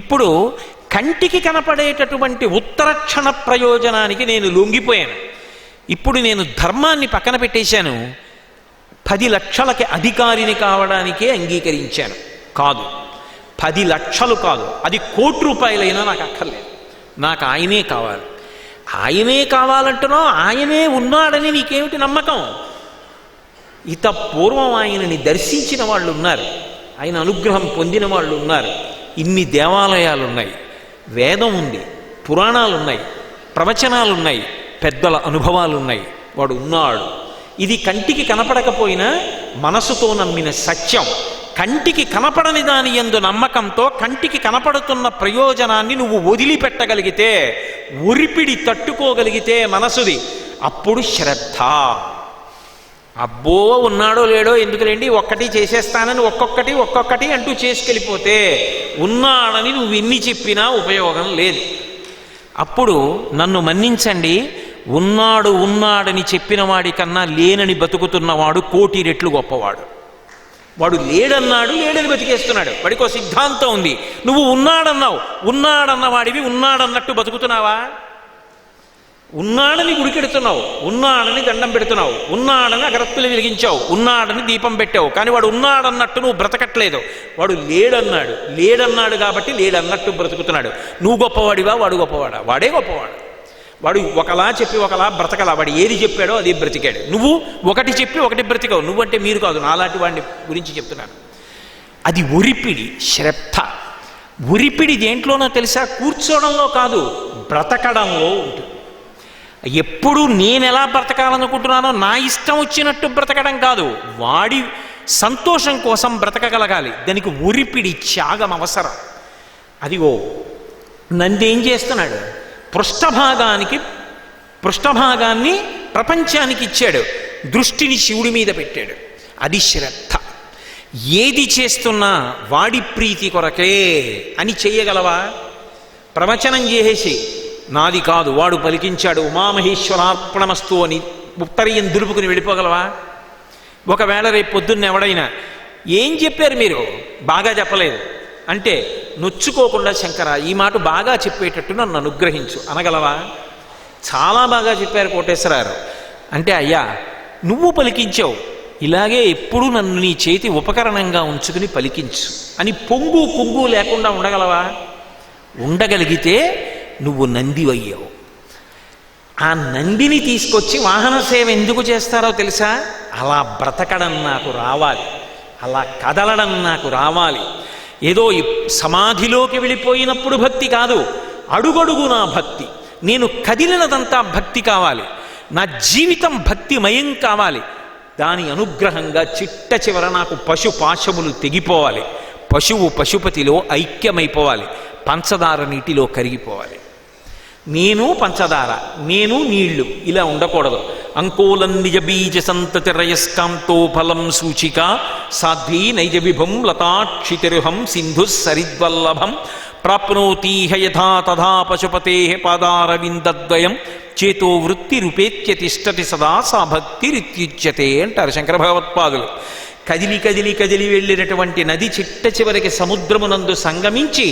ఇప్పుడు కంటికి కనపడేటటువంటి ఉత్తరక్షణ ప్రయోజనానికి నేను లొంగిపోయాను. ఇప్పుడు నేను ధర్మాన్ని పక్కన పెట్టేశాను. 10 లక్షలకి అధికారిని కావడానికే అంగీకరించాను. కాదు 10 లక్షలు కాదు, అది 1 కోటి రూపాయలైనా నాకు అక్కర్లేదు. నాకు ఆయనే కావాలి. ఆయనే కావాలంటున్నావు, ఆయనే ఉన్నాడని నీకేమిటి నమ్మకం? ఇత పూర్వం ఆయనని దర్శించిన వాళ్ళు ఉన్నారు, ఆయన అనుగ్రహం పొందిన వాళ్ళు ఉన్నారు. ఇన్ని దేవాలయాలు ఉన్నాయి, వేదం ఉంది, పురాణాలు ఉన్నాయి, ప్రవచనాలు ఉన్నాయి, పెద్దల అనుభవాలు ఉన్నాయి. వాడు ఉన్నాడు. ఇది కంటికి కనపడకపోయినా మనసుతో నమ్మిన సత్యం. కంటికి కనపడని దాని యందు నమ్మకంతో కంటికి కనపడుతున్న ప్రయోజనాన్ని నువ్వు వదిలిపెట్టగలిగితే, ఉరిపిడి తట్టుకోగలిగితే మనసుది, అప్పుడు శ్రద్ధ. అబ్బో ఉన్నాడో లేడో ఎందుకులేండి, ఒక్కటి చేసేస్తానని ఒక్కొక్కటి అంటూ చేసుకెళ్ళిపోతే ఉన్నాడని నువ్వు ఎన్ని చెప్పినా ఉపయోగం లేదు. అప్పుడు నన్ను మన్నించండి, ఉన్నాడని చెప్పిన వాడి కన్నా లేనని బతుకుతున్నవాడు 1 కోటి రెట్లు గొప్పవాడు. వాడు లేడని బతికేస్తున్నాడు. వాడికో సిద్ధాంతం ఉంది. నువ్వు ఉన్నాడన్నవాడివి ఉన్నాడన్నట్టు బతుకుతున్నావా? ఉన్నాడని గుడికెడుతున్నావు, ఉన్నాడని దండం పెడుతున్నావు, ఉన్నాడని అగరత్తులు వెలిగించావు, ఉన్నాడని దీపం పెట్టావు, కానీ వాడు ఉన్నాడన్నట్టు నువ్వు బ్రతకట్లేదు. వాడు లేడన్నాడు కాబట్టి లేడన్నట్టు బ్రతుకుతున్నాడు. నువ్వు గొప్పవాడివా, వాడు గొప్పవాడా? వాడే గొప్పవాడు. వాడు ఒకలా చెప్పి ఒకలా బ్రతకలా. వాడు ఏది చెప్పాడో అది బ్రతికాడు. నువ్వు ఒకటి చెప్పి ఒకటి బ్రతికావు. నువ్వంటే మీరు కాదు, నాలాంటి వాడిని గురించి చెప్తున్నాను. అది ఉరిపిడి, శ్రద్ధ. ఉరిపిడి దేంట్లోనో తెలుసా? కూర్చోవడంలో కాదు, బ్రతకడంలో ఉంటుంది. ఎప్పుడు నేను ఎలా బ్రతకాలనుకుంటున్నానో నా ఇష్టం వచ్చినట్టు బ్రతకడం కాదు, సంతోషం కోసం బ్రతకగలగాలి. దానికి ఉరిపిడి త్యాగం అవసరం. అదిగో నంది ఏం చేస్తున్నాడు, పృష్ఠభాగాన్ని ప్రపంచానికి ఇచ్చాడు, దృష్టిని శివుడి మీద పెట్టాడు. అది శ్రద్ధ. ఏది చేస్తున్నా వాడి ప్రీతి కొరకే అని చెయ్యగలవా? ప్రవచనం చేసేసి నాది కాదు వాడు పలికించాడు ఉమామహేశ్వరార్పణమస్తు అని ఉత్తరీయం దులుపుకుని వెళ్ళిపోగలవా? ఒకవేళ రేపు పొద్దున్న ఎవడైనా ఏం చెప్పారు మీరు, బాగా చెప్పలేదు అంటే నొచ్చుకోకుండా శంకర ఈ మాట బాగా చెప్పేటట్టు నన్ను అనుగ్రహించు అనగలవా? చాలా బాగా చెప్పారు కోటేశ్వరారు అంటే అయ్యా నువ్వు పలికించావు, ఇలాగే ఎప్పుడూ నన్ను నీ చేతి ఉపకరణంగా ఉంచుకుని పలికించు అని పొంగు కుంగు లేకుండా ఉండగలవా? ఉండగలిగితే నువ్వు నందివయ్యావు. ఆ నందిని తీసుకొచ్చి వాహన సేవ ఎందుకు చేస్తారో తెలుసా? అలా బ్రతకడం నాకు రావాలి, అలా కదలడం నాకు రావాలి. ఏదో సమాధిలోకి వెళ్ళిపోయినప్పుడు భక్తి కాదు, అడుగడుగు నా భక్తి. నేను కదిలినదంతా భక్తి కావాలి, నా జీవితం భక్తిమయం కావాలి. దాని అనుగ్రహంగా చిట్ట చివర నాకు పశుపాశములు తెగిపోవాలి, పశువు పశుపతిలో ఐక్యమైపోవాలి, పంచదార నీటిలో కరిగిపోవాలి. నేను పంచదార, నేను నీళ్లు, ఇలా ఉండకూడదు. అంకోలం నిజ బీజ సంతతి రయస్కాంతో ఫలం సూచిక సాధ్వీ నైజ విభం లతాక్షితిరుహం సింధు సరిద్వల్లభం ప్రాప్నోతీహ యథా తథా పశుపతే పాదారవిందద్వయం చేతో వృత్తి రూపేత్య తిష్టటి సదా సా భక్తిరిత్యుచ్యతే అంటారు శంకర భగవత్పాదులు. కదిలి కదిలి కదిలి వెళ్ళినటువంటి నది చిట్ట చివరికి సముద్రమునందు సంగమించి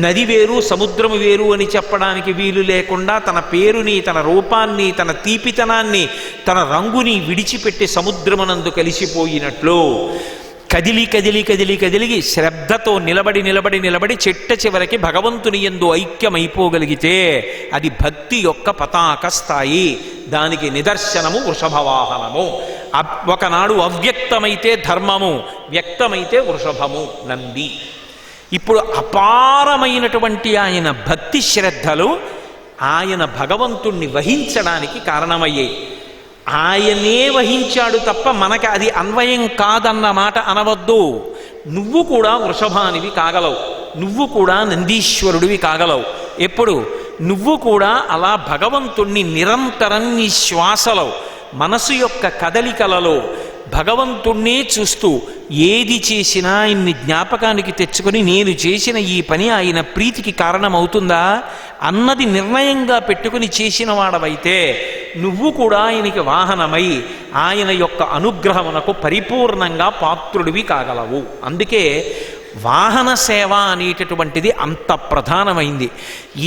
నది వేరు సముద్రము వేరు అని చెప్పడానికి వీలు లేకుండా తన పేరుని, తన రూపాన్ని, తన తీపితనాన్ని, తన రంగుని విడిచిపెట్టి సముద్రమునందు కలిసిపోయినట్లు కదిలి కదిలి కదిలి కదిలిగి శ్రద్ధతో నిలబడి నిలబడి నిలబడి చిట్ట చివరికి భగవంతుని యందు ఐక్యమైపోగలిగితే అది భక్తి యొక్క పతాక స్థాయి. దానికి నిదర్శనము వృషభవాహనము. ఒకనాడు అవ్యక్తమైతే ధర్మము, వ్యక్తమైతే వృషభము నంది. ఇప్పుడు అపారమైనటువంటి ఆయన భక్తి శ్రద్ధలు ఆయన భగవంతుణ్ణి వహించడానికి కారణమయ్యాయి. ఆయనే వహించాడు తప్ప మనకి అది అన్వయం కాదన్న మాట అనవద్దు. నువ్వు కూడా వృషభానివి కాగలవు, నువ్వు కూడా నందీశ్వరుడివి కాగలవు. ఎప్పుడు నువ్వు కూడా అలా భగవంతుణ్ణి నిరంతరం నీ శ్వాసలో, మనసు యొక్క కదలికలలో భగవంతుణ్ణే చూస్తూ ఏది చేసినా ఆయన్ని జ్ఞాపకానికి తెచ్చుకొని నేను చేసిన ఈ పని ఆయన ప్రీతికి కారణమవుతుందా అన్నది నిర్ణయంగా పెట్టుకుని చేసిన వాడవైతే నువ్వు కూడా ఆయనకి వాహనమై ఆయన యొక్క అనుగ్రహమునకు పరిపూర్ణంగా పాత్రుడివి కాగలవు. అందుకే వాహన సేవ అనేటటువంటిది అంత ప్రధానమైంది.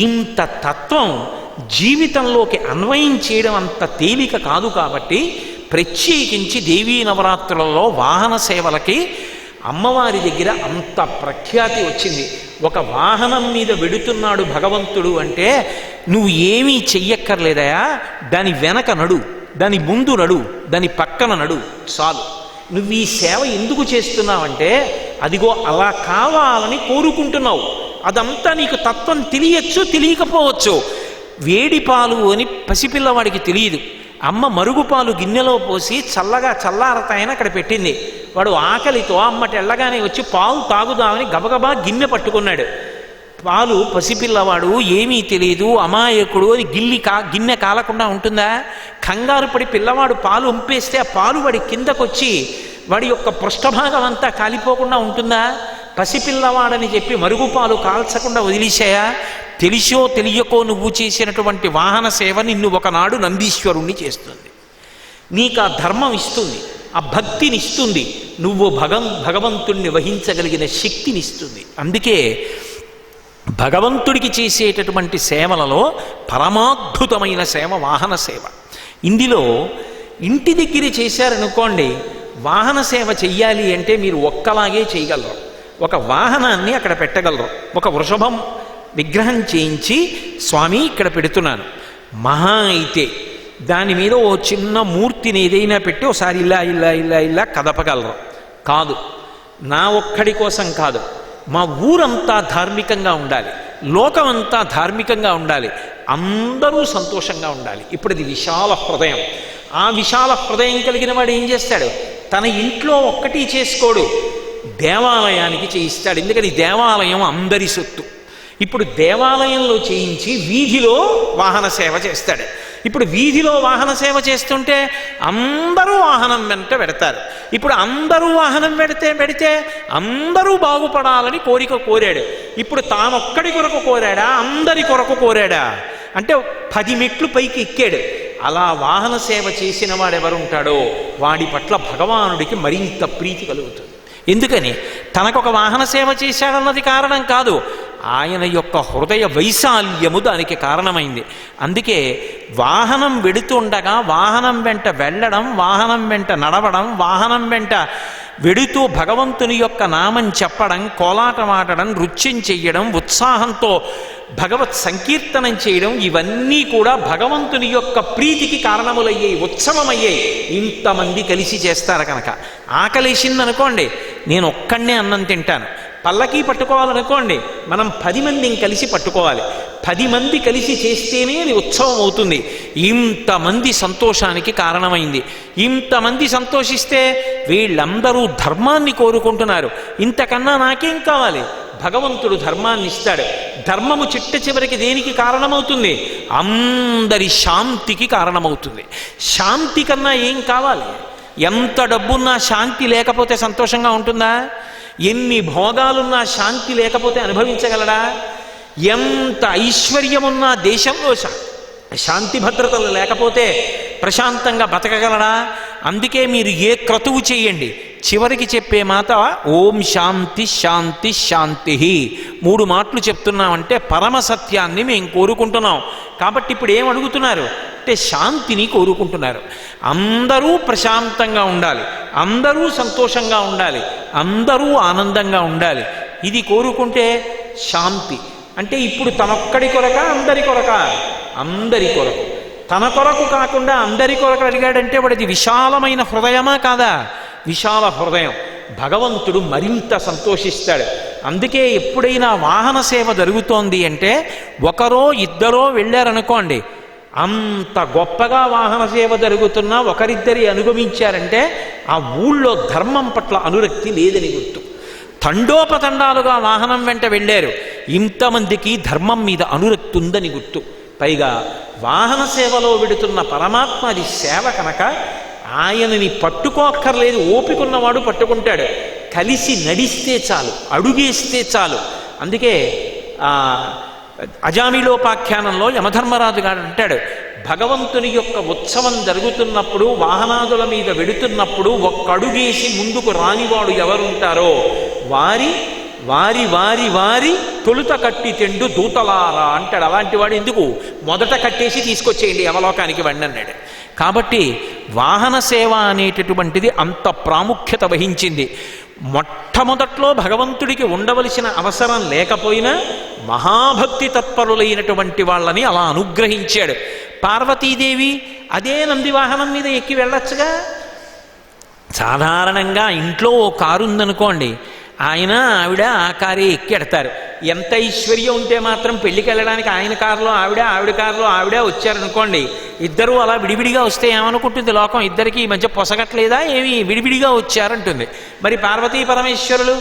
ఇంత తత్వం జీవితంలోకి అన్వయం చేయడం అంత తేలిక కాదు. కాబట్టి ప్రత్యేకించి దేవీ నవరాత్రులలో వాహన సేవలకి అమ్మవారి దగ్గర అంత ప్రఖ్యాతి వచ్చింది. ఒక వాహనం మీద వెడుతున్నాడు భగవంతుడు అంటే నువ్వు ఏమీ చెయ్యక్కర్లేదయా, దాని వెనక నడు, దాని ముందు నడు, దాని పక్కన నడు చాలు. నువ్వు ఈ సేవ ఎందుకు చేస్తున్నావంటే అదిగో అలా కావాలని కోరుకుంటున్నావు. అదంతా నీకు తత్వం తెలియచ్చు, తెలియకపోవచ్చు. వేడిపాలు అని పసిపిల్లవాడికి తెలియదు. అమ్మ మరుగుపాలు గిన్నెలో పోసి చల్లగా చల్లారతాయని అక్కడ పెట్టింది. వాడు ఆకలితో అమ్మటి వెళ్ళగానే వచ్చి పాలు తాగుదామని గబగబా గిన్నె పట్టుకున్నాడు. పాలు పసిపిల్లవాడు ఏమీ తెలియదు, అమాయకుడు అని గిన్నె కాలకుండా ఉంటుందా? కంగారు పడి పిల్లవాడు పాలు ఉంపేస్తే ఆ పాలు వాడి కిందకొచ్చి వాడి యొక్క పృష్ఠభాగం అంతా కాలిపోకుండా ఉంటుందా? పసిపిల్లవాడని చెప్పి మరుగుపాలు కాల్చకుండా వదిలేశాయా? తెలిసో తెలియకో నువ్వు చేసినటువంటి వాహన సేవ నిన్ను ఒకనాడు నందీశ్వరుణ్ణి చేస్తుంది. నీకు ఆ ధర్మం ఇస్తుంది, ఆ భక్తిని ఇస్తుంది, నువ్వు భగవంతుణ్ణి వహించగలిగిన శక్తినిస్తుంది. అందుకే భగవంతుడికి చేసేటటువంటి సేవలలో పరమాద్భుతమైన సేవ వాహన సేవ. ఇందులో ఇంటి దగ్గర చేశారనుకోండి, వాహన సేవ చెయ్యాలి అంటే మీరు ఒక్కలాగే చేయగలరు. ఒక వాహనాన్ని అక్కడ పెట్టగలరు. ఒక వృషభం విగ్రహం చేయించి స్వామి ఇక్కడ పెడుతున్నాను, మహా అయితే దాని మీద ఓ చిన్న మూర్తిని ఏదైనా పెట్టి ఒకసారి ఇలా ఇలా ఇలా ఇలా కదపగలరు. కాదు, నా ఒక్కడి కోసం కాదు, మా ఊరంతా ధార్మికంగా ఉండాలి, లోకమంతా ధార్మికంగా ఉండాలి, అందరూ సంతోషంగా ఉండాలి. ఇప్పుడు ఇది విశాల హృదయం. ఆ విశాల హృదయం కలిగిన వాడు ఏం చేస్తాడు? తన ఇంట్లో ఒక్కటి చేసుకోడు, దేవాలయానికి చేయిస్తాడు. ఎందుకని దేవాలయం అందరి సొత్తు. ఇప్పుడు దేవాలయంలో చేయించి వీధిలో వాహన సేవ చేస్తాడు. ఇప్పుడు వీధిలో వాహన సేవ చేస్తుంటే అందరూ వాహనం వెంట పెడతారు. ఇప్పుడు అందరూ వాహనం పెడితే అందరూ బాగుపడాలని కోరాడు. ఇప్పుడు తానొక్కడి కొరకు కోరాడా, అందరి కొరకు కోరాడా అంటే 10 మెట్లు పైకి ఎక్కాడు. అలా వాహన సేవ చేసిన వాడెవరుంటాడో వాడి పట్ల భగవానుడికి మరింత ప్రీతి కలుగుతుంది. ఎందుకని తనకొక వాహన సేవ చేశాడన్నది కారణం కాదు, ఆయన యొక్క హృదయ వైశాల్యము దానికి కారణమైంది. అందుకే వాహనం వెడుతుండగా వాహనం వెంట వెళ్ళడం, వాహనం వెంట నడవడం, వాహనం వెంట వెడుతూ భగవంతుని యొక్క నామం చెప్పడం, కోలాటమాడడం, నృత్యం చెయ్యడం, ఉత్సాహంతో భగవత్ సంకీర్తనం చేయడం, ఇవన్నీ కూడా భగవంతుని యొక్క ప్రీతికి కారణములయ్యాయి, ఉత్సవమయ్యాయి. ఇంతమంది కలిసి చేస్తారు కనుక. ఆకలేసిందనుకోండి, నేను ఒక్కడే అన్నం తింటాను. పల్లకీ పట్టుకోవాలనుకోండి, మనం 10 మందిని కలిసి పట్టుకోవాలి. 10 మంది కలిసి చేస్తేనే అది ఉత్సవం అవుతుంది. ఇంతమంది సంతోషానికి కారణమైంది. ఇంతమంది సంతోషిస్తే వీళ్ళందరూ ధర్మాన్ని కోరుకుంటున్నారు. ఇంతకన్నా నాకేం కావాలి? భగవంతుడు ధర్మాన్ని ఇస్తాడు. ధర్మము చిట్ట చివరికి దేనికి కారణమవుతుంది? అందరి శాంతికి కారణమవుతుంది. శాంతి కన్నా ఏం కావాలి? ఎంత డబ్బున్నా శాంతి లేకపోతే సంతోషంగా ఉంటుందా? ఎన్ని భోగాలున్నా శాంతి లేకపోతే అనుభవించగలడా? ఎంత ఐశ్వర్యమున్నా దేశంలో శాంతి భద్రతలు లేకపోతే ప్రశాంతంగా బతకగలడా? అందుకే మీరు ఏ క్రతువు చేయండి, చివరికి చెప్పే మాట ఓం శాంతి శాంతి శాంతి. 3 మాటలు చెప్తున్నామంటే పరమ సత్యాన్ని మేము కోరుకుంటున్నాం. కాబట్టి ఇప్పుడు ఏం అడుగుతున్నారు అంటే శాంతిని కోరుకుంటున్నారు. అందరూ ప్రశాంతంగా ఉండాలి, అందరూ సంతోషంగా ఉండాలి, అందరూ ఆనందంగా ఉండాలి. ఇది కోరుకుంటే శాంతి. అంటే ఇప్పుడు తనొక్కడి కొరక, అందరి కొరక? అందరి కొరకు. తన కొరకు కాకుండా అందరి కొరకు అడిగాడంటే వాడిది విశాలమైన హృదయమా కాదా? విశాల హృదయం. భగవంతుడు మరింత సంతోషిస్తాడు. అందుకే ఎప్పుడైనా వాహన సేవ జరుగుతోంది అంటే ఒకరో ఇద్దరో వెళ్ళారనుకోండి, అంత గొప్పగా వాహన సేవ జరుగుతున్నా ఒకరిద్దరి అనుగమించారంటే ఆ ఊళ్ళో ధర్మం పట్ల అనురక్తి లేదని గుర్తు. తండోపతండాలుగా వాహనం వెంట వెళ్ళారు, ఇంతమందికి ధర్మం మీద అనురక్తి ఉందని గుర్తు. పైగా వాహన సేవలో వెడుతున్న పరమాత్మ అది సేవ కనుక ఆయనని పట్టుకోక్కర్లేదు, ఓపికన్నవాడు పట్టుకుంటాడు. కలిసి నడిస్తే చాలు, అడుగేస్తే చాలు. అందుకే అజామిలోపాఖ్యానంలో యమధర్మరాజు గారు అంటాడు, భగవంతుని యొక్క ఉత్సవం జరుగుతున్నప్పుడు వాహనాదుల మీద వెడుతున్నప్పుడు ఒక్కడుగేసి ముందుకు రానివాడు ఎవరుంటారో వారి వారి వారి వారి తొలుత కట్టి తెండు దూతలారా అంటాడు. అలాంటి వాడు ఎందుకు? మొదట కట్టేసి తీసుకొచ్చేయండి యమలోకానికి వండి అన్నాడు. కాబట్టి వాహన సేవ అనేటటువంటిది అంత ప్రాముఖ్యత వహించింది. మొట్టమొదట్లో భగవంతుడికి ఉండవలసిన అవసరం లేకపోయినా మహాభక్తి తత్పరులైనటువంటి వాళ్ళని అలా అనుగ్రహించాడు. పార్వతీదేవి అదే నందివాహనం మీద ఎక్కి వెళ్ళొచ్చుగా. సాధారణంగా ఇంట్లో ఓ కారు ఉందనుకోండి, ఆయన ఆవిడ ఆ కారే ఎక్కెడతారు. ఎంత ఐశ్వర్యం ఉంటే మాత్రం పెళ్ళికి వెళ్ళడానికి ఆయన కారులో ఆవిడ కారులో ఆవిడ వచ్చారనుకోండి, ఇద్దరూ అలా విడివిడిగా వస్తే ఏమనుకుంటుంది లోకం? ఇద్దరికి ఈ మధ్య పొసగట్లేదా ఏమి, విడివిడిగా వచ్చారంటుంది. మరి పార్వతీ పరమేశ్వరులు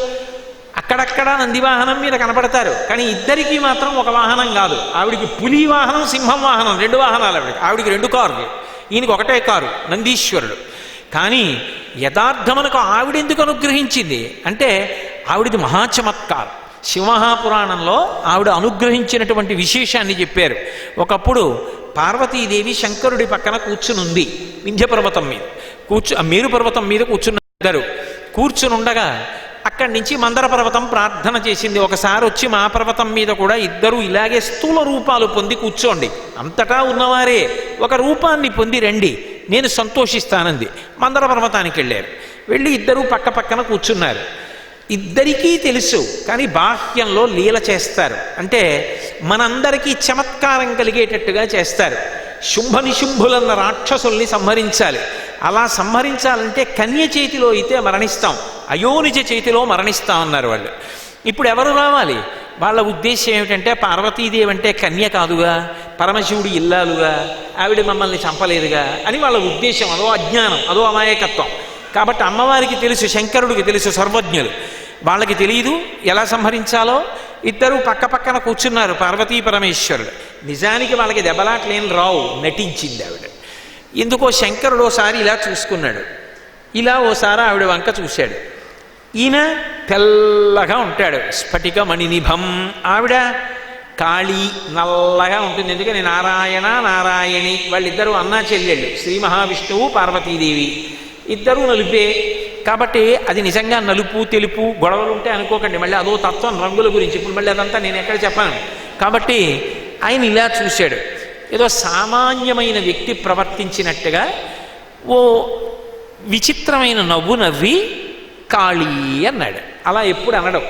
అక్కడక్కడ నందివాహనం మీద కనపడతారు, కానీ ఇద్దరికీ మాత్రం ఒక వాహనం కాదు. ఆవిడికి పులి వాహనం, సింహం వాహనం, 2 వాహనాలు ఆవిడికి 2 కార్లు, ఈయనకి ఒకటే కారు నందీశ్వరుడు. కానీ యథార్థమునకు ఆవిడెందుకు అనుగ్రహించింది అంటే ఆవిడది మహాచమత్కారం. శివమహాపురాణంలో ఆవిడ అనుగ్రహించినటువంటి విశేషాన్ని చెప్పారు. ఒకప్పుడు పార్వతీదేవి శంకరుడి పక్కన కూర్చునుంది, వింధ్య పర్వతం మీద మేరు పర్వతం మీద కూర్చున్నారు. కూర్చునుండగా అక్కడి నుంచి మందర పర్వతం ప్రార్థన చేసింది, ఒకసారి వచ్చి మా పర్వతం మీద కూడా ఇద్దరు ఇలాగే స్థూల రూపాలు పొంది కూర్చోండి, అంతటా ఉన్నవారే ఒక రూపాన్ని పొంది రండి, నేను సంతోషిస్తానంది. మందర పర్వతానికి వెళ్ళారు. వెళ్ళి ఇద్దరూ పక్క పక్కన కూర్చున్నారు. ఇద్దరికీ తెలుసు, కానీ బాహ్యంలో లీల చేస్తారు. అంటే మనందరికీ చమత్కారం కలిగేటట్టుగా చేస్తారు. శుంభ నిశుంభులన్న రాక్షసుల్ని సంహరించాలి. అలా సంహరించాలంటే కన్య చేతిలో అయితే మరణిస్తాం, అయోనిజ చేతిలో మరణిస్తాం అన్నారు వాళ్ళు. ఇప్పుడు ఎవరు రావాలి? వాళ్ళ ఉద్దేశం ఏమిటంటే పార్వతీదేవి అంటే కన్య కాదుగా, పరమశివుడు ఇల్లాలుగా, ఆవిడ మమ్మల్ని చంపలేదుగా అని వాళ్ళ ఉద్దేశం. అదో అజ్ఞానం, అదో అమాయకత్వం. కాబట్టి అమ్మవారికి తెలుసు, శంకరుడికి తెలుసు, సర్వజ్ఞులు. వాళ్ళకి తెలియదు ఎలా సంహరించాలో. ఇద్దరు పక్క పక్కన కూర్చున్నారు, పార్వతీ పరమేశ్వరుడు. నిజానికి వాళ్ళకి దెబ్బలాట్లేం రావు, నటించింది ఆవిడ. ఎందుకో శంకరుడు ఓసారి ఇలా చూసుకున్నాడు, ఇలా ఓసారి ఆవిడ వంక చూశాడు. ఈయన తెల్లగా ఉంటాడు, స్ఫటిక మణినిభం. ఆవిడ కాళీ, నల్లగా ఉంటుంది. ఎందుకని నారాయణ నారాయణి, వాళ్ళిద్దరూ అన్నా చెల్లెళ్ళు, శ్రీ మహావిష్ణువు పార్వతీదేవి, ఇద్దరూ నలుపే. కాబట్టి అది నిజంగా నలుపు తెలుపు గొడవలు ఉంటే అనుకోకండి, మళ్ళీ అదో తత్వం రంగుల గురించి. ఇప్పుడు మళ్ళీ అదంతా నేను ఎక్కడ చెప్పాను. కాబట్టి ఆయన ఇలా చూశాడు, ఏదో సామాన్యమైన వ్యక్తి ప్రవర్తించినట్టుగా ఓ విచిత్రమైన నవ్వు నవ్వి కాళీ అన్నాడు. అలా ఎప్పుడు అనడం,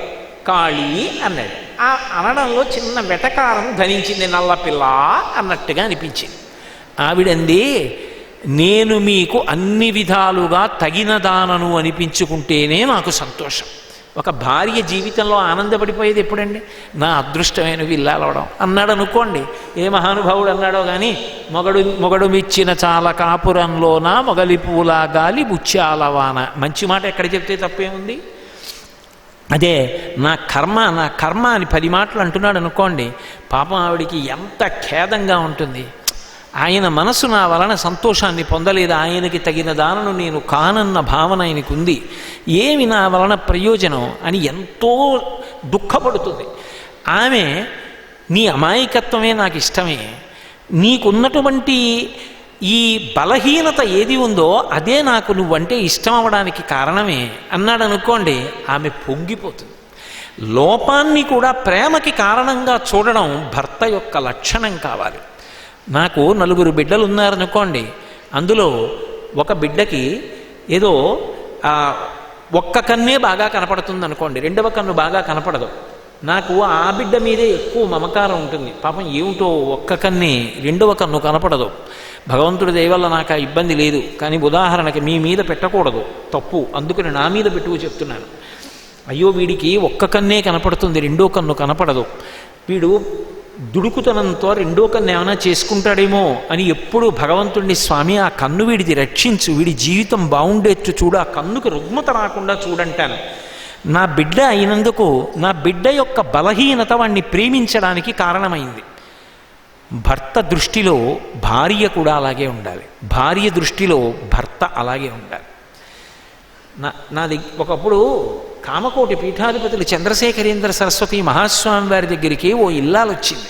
కాళీ అన్నాడు. ఆ అనడంలో చిన్న వెటకారం ధరించింది, నల్లపిల్ల అన్నట్టుగా అనిపించింది. ఆవిడంది, నేను మీకు అన్ని విధాలుగా తగిన దానను అనిపించుకుంటేనే నాకు సంతోషం. ఒక భార్య జీవితంలో ఆనందపడిపోయేది ఎప్పుడండి? నా అదృష్టమైన విల్లాలవడం అన్నాడు అనుకోండి. ఏ మహానుభావుడు అన్నాడో కానీ, మొగడు మెచ్చిన చాలా కాపురంలోన మొగలి పూల గాలి బుచ్చాలవాన. మంచి మాట ఎక్కడ చెప్తే తప్పేముంది? అదే నా కర్మ అని 10 మాటలు అంటున్నాడు అనుకోండి, పాపం ఆవిడికి ఎంత ఖేదంగా ఉంటుంది. ఆయన మనసు నా వలన సంతోషాన్ని పొందలేదు, ఆయనకి తగిన దానను నేను కానన్న భావన ఆయనకు ఉంది, ఏమి నా వలన ప్రయోజనం అని ఎంతో దుఃఖపడుతుంది. ఆమె, నీ అమాయకత్వమే నాకు ఇష్టమే, నీకున్నటువంటి ఈ బలహీనత ఏది ఉందో అదే నాకు నువ్వంటే ఇష్టం అవ్వడానికి కారణమే అన్నాడు అనుకోండి, ఆమె పొంగిపోతుంది. లోపాన్ని కూడా ప్రేమకి కారణంగా చూడడం భర్త యొక్క లక్షణం కావాలి. నాకు 4 బిడ్డలు ఉన్నారనుకోండి, అందులో ఒక బిడ్డకి ఏదో ఒక్క కన్నే బాగా కనపడుతుంది అనుకోండి, 2వ కన్ను బాగా కనపడదు. నాకు ఆ బిడ్డ మీదే ఎక్కువ మమకారం ఉంటుంది. పాపం ఏమిటో ఒక్క కన్నే, 2వ కన్ను కనపడదు. భగవంతుడి దయ వల్ల నాకు ఆ ఇబ్బంది లేదు, కానీ ఉదాహరణకి మీ మీద పెట్టకూడదు, తప్పు, అందుకని నా మీద పెట్టుకు చెప్తున్నాను. అయ్యో వీడికి ఒక్క కన్నే కనపడుతుంది, 2వ కన్ను కనపడదు, వీడు దుడుకుతనంతో 2వ కన్ను ఏమైనా చేసుకుంటాడేమో అని ఎప్పుడు భగవంతుడిని, స్వామి ఆ కన్ను వీడిది రక్షించు, వీడి జీవితం బాగుండేట్టు చూడు, ఆ కన్నుకి రుగ్మత రాకుండా చూడంటాను. నా బిడ్డ అయినందుకు నా బిడ్డ యొక్క బలహీనత వాణ్ణి ప్రేమించడానికి కారణమైంది. భర్త దృష్టిలో భార్య కూడా అలాగే ఉండాలి, భార్య దృష్టిలో భర్త అలాగే ఉండాలి. నాది ఒకప్పుడు కామకోటి పీఠాధిపతులు చంద్రశేఖరేంద్ర సరస్వతి మహాస్వామి వారి దగ్గరికి ఓ ఇల్లాలు వచ్చింది.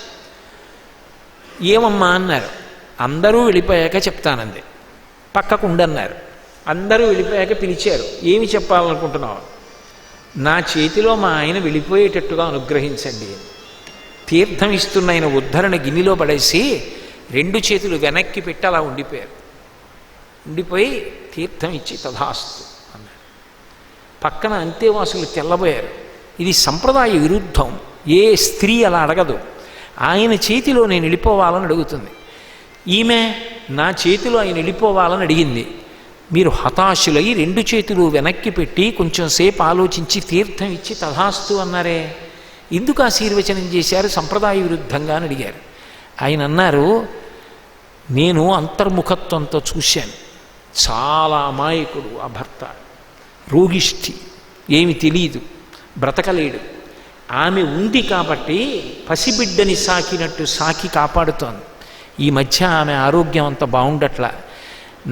ఏమమ్మా అన్నారు. అందరూ వెళ్ళిపోయాక చెప్తానంది. పక్కకు ఉండన్నారు. అందరూ వెళ్ళిపోయాక పిలిచారు. ఏమి చెప్పాలనుకుంటున్నావు? నా చేతిలో మా ఆయన వెళ్ళిపోయేటట్టుగా అనుగ్రహించండి. తీర్థం ఇస్తున్న ఆయన ఉద్ధరణ గిన్నెలో పడేసి 2 చేతులు వెనక్కి పెట్టి అలా ఉండిపోయారు. ఉండిపోయి తీర్థం ఇచ్చి తథాస్తు అన్నారు. పక్కన అంతేవాసులు తెల్లబోయారు. ఇది సంప్రదాయ విరుద్ధం, ఏ స్త్రీ అలా అడగదు. ఆయన చేతిలో నేను వెళ్ళిపోవాలని అడుగుతుంది. ఈమె నా చేతిలో ఆయన వెళ్ళిపోవాలని అడిగింది. మీరు హతాశులై 2 చేతులు వెనక్కి పెట్టి కొంచెం సేపు ఆలోచించి తీర్థం ఇచ్చి తథాస్తు అన్నారే, ఎందుకు ఆశీర్వచనం చేశారు సంప్రదాయ విరుద్ధంగా అని అడిగారు. ఆయన అన్నారు, నేను అంతర్ముఖత్వంతో చూశాను. చాలా అమాయకుడు ఆ భర్త, రోగిష్ఠి, ఏమి తెలియదు, బ్రతకలేడు. ఆమె ఉంది కాబట్టి పసిబిడ్డని సాకినట్టు సాకి కాపాడుతోంది. ఈ మధ్య ఆమె ఆరోగ్యం అంత బాగుండట్లా,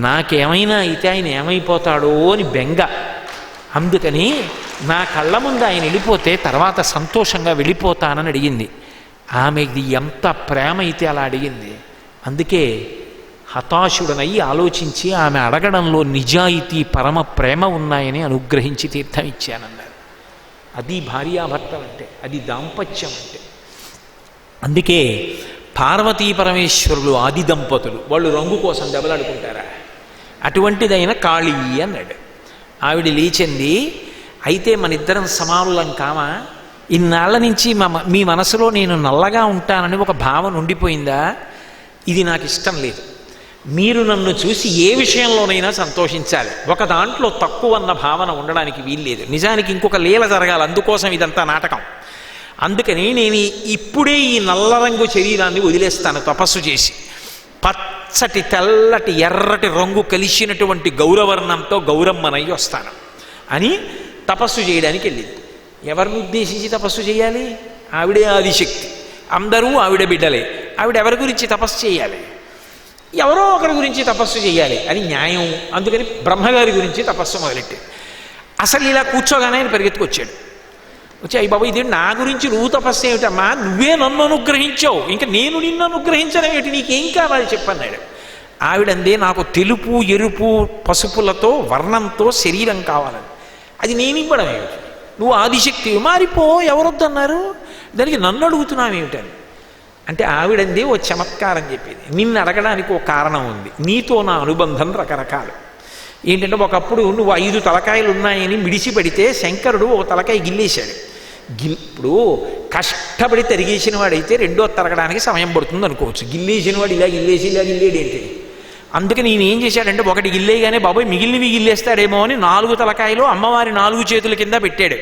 నాకేమైనా అయితే ఆయన ఏమైపోతాడో అని బెంగ. అందుకని నా కళ్ళ ముందు ఆయన వెళ్ళిపోతే తర్వాత సంతోషంగా వెళ్ళిపోతానని అడిగింది. ఆమెది ఎంత ప్రేమ అయితే అలా అడిగింది. అందుకే హతాశుడనై ఆలోచించి ఆమె అడగడంలో నిజాయితీ పరమ ప్రేమ ఉన్నాయని అనుగ్రహించి తీర్థం ఇచ్చానన్నారు. అది భార్యాభర్తలు అంటే, అది దాంపత్యం అంటే. అందుకే పార్వతీ పరమేశ్వరులు ఆది దంపతులు, వాళ్ళు రంగు కోసం దెబ్బలాడుకుంటారా? అటువంటిదైన కాళీ అన్నాడు. ఆవిడ లేచింది. అయితే మన ఇద్దరం సమానులం కామా? ఇన్నాళ్ల నుంచి మీ మనసులో నేను నల్లగా ఉంటానని ఒక భావన ఉండిపోయిందా? ఇది నాకు ఇష్టం లేదు. మీరు నన్ను చూసి ఏ విషయంలోనైనా సంతోషించాలి, ఒక దాంట్లో తక్కువ అన్న భావన ఉండడానికి వీల్లేదు. నిజానికి ఇంకొక లీల జరగాలి, అందుకోసం ఇదంతా నాటకం. అందుకని నేను ఇప్పుడే ఈ నల్ల రంగు శరీరాన్ని వదిలేస్తాను తపస్సు చేసి. పచ్చటి తెల్లటి ఎర్రటి రంగు కలిసినటువంటి గౌరవర్ణంతో గౌరమ్మనై వస్తాను అని తపస్సు చేయడానికి వెళ్ళింది. ఎవరిని ఉద్దేశించి తపస్సు చేయాలి? ఆవిడే ఆదిశక్తి, అందరూ ఆవిడ బిడ్డలే. ఆవిడ ఎవరి గురించి తపస్సు చేయాలి? ఎవరో ఒకరి గురించి తపస్సు చేయాలి, అది న్యాయం. అందుకని బ్రహ్మగారి గురించి తపస్సు మొదలెట్టాడు. అసలు ఇలా కూర్చోగానే ఆయన పరిగెత్తుకొచ్చాడు. వచ్చి అయ్యి బాబు, ఇది నా గురించి నువ్వు తపస్సు ఏమిటమ్మా, నువ్వే నన్ను అనుగ్రహించావు, ఇంకా నేను నిన్ను అనుగ్రహించడం ఏమిటి, నీకేం కావాలి చెప్పన్నాడు. ఆవిడందే, నాకు తెలుపు ఎరుపు పసుపులతో వర్ణంతో శరీరం కావాలని. అది నేను ఇవ్వడం ఏమిటి, నువ్వు ఆదిశక్తి మారిపో, ఎవరొద్దన్నారు, దానికి నన్ను అడుగుతున్నావు ఏమిటని. అంటే ఆవిడందే ఓ చమత్కారం చెప్పింది. నిన్ను అడగడానికి ఓ కారణం ఉంది, నీతో నా అనుబంధం రకరకాలు. ఏంటంటే ఒకప్పుడు నువ్వు 5 తలకాయలు ఉన్నాయని మిడిసిపడితే శంకరుడు ఒక తలకాయ గిల్లేశాడు. ఇప్పుడు కష్టపడి తరిగేసిన వాడైతే రెండో తరగడానికి సమయం పడుతుంది అనుకోవచ్చు. గిల్లేసిన వాడు ఇలా గిల్లేడేంటి. అందుకే నేను ఏం చేశాడంటే, ఒకటి గిల్లేగానే బాబోయ్ మిగిలినవి గిల్లేస్తాడేమో అని 4 తలకాయలు అమ్మవారి 4 చేతుల కింద పెట్టాడు.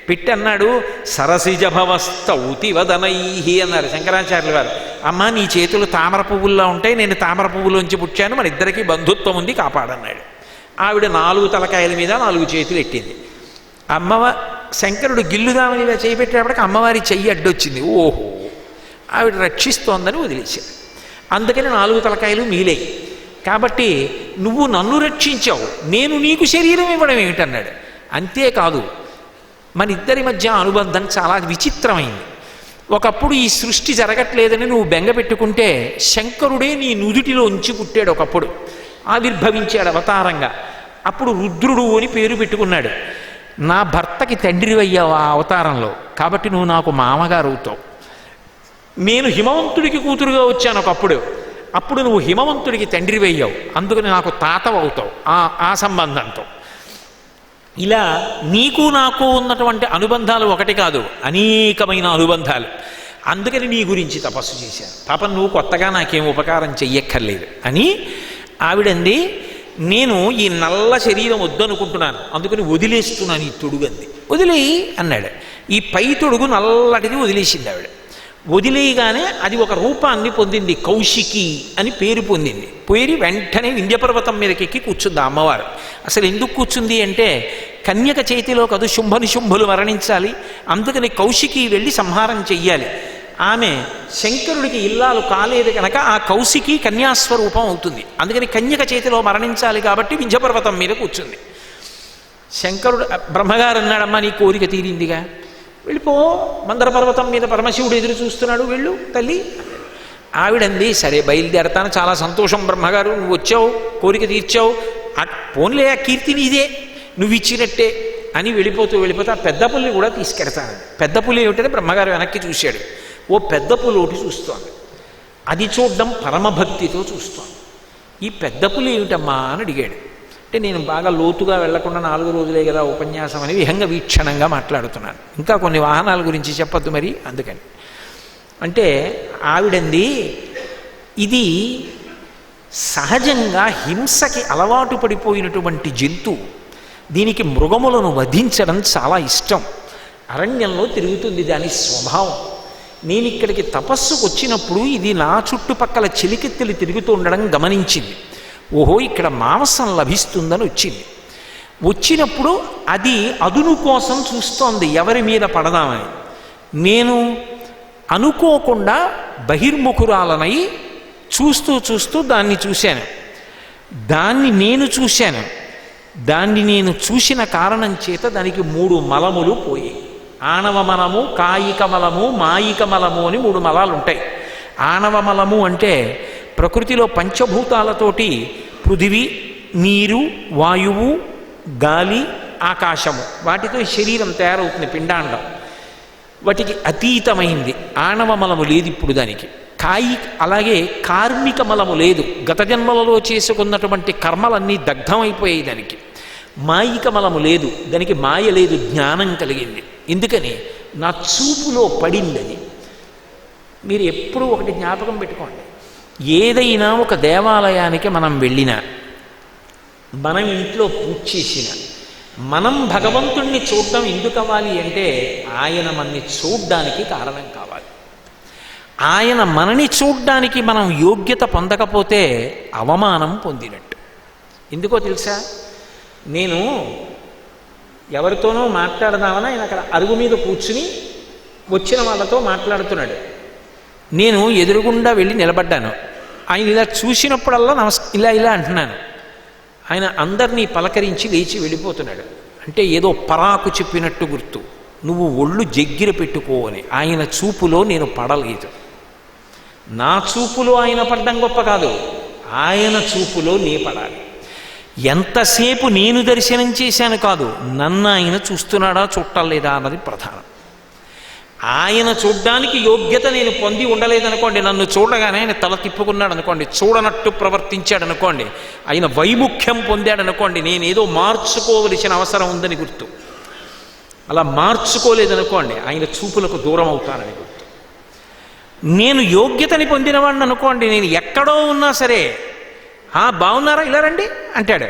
పెట్టి అన్నాడు, సరసిజభవస్తౌతి వదనైహి అన్నారు శంకరాచార్యుల వారు. అమ్మ, నీ చేతులు తామర పువ్వుల్లో ఉంటాయి, నేను తామర పువ్వులోంచి పుట్టాను, మన ఇద్దరికీ బంధుత్వం ఉంది, కాపాడన్నాడు. ఆవిడ 4 తలకాయల మీద 4 చేతులు ఎట్టింది. శంకరుడు గిల్లుదామని ఇలా చేపెట్టేటప్పటికి అమ్మవారి చెయ్యి అడ్డొచ్చింది. ఓహో, ఆవిడ రక్షిస్తోందని వదిలేశాడు. అందుకని 4 తలకాయలు మిగిలాయి. కాబట్టి నువ్వు నన్ను రక్షించావు, నేను నీకు శరీరం ఇవ్వడం ఏమిటన్నాడు. అంతేకాదు, మన ఇద్దరి మధ్య అనుబంధం చాలా విచిత్రమైంది. ఒకప్పుడు ఈ సృష్టి జరగట్లేదని నువ్వు బెంగ పెట్టుకుంటే శంకరుడే నీ నుదుటిలో ఉంచి పుట్టాడు. ఒకప్పుడు ఆవిర్భవించాడు అవతారంగా. అప్పుడు రుద్రుడు అని పేరు పెట్టుకున్నాడు. నా భర్తకి తండ్రివయ్యావు ఆ అవతారంలో, కాబట్టి నువ్వు నాకు మామగారు అవుతావు. నేను హిమవంతుడికి కూతురుగా వచ్చాను ఒకప్పుడు, అప్పుడు నువ్వు హిమవంతుడికి తండ్రివయ్యావు, అందుకని నాకు తాతవు అవుతావు ఆ సంబంధంతో. ఇలా నీకు నాకు ఉన్నటువంటి అనుబంధాలు ఒకటి కాదు, అనేకమైన అనుబంధాలు. అందుకని నీ గురించి తపస్సు చేశాను. పాపం నువ్వు కొత్తగా నాకేం ఉపకారం చెయ్యక్కర్లేదు అని ఆవిడంది. నేను ఈ నల్ల శరీరం వద్దనుకుంటున్నాను, అందుకని వదిలేస్తున్నాను ఈ తొడుగంది. వదిలేయి అన్నాడు. ఈ పై తొడుగు నల్లటిది వదిలేసింది ఆవిడ. వదిలేయగానే అది ఒక రూపాన్ని పొందింది, కౌశికి అని పేరు పొందింది. పేరు వెంటనే వింధ్యపర్వతం మీదకి ఎక్కి కూర్చుంది అమ్మవారు. అసలు ఎందుకు కూర్చుంది అంటే, కన్యక చేతిలో కాదు శుంభులు మరణించాలి, అందుకని కౌశికి వెళ్ళి సంహారం చెయ్యాలి. ఆమె శంకరుడికి ఇల్లాలు కాలేదు కనుక ఆ కౌశికి కన్యాస్వరూపం అవుతుంది. అందుకని కన్యక చేతిలో మరణించాలి కాబట్టి వింధ్యపర్వతం మీద కూర్చుంది. శంకరుడు బ్రహ్మగారు అన్నాడమ్మా, నీ కోరిక తీరిందిగా, వెళ్ళిపో, మందర పర్వతం మీద పరమశివుడు ఎదురు చూస్తున్నాడు, వెళ్ళు తల్లి. ఆవిడంది, సరే బయలుదేరతాను, చాలా సంతోషం బ్రహ్మగారు, నువ్వు వచ్చావు, కోరిక తీర్చావు, పోన్లే ఆ కీర్తి నీదే, నువ్వు ఇచ్చినట్టే అని వెళ్ళిపోతూ ఆ పెద్ద పుల్లి కూడా తీసుకెడతాను. పెద్ద పులి ఏమిటంటే బ్రహ్మగారు వెనక్కి చూశాడు. ఓ పెద్ద పులి ఒకటి చూస్తోంది. అది చూడడం పరమభక్తితో చూస్తోంది. ఈ పెద్ద పులి ఏమిటమ్మా అని అడిగాడు. అంటే నేను బాగా లోతుగా వెళ్లకుండా 4 రోజులే కదా ఉపన్యాసం అని విహంగ వీక్షణంగా మాట్లాడుతున్నాను, ఇంకా కొన్ని వాహనాల గురించి చెప్పొద్దు మరి అందుకని. అంటే ఆవిడంది, ఇది సహజంగా హింసకి అలవాటు పడిపోయినటువంటి జంతువు, దీనికి మృగములను వధించడం చాలా ఇష్టం, అరణ్యంలో తిరుగుతుంది, దాని స్వభావం. నేను ఇక్కడికి తపస్సుకు వచ్చినప్పుడు ఇది నా చుట్టుపక్కల చిలికెత్తులు తిరుగుతూ ఉండడం గమనించింది. ఓహో, ఇక్కడ మాంసం లభిస్తుందని వచ్చినప్పుడు అది అదును కోసం చూస్తోంది, ఎవరి మీద పడదామని. నేను అనుకోకుండా బహిర్ముఖురాలనై చూస్తూ దాన్ని చూశాను. దాన్ని నేను చూసిన కారణం చేత దానికి 3 మలములు పోయి, ఆణవ మలము, కాయిక మలము, మాయిక మలము అని 3 మలాలు ఉంటాయి. ఆణవ మలము అంటే ప్రకృతిలో పంచభూతాలతోటి పృథివీ, నీరు, వాయువు, గాలి, ఆకాశము, వాటితో శరీరం తయారవుతుంది, పిండాండం. వాటికి అతీతమైంది. ఆణవ మలము లేదు ఇప్పుడు దానికి. అలాగే కార్మిక మలము లేదు, గత జన్మలలో చేసుకున్నటువంటి కర్మలన్నీ దగ్ధమైపోయాయి దానికి. మాయిక మలము లేదు, దానికి మాయ లేదు, జ్ఞానం కలిగింది. ఎందుకని? నా చూపులో పడిందని. మీరు ఎప్పుడూ ఒకటి జ్ఞాపకం పెట్టుకోండి, ఏదైనా ఒక దేవాలయానికి మనం వెళ్ళినా, మనం ఇంట్లో పూజ చేసినా, మనం భగవంతుణ్ణి చూడటం ఎందుకు అవ్వాలి అంటే ఆయన మనని చూడ్డానికి కారణం కావాలి. ఆయన మనని చూడ్డానికి మనం యోగ్యత పొందకపోతే అవమానం పొందినట్టు. ఎందుకో తెలుసా? నేను ఎవరితోనో మాట్లాడదామని ఆయన అక్కడ అరుగు మీద కూర్చుని వచ్చిన వాళ్ళతో మాట్లాడుతున్నాడు. నేను ఎదురుగుండా వెళ్ళి నిలబడ్డాను. ఆయన ఇలా చూసినప్పుడల్లా ఇలా అంటున్నాను. ఆయన అందరినీ పలకరించి లేచి వెళ్ళిపోతున్నాడు. అంటే ఏదో పరాకు చెప్పినట్టు గుర్తు. నువ్వు ఒళ్ళు జగ్గిర పెట్టుకో అని. ఆయన చూపులో నేను పడలేదు. నా చూపులో ఆయన పడ్డం గొప్ప కాదు, ఆయన చూపులో నే పడాలి. ఎంతసేపు నేను దర్శనం చేశాను కాదు, నన్ను ఆయన చూస్తున్నాడా చూడలేదా అన్నది ప్రధానం. ఆయన చూడ్డానికి యోగ్యత నేను పొంది ఉండలేదనుకోండి, నన్ను చూడగానే ఆయన తల తిప్పుకున్నాడు అనుకోండి, చూడనట్టు ప్రవర్తించాడు అనుకోండి, ఆయన వైముఖ్యం పొందాడు అనుకోండి, నేనేదో మార్చుకోవలసిన అవసరం ఉందని గుర్తు. అలా మార్చుకోలేదనుకోండి, ఆయన చూపులకు దూరం అవుతానని గుర్తు. నేను యోగ్యతని పొందినవాడిని అనుకోండి, నేను ఎక్కడో ఉన్నా సరే, బాగున్నారా ఇలా రండి అంటాడు.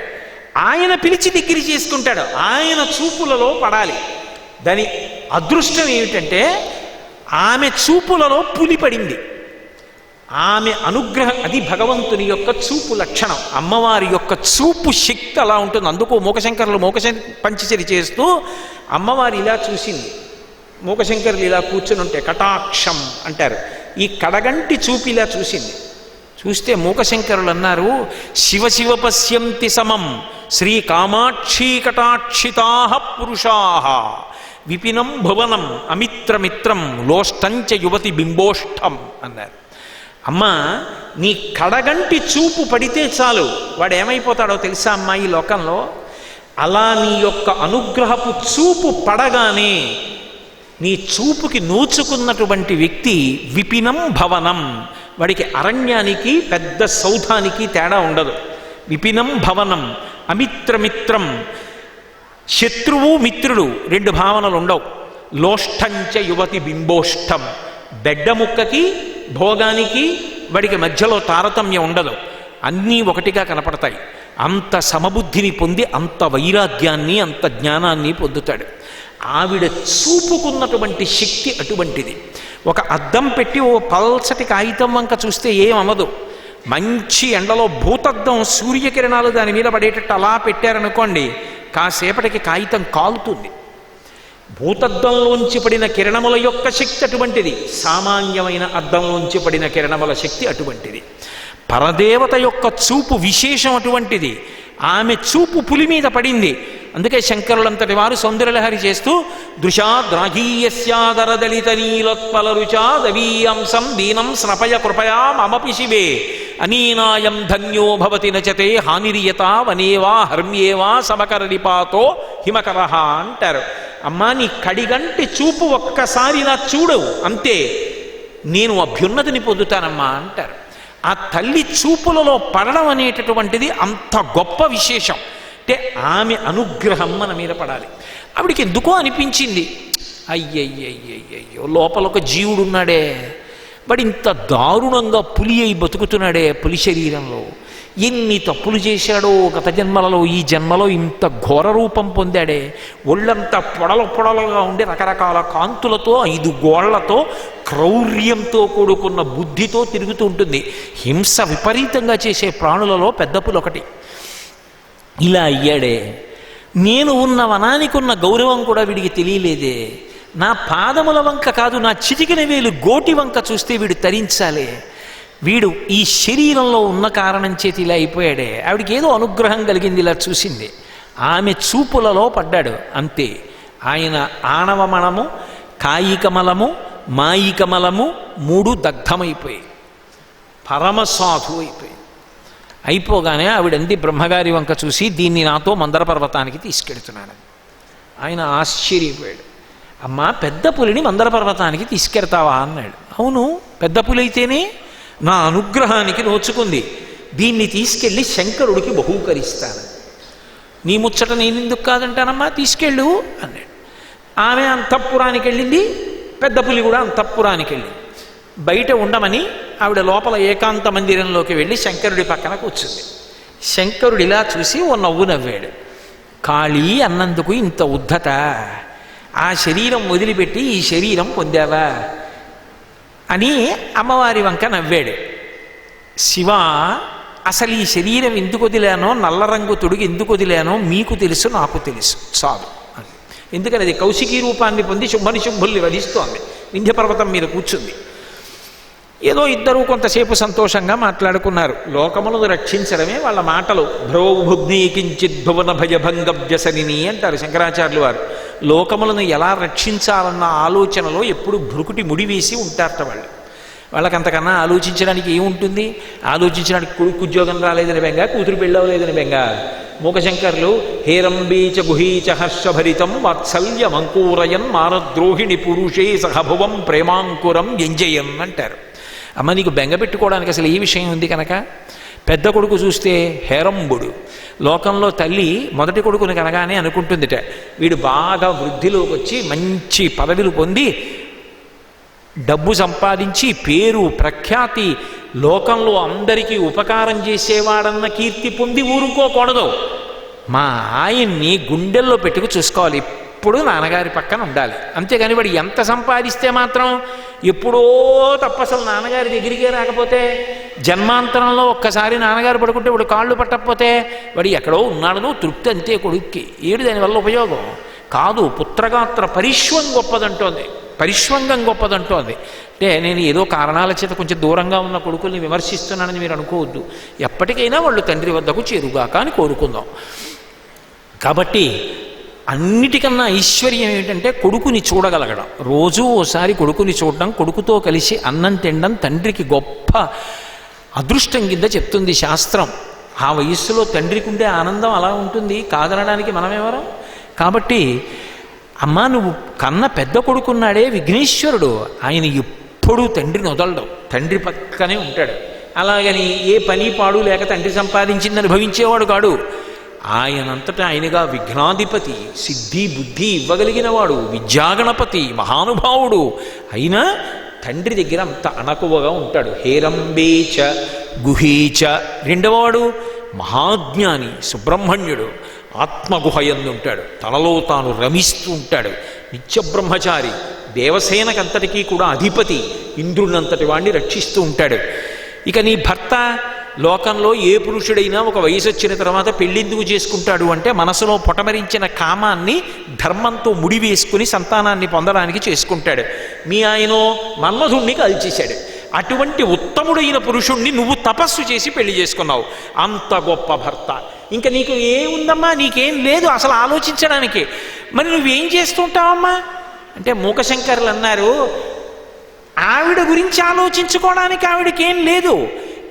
ఆయన పిలిచి దగ్గర చేసుకుంటాడు. ఆయన చూపులలో పడాలి. దాని అదృష్టం ఏమిటంటే ఆమె చూపులలో పులి పడింది. ఆమె అనుగ్రహం, అది భగవంతుని యొక్క చూపు లక్షణం. అమ్మవారి యొక్క చూపు శక్తి అలా ఉంటుంది. అందుకు మూకశంకరులు పంచచరి చేస్తూ అమ్మవారి ఇలా చూసింది. మూకశంకరులు ఇలా కూర్చుని ఉంటే కటాక్షం అంటారు. ఈ కడగంటి చూపు ఇలా చూసింది. చూస్తే మూకశంకరులు అన్నారు, శివ శివ పశ్యంతి సమం శ్రీ కామాక్షీ కటాక్షితా పురుషా విపినం భువనం అమిత్రమిత్రం లోష్టంచ యువతి బింబోష్టం అన్నారు. అమ్మా, నీ కడగంటి చూపు పడితే చాలు, వాడు ఏమైపోతాడో తెలుసా అమ్మా ఈ లోకంలో? అలా నీ యొక్క అనుగ్రహపు చూపు పడగానే నీ చూపుకి నోచుకున్నటువంటి వ్యక్తి విపినం భవనం, వాడికి అరణ్యానికి పెద్ద సౌధానికి తేడా ఉండదు. విపినం భవనం అమిత్రమిత్రం, శత్రువు మిత్రుడు రెండు భావనలు ఉండవు. లోష్టంచ యువతి బింబోష్టం, బెడ్డ ముక్కకి భోగానికి వాడికి మధ్యలో తారతమ్యం ఉండదు. అన్నీ ఒకటిగా కనపడతాయి. అంత సమబుద్ధిని పొంది అంత వైరాగ్యాన్ని అంత జ్ఞానాన్ని పొందుతాడు. ఆవిడ చూపుకున్నటువంటి శక్తి అటువంటిది. ఒక అద్దం పెట్టి ఓ పల్చటి కాగితం వంక చూస్తే ఏమవదు. మంచి ఎండలో భూతద్దం సూర్యకిరణాలు దాని మీద పడేటట్టు అలా పెట్టారనుకోండి, కాసేపటికి కాగితం కాలుతుంది. భూతద్దంలోంచి పడిన కిరణముల యొక్క శక్తి అటువంటిది. సామాన్యమైన అద్దంలోంచి పడిన కిరణముల శక్తి అటువంటిది. పరదేవత యొక్క చూపు విశేషం అటువంటిది. ఆమె చూపు పులి మీద పడింది. అందుకే శంకరులంతటి వారు సౌందర్యలహరి చేస్తూ దృశాద్రాఘీయస్యాదరదలిత నీలోత్పల రుచా దవీయంసం దీనం స్నపయ కృపయా మమపి శివే అనీనాయం ధన్యో భవతి నచతే హానిరియత వనేవా హర్మ్యేవా సమకరలిపాతో హిమకరహ అంటారు. అమ్మా, నీ కడిగంటి చూపు ఒక్కసారి నా చూడు, అంతే నేను అభ్యున్నతిని పొందుతానమ్మా అంటారు. ఆ తల్లి చూపులలో పడడం అనేటటువంటిది అంత గొప్ప విశేషం. అంటే ఆమె అనుగ్రహం మన మీద పడాలి. ఆవిడికి ఎందుకో అనిపించింది, అయ్యయ్యయ్యయ్యో లోపల ఒక జీవుడు ఉన్నాడే, వాడు ఇంత దారుణంగా పులి అయి బతుకుతున్నాడే, పులి శరీరంలో ఎన్ని తప్పులు చేశాడో గత జన్మలలో, ఈ జన్మలో ఇంత ఘోర రూపం పొందాడే, ఒళ్ళంతా పొడలుగా ఉండి రకరకాల కాంతులతో 5 గోళ్లతో క్రౌర్యంతో కూడుకున్న బుద్ధితో తిరుగుతూ ఉంటుంది. హింస విపరీతంగా చేసే ప్రాణులలో పెద్ద పులి ఒకటి. ఇలా అయ్యాడే, నేను ఉన్న వనానికి ఉన్న గౌరవం కూడా వీడికి తెలియలేదే, నా పాదముల వంక కాదు నా చిటికిన వేలు గోటి వంక చూస్తే వీడు తరించాలే, వీడు ఈ శరీరంలో ఉన్న కారణం చేతి ఇలా అయిపోయాడే. ఆవిడికి ఏదో అనుగ్రహం కలిగింది, ఇలా చూసింది, ఆమె చూపులలో పడ్డాడు, అంతే. ఆయన ఆణవమణము, కాయికమలము, మాయికమలము 3 దగ్ధమైపోయాయి, పరమసాధు అయిపోయి. అయిపోగానే ఆవిడంది బ్రహ్మగారి వంక చూసి, దీన్ని నాతో మందర పర్వతానికి తీసుకెడుతున్నాను. ఆయన ఆశ్చర్యపోయాడు. అమ్మా, పెద్ద పులిని మందర పర్వతానికి తీసుకెడతావా అన్నాడు. అవును, పెద్ద పులి అయితేనే నా అనుగ్రహానికి నోచుకుంది, దీన్ని తీసుకెళ్ళి శంకరుడికి బహూకరిస్తాను. నీ ముచ్చట నేనెందుకు కాదంటానమ్మా, తీసుకెళ్ళు అన్నాడు. ఆమె అంతఃపురానికి వెళ్ళింది, పెద్ద పులి కూడా అంతఃపురానికి వెళ్ళింది. బయట ఉండమని ఆవిడ లోపల ఏకాంత మందిరంలోకి వెళ్ళి శంకరుడి పక్కన కూర్చుంది. శంకరుడు ఇలా చూసి ఓ నవ్వు నవ్వాడు. కాళీ అన్నందుకు ఇంత ఉద్ధత, ఆ శరీరం వదిలిపెట్టి ఈ శరీరం పొందావా అని అమ్మవారి వంక నవ్వాడు. శివ, అసలు ఈ శరీరం ఎందుకు వదిలానో, నల్ల రంగు తొడుగు ఎందుకు వదిలానో మీకు తెలుసు, నాకు తెలుసు, చాలు అని. ఎందుకని అది కౌశికీ రూపాన్ని పొంది శుంభుల్ని వధిస్తోంది, వింధ్య పర్వతం మీద కూర్చుంది. ఏదో ఇద్దరూ కొంతసేపు సంతోషంగా మాట్లాడుకున్నారు. లోకములను రక్షించడమే వాళ్ళ మాటలు. భ్రోభుగ్ని కించిత్ భువన భయభంగ వ్యసనిని అంటారు శంకరాచార్యులు వారు. లోకములను ఎలా రక్షించాలన్న ఆలోచనలో ఎప్పుడు భ్రుకుటి ముడివేసి ఉంటారట వాళ్ళు. వాళ్ళకి అంతకన్నా ఆలోచించడానికి ఏముంటుంది? ఆలోచించడానికి కొడుకు ఉద్యోగం రాలేదని బెంగ, కూతురు పెళ్ళవలేదని బెంగ. మూకశంకర్లు హేరంబీచ గుహీచ హర్షభరితం వాత్సల్యమంకూరయన్ మానద్రోహిణి పురుషే సహభువం ప్రేమాంకురం ఎంజయన్ అంటారు. అమ్మ, నీకు బెంగ పెట్టుకోవడానికి అసలు ఏ విషయం ఉంది కనుక? పెద్ద కొడుకు చూస్తే హేరంబుడు. లోకంలో తల్లి మొదటి కొడుకుని కనగానే అనుకుంటుందిట, వీడు బాగా వృద్ధిలోకి వచ్చి మంచి పదవులు పొంది డబ్బు సంపాదించి పేరు ప్రఖ్యాతి లోకంలో అందరికీ ఉపకారం చేసేవాడన్న కీర్తి పొంది ఊరుకోకూడదు. మా ఆయన్ని గుండెల్లో పెట్టుకు చూసుకోవాలి, ఎప్పుడూ నాన్నగారి పక్కన ఉండాలి. అంతేగాని వాడు ఎంత సంపాదిస్తే మాత్రం ఎప్పుడో తప్పసలు నాన్నగారి దగ్గరికే రాకపోతే, జన్మాంతరంలో ఒక్కసారి నాన్నగారు పడుకుంటే వాడు కాళ్ళు పట్టకపోతే వాడు ఎక్కడో ఉన్నాడో తృప్తి అంతే కొడుక్కి. ఏడు దానివల్ల ఉపయోగం కాదు. పుత్రగాత్ర పరిష్వం గొప్పదంటోంది, పరిష్వంగం గొప్పదంటోంది. అంటే నేను ఏదో కారణాల చేత కొంచెం దూరంగా ఉన్న కొడుకుల్ని విమర్శిస్తున్నానని మీరు అనుకోవద్దు. ఎప్పటికైనా వాళ్ళు తండ్రి వద్దకు చేరుగాక అని కోరుకుందాం. కాబట్టి అన్నిటికన్నా ఐశ్వర్యం ఏమిటంటే కొడుకుని చూడగలగడం. రోజూ ఓసారి కొడుకుని చూడడం, కొడుకుతో కలిసి అన్నం తినడం తండ్రికి గొప్ప అదృష్టం కింద చెప్తుంది శాస్త్రం. ఆ వయస్సులో తండ్రికి ఉండే ఆనందం అలా ఉంటుంది, కాదనడానికి మనమెవరం? కాబట్టి అమ్మా, నువ్వు కన్న పెద్ద కొడుకున్నాడే విఘ్నేశ్వరుడు, ఆయన ఎప్పుడూ తండ్రిని వదలడం, తండ్రి పక్కనే ఉంటాడు. అలాగని ఏ పని పాడు లేక తండ్రి సంపాదించిందని భవించేవాడు కాడు. ఆయనంతటా ఆయనగా విఘ్నాధిపతి, సిద్ధి బుద్ధి ఇవ్వగలిగిన వాడు, విద్యాగణపతి, మహానుభావుడు అయినా తండ్రి దగ్గర అంత అణకువగా ఉంటాడు. హేరంబేచ గుహీచ. రెండవవాడు మహాజ్ఞాని సుబ్రహ్మణ్యుడు, ఆత్మగుహయందు ఉంటాడు, తనలో తాను రమిస్తూ ఉంటాడు, నిత్యబ్రహ్మచారి, దేవసేనకంతటికీ కూడా అధిపతి, ఇంద్రునంతటి వాణ్ణి రక్షిస్తూ ఉంటాడు. ఇక నీ భర్త లోకంలో ఏ పురుషుడైనా ఒక వయసు వచ్చిన తర్వాత పెళ్ళెందుకు చేసుకుంటాడు అంటే మనసులో పొటమరించిన కామాన్ని ధర్మంతో ముడివేసుకుని సంతానాన్ని పొందడానికి చేసుకుంటాడు. మీ ఆయన మన్మధుణ్ణి కాల్చేశాడు. అటువంటి ఉత్తముడైన పురుషుణ్ణి నువ్వు తపస్సు చేసి పెళ్లి చేసుకున్నావు. అంత గొప్ప భర్త. ఇంకా నీకు ఏముందమ్మా? నీకేం లేదు అసలు ఆలోచించడానికి. మరి నువ్వేం చేస్తుంటావమ్మా అంటే మూకశంకర్లు అన్నారు, ఆవిడ గురించి ఆలోచించుకోవడానికి ఆవిడకేం లేదు,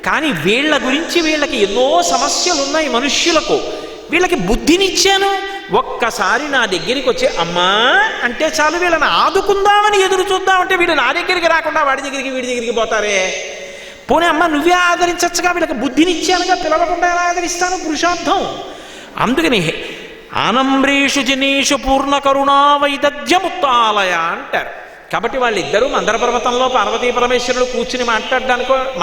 కానీ వీళ్ళ గురించి వీళ్ళకి ఎన్నో సమస్యలు ఉన్నాయి మనుష్యులకు. వీళ్ళకి బుద్ధినిచ్చాను. ఒక్కసారి నా దగ్గరికి వచ్చి అమ్మా అంటే చాలు, వీళ్ళని ఆదుకుందామని ఎదురు చూద్దామంటే వీళ్ళు నా దగ్గరికి రాకుండా వాడి దగ్గరికి వీడి దగ్గరికి పోతారే. పోనీ అమ్మ నువ్వే ఆదరించచ్చుగా, వీళ్ళకి బుద్ధినిచ్చానుగా, పిలవకుండా ఎలా ఆదరిస్తాను? పురుషార్థం. అందుకని ఆనంబ్రేషు జనేషు పూర్ణ కరుణా వైదగ్ధ్యముత్తాలయ అంటారు. కాబట్టి వాళ్ళిద్దరూ మందర పర్వతంలో పార్వతీ పరమేశ్వరులు కూర్చుని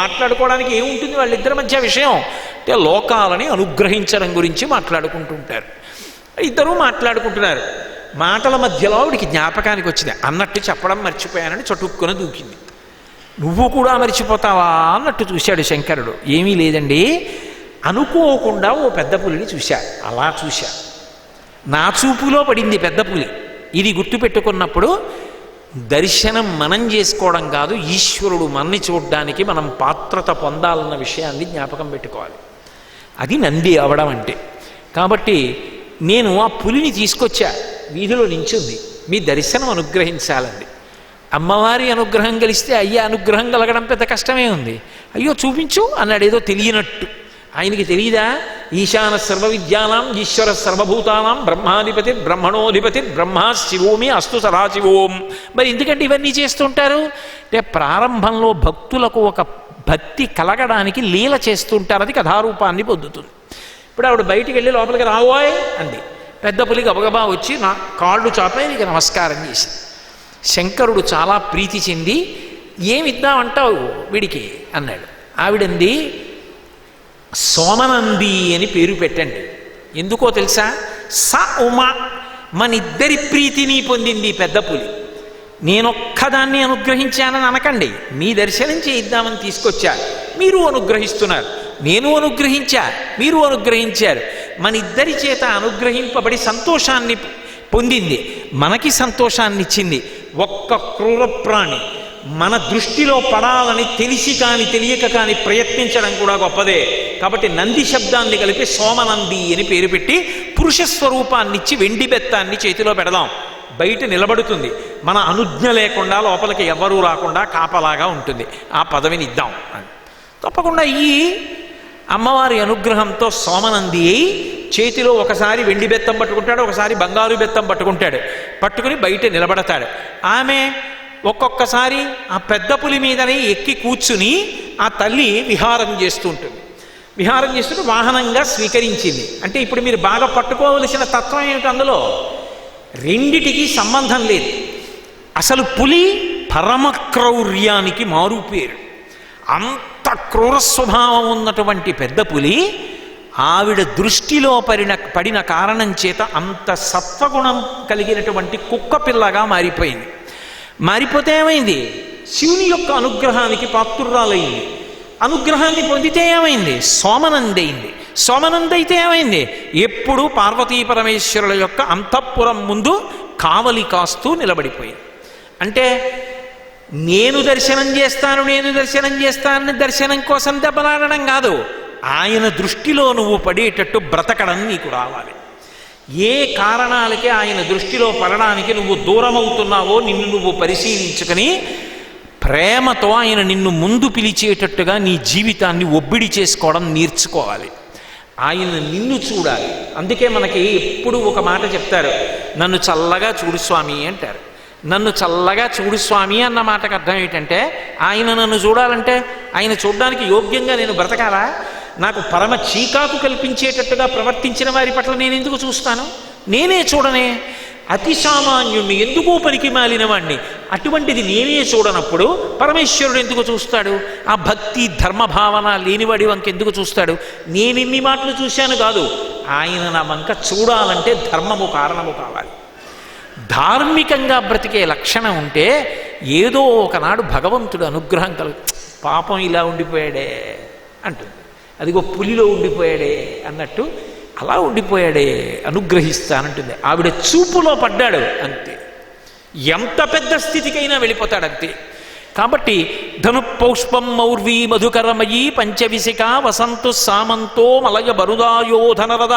మాట్లాడుకోవడానికి ఏముంటుంది వాళ్ళిద్దరి మధ్య విషయం అంటే లోకాలని అనుగ్రహించడం గురించి మాట్లాడుకుంటుంటారు. ఇద్దరూ మాట్లాడుకుంటున్నారు. మాటల మధ్యలో ఆవిడికి జ్ఞాపకానికి వచ్చింది, అన్నట్టు చెప్పడం మర్చిపోయానని చటుక్కున దూకింది. నువ్వు కూడా మర్చిపోతావా అన్నట్టు చూశాడు శంకరుడు. ఏమీ లేదండి, అనుకోకుండా ఓ పెద్ద పులిని చూశా. అలా చూశా, నా చూపులో పడింది పెద్ద పులి. ఇది గుర్తుపెట్టుకున్నప్పుడు దర్శనం మనం చేసుకోవడం కాదు, ఈశ్వరుడు మనని చూడడానికి మనం పాత్రత పొందాలన్న విషయాన్ని జ్ఞాపకం పెట్టుకోవాలి. అది నంది అవడం అంటే. కాబట్టి నేను ఆ పులిని తీసుకొచ్చా, వీధిలో నించుంది, మీ దర్శనం అనుగ్రహించాలండి. అమ్మవారి అనుగ్రహం కలిస్తే అయ్యా అనుగ్రహం కలగడం పెద్ద కష్టమే ఉంది. అయ్యో చూపించు అన్నాడు ఏదో తెలియనట్టు. ఆయనకి తెలియదా? ఈశాన సర్వ విద్యానాం ఈశ్వర సర్వభూతానాం బ్రహ్మాధిపతి బ్రహ్మణోధిపతి బ్రహ్మ శివోమి అస్తు సదాశివోం. మరి ఎందుకంటే ఇవన్నీ చేస్తుంటారు అంటే ప్రారంభంలో భక్తులకు ఒక భక్తి కలగడానికి లీల చేస్తుంటారు, అది కథారూపాన్ని పొందుతుంది. ఇప్పుడు ఆవిడ బయటికి వెళ్ళి లోపలికి రావోయ్ అంది. పెద్ద పులి గబగబా వచ్చి నా కాళ్ళు చాపై నీకు నమస్కారం చేసి. శంకరుడు చాలా ప్రీతి చెంది ఏమిద్దామంటావు వీడికి అన్నాడు. ఆవిడంది సోమనంది అని పేరు పెట్టండి. ఎందుకో తెలుసా? స ఉమ, మనిద్దరి ప్రీతిని పొందింది పెద్ద పులి. నేనొక్కదాన్ని అనుగ్రహించానని అనకండి. మీ దర్శనం చేయిద్దామని తీసుకొచ్చా, మీరు అనుగ్రహిస్తున్నారు. నేను అనుగ్రహించా, మీరు అనుగ్రహించారు. మన ఇద్దరి చేత అనుగ్రహింపబడి సంతోషాన్ని పొందింది, మనకి సంతోషాన్ని ఇచ్చింది. ఒక్క క్రూర ప్రాణి మన దృష్టిలో పడాలని తెలిసి కాని తెలియక కాని ప్రయత్నించడం కూడా గొప్పదే. కాబట్టి నంది శబ్దాన్ని కలిపి సోమనంది అని పేరు పెట్టి పురుష స్వరూపాన్నిచ్చి వెండి బెత్తాన్ని చేతిలో పెడదాం. బయట నిలబడుతుంది, మన అనుజ్ఞ లేకుండా లోపలికి ఎవ్వరూ రాకుండా కాపలాగా ఉంటుంది. ఆ పదవిని ఇద్దాం అని తప్పకుండా ఈ అమ్మవారి అనుగ్రహంతో సోమనంది అయి చేతిలో ఒకసారి వెండి బెత్తం పట్టుకుంటాడు, ఒకసారి బంగారు బెత్తం పట్టుకుంటాడు. పట్టుకుని బయట నిలబడతాడు. ఆమె ఒక్కొక్కసారి ఆ పెద్ద పులి మీదనే ఎక్కి కూర్చుని ఆ తల్లి విహారం చేస్తూ ఉంటుంది. విహారం చేస్తుంటే వాహనంగా స్వీకరించింది. అంటే ఇప్పుడు మీరు బాగా పట్టుకోవలసిన తత్వం ఏమిటి? అందులో రెండిటికి సంబంధం లేదు. అసలు పులి పరమ క్రౌర్యానికి మారు పేరు. అంత క్రూర స్వభావం ఉన్నటువంటి పెద్ద పులి ఆవిడ దృష్టిలో పడిన కారణం చేత అంత సత్వగుణం కలిగినటువంటి కుక్క పిల్లగా మారిపోయింది. మారిపోతే ఏమైంది? శివుని యొక్క అనుగ్రహానికి పాత్రురాలయ్యింది. అనుగ్రహాన్ని పొందితే ఏమైంది? సోమనంది అయింది. సోమనంది అయితే ఏమైంది? ఎప్పుడూ పార్వతీ పరమేశ్వరుల యొక్క అంతఃపురం ముందు కావలి కాస్తూ నిలబడిపోయింది. అంటే నేను దర్శనం చేస్తానని దర్శనం కోసం దెబ్బలాడడం కాదు, ఆయన దృష్టిలో నువ్వు పడేటట్టు బ్రతకడం నీకు రావాలి. ఏ కారణాలకి ఆయన దృష్టిలో పడడానికి నువ్వు దూరం అవుతున్నావో నిన్ను నువ్వు పరిశీలించుకొని ప్రేమతో ఆయన నిన్ను ముందు పిలిచేటట్టుగా నీ జీవితాన్ని ఒబ్బిడి చేసుకోవడం నేర్చుకోవాలి. ఆయన నిన్ను చూడాలి. అందుకే మనకి ఎప్పుడు ఒక మాట చెప్తారు, నన్ను చల్లగా చూడు స్వామి అంటారు. నన్ను చల్లగా చూడు స్వామి అన్న మాటకు అర్థం ఏంటంటే, ఆయన నన్ను చూడాలంటే ఆయన చూడడానికి యోగ్యంగా నేను బ్రతకాలా? నాకు పరమ చీకాకు కల్పించేటట్టుగా ప్రవర్తించిన వారి పట్ల నేను ఎందుకు చూస్తాను? నేనే చూడనే. అతి సామాన్యుణ్ణి, ఎందుకో పనికి మాలిన వాణ్ణి, అటువంటిది నేనే చూడనప్పుడు పరమేశ్వరుడు ఎందుకు చూస్తాడు? ఆ భక్తి ధర్మభావన లేనివాడి వంక ఎందుకు చూస్తాడు? నేను ఇన్ని మాటలు చూశాను కాదు, ఆయన నా వంక చూడాలంటే ధర్మము కారణము కావాలి. ధార్మికంగా బ్రతికే లక్షణం ఉంటే ఏదో ఒకనాడు భగవంతుడు అనుగ్రహం పాపం ఇలా ఉండిపోయాడే అంటుంది. అదిగో పులిలో ఉండిపోయాడే అన్నట్టు అలా ఉండిపోయాడే, అనుగ్రహిస్తానంటుంది. ఆవిడ చూపులో పడ్డాడు అంతే. ఎంత పెద్ద స్థితికైనా వెళ్ళిపోతాడంతే. కాబట్టి ధనుపౌష్పం మౌర్వీ మధుకరమయీ పంచవిశిక వసంతు సామంతో మలయ బరుదాయో ధనరద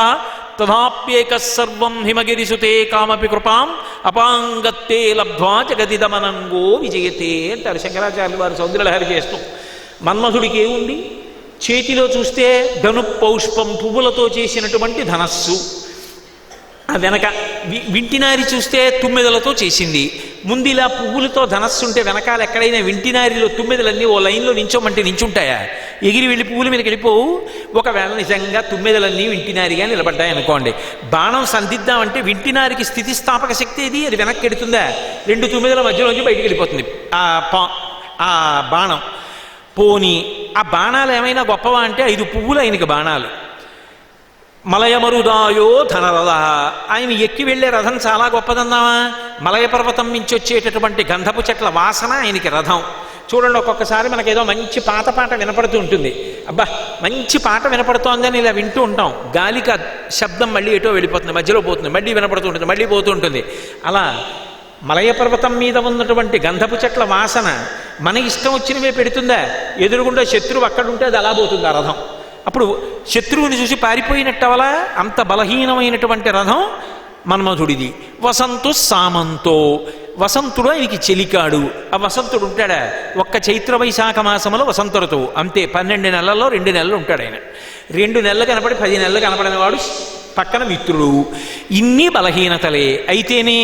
తథాప్యేక సర్వం హిమగిరిసుతే కామపి కృపాం అపాంగత్తే లబ్ధ్వా జగదిదమనంగో విజయతే అంటారు శంకరాచార్యులు వారు సౌందర్యలహరి చేస్తూ. మన్మధుడికి ఏముంది? చేతిలో చూస్తే ధనుపౌష్పం పువ్వులతో చేసినటువంటి ధనస్సు, ఆ వెనక వింటినారి చూస్తే తుమ్మెదలతో చేసింది. ముందు ఇలా పువ్వులతో ధనస్సు ఉంటే వెనకాల ఎక్కడైనా వింటినారిలో తుమ్మెదలన్నీ ఓ లైన్లో నించోమంటే నించుంటాయా? ఎగిరి వెళ్ళి పువ్వుల మీదకి వెళ్ళిపోవు. ఒకవేళ నిజంగా తుమ్మెదలన్నీ వింటినారిగా నిలబడ్డాయి అనుకోండి, బాణం సంధిద్దామంటే వింటినారికి స్థితిస్థాపక శక్తి ఏది? అది వెనక్కి ఎడుతుందా? రెండు తుమ్మెదల మధ్యలోంచి బయటికి వెళ్ళిపోతుంది ఆ బాణం. పోని ఆ బాణాలు ఏమైనా గొప్పవా అంటే 5 పువ్వులు ఆయనకి బాణాలు. మలయమరుదాయో ధనరథ, ఆయన ఎక్కి వెళ్ళే రథం చాలా గొప్పదన్నావా? మలయ పర్వతం నుంచి వచ్చేటటువంటి గంధపు చెట్ల వాసన ఆయనకి రథం. చూడండి, ఒక్కొక్కసారి మనకేదో మంచి పాత పాట వినపడుతూ ఉంటుంది. అబ్బా మంచి పాట వినపడుతోందని ఇలా వింటూ ఉంటాం. గాలికి శబ్దం మళ్ళీ ఎటో వెళ్ళిపోతుంది, మధ్యలో పోతుంది, మళ్ళీ వినపడుతూ ఉంటుంది, మళ్ళీ పోతూ ఉంటుంది. అలా మలయ పర్వతం మీద ఉన్నటువంటి గంధపు చెట్ల వాసన మన ఇష్టం వచ్చినవే పెడుతుందా? ఎదురుగుండా శత్రువు అక్కడుంటే అది అలా పోతుంది ఆ రథం. అప్పుడు శత్రువుని చూసి పారిపోయినట్టవలా అంత బలహీనమైనటువంటి రథం మన్మధుడిది. వసంతు సామంతో, వసంతుడు ఆయనకి చెలికాడు. ఆ వసంతుడు ఉంటాడా? ఒక్క చైత్ర వైశాఖ మాసంలో వసంత ఋతువు అంతే. 12 నెలల్లో 2 నెలలు ఉంటాడు ఆయన. 2 నెలలు కనపడి 10 నెలలు కనపడిన వాడు పక్కన మిత్రుడు. ఇన్ని బలహీనతలే. అయితేనే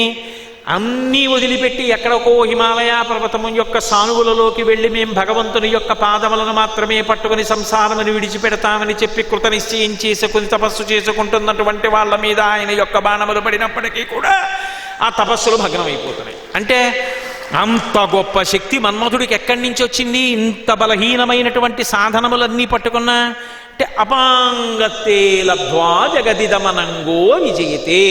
అన్నీ వదిలిపెట్టి ఎక్కడికో హిమాలయ పర్వతము యొక్క సానువులలోకి వెళ్ళి మేము భగవంతుని యొక్క పాదములను మాత్రమే పట్టుకుని సంసారముని విడిచిపెడతామని చెప్పి కృత నిశ్చయం చేసుకుని తపస్సు చేసుకుంటున్నటువంటి వాళ్ళ మీద ఆయన యొక్క బాణములు పడినప్పటికీ కూడా ఆ తపస్సులు భగ్నమైపోతున్నాయి. అంటే అంత గొప్ప శక్తి మన్మధుడికి ఎక్కడి నుంచి వచ్చింది? ఇంత బలహీనమైనటువంటి సాధనములన్నీ పట్టుకున్నా అంటే అపాంగత్తే లబ్ధ్వా జగదిదమనంగో విజయతే.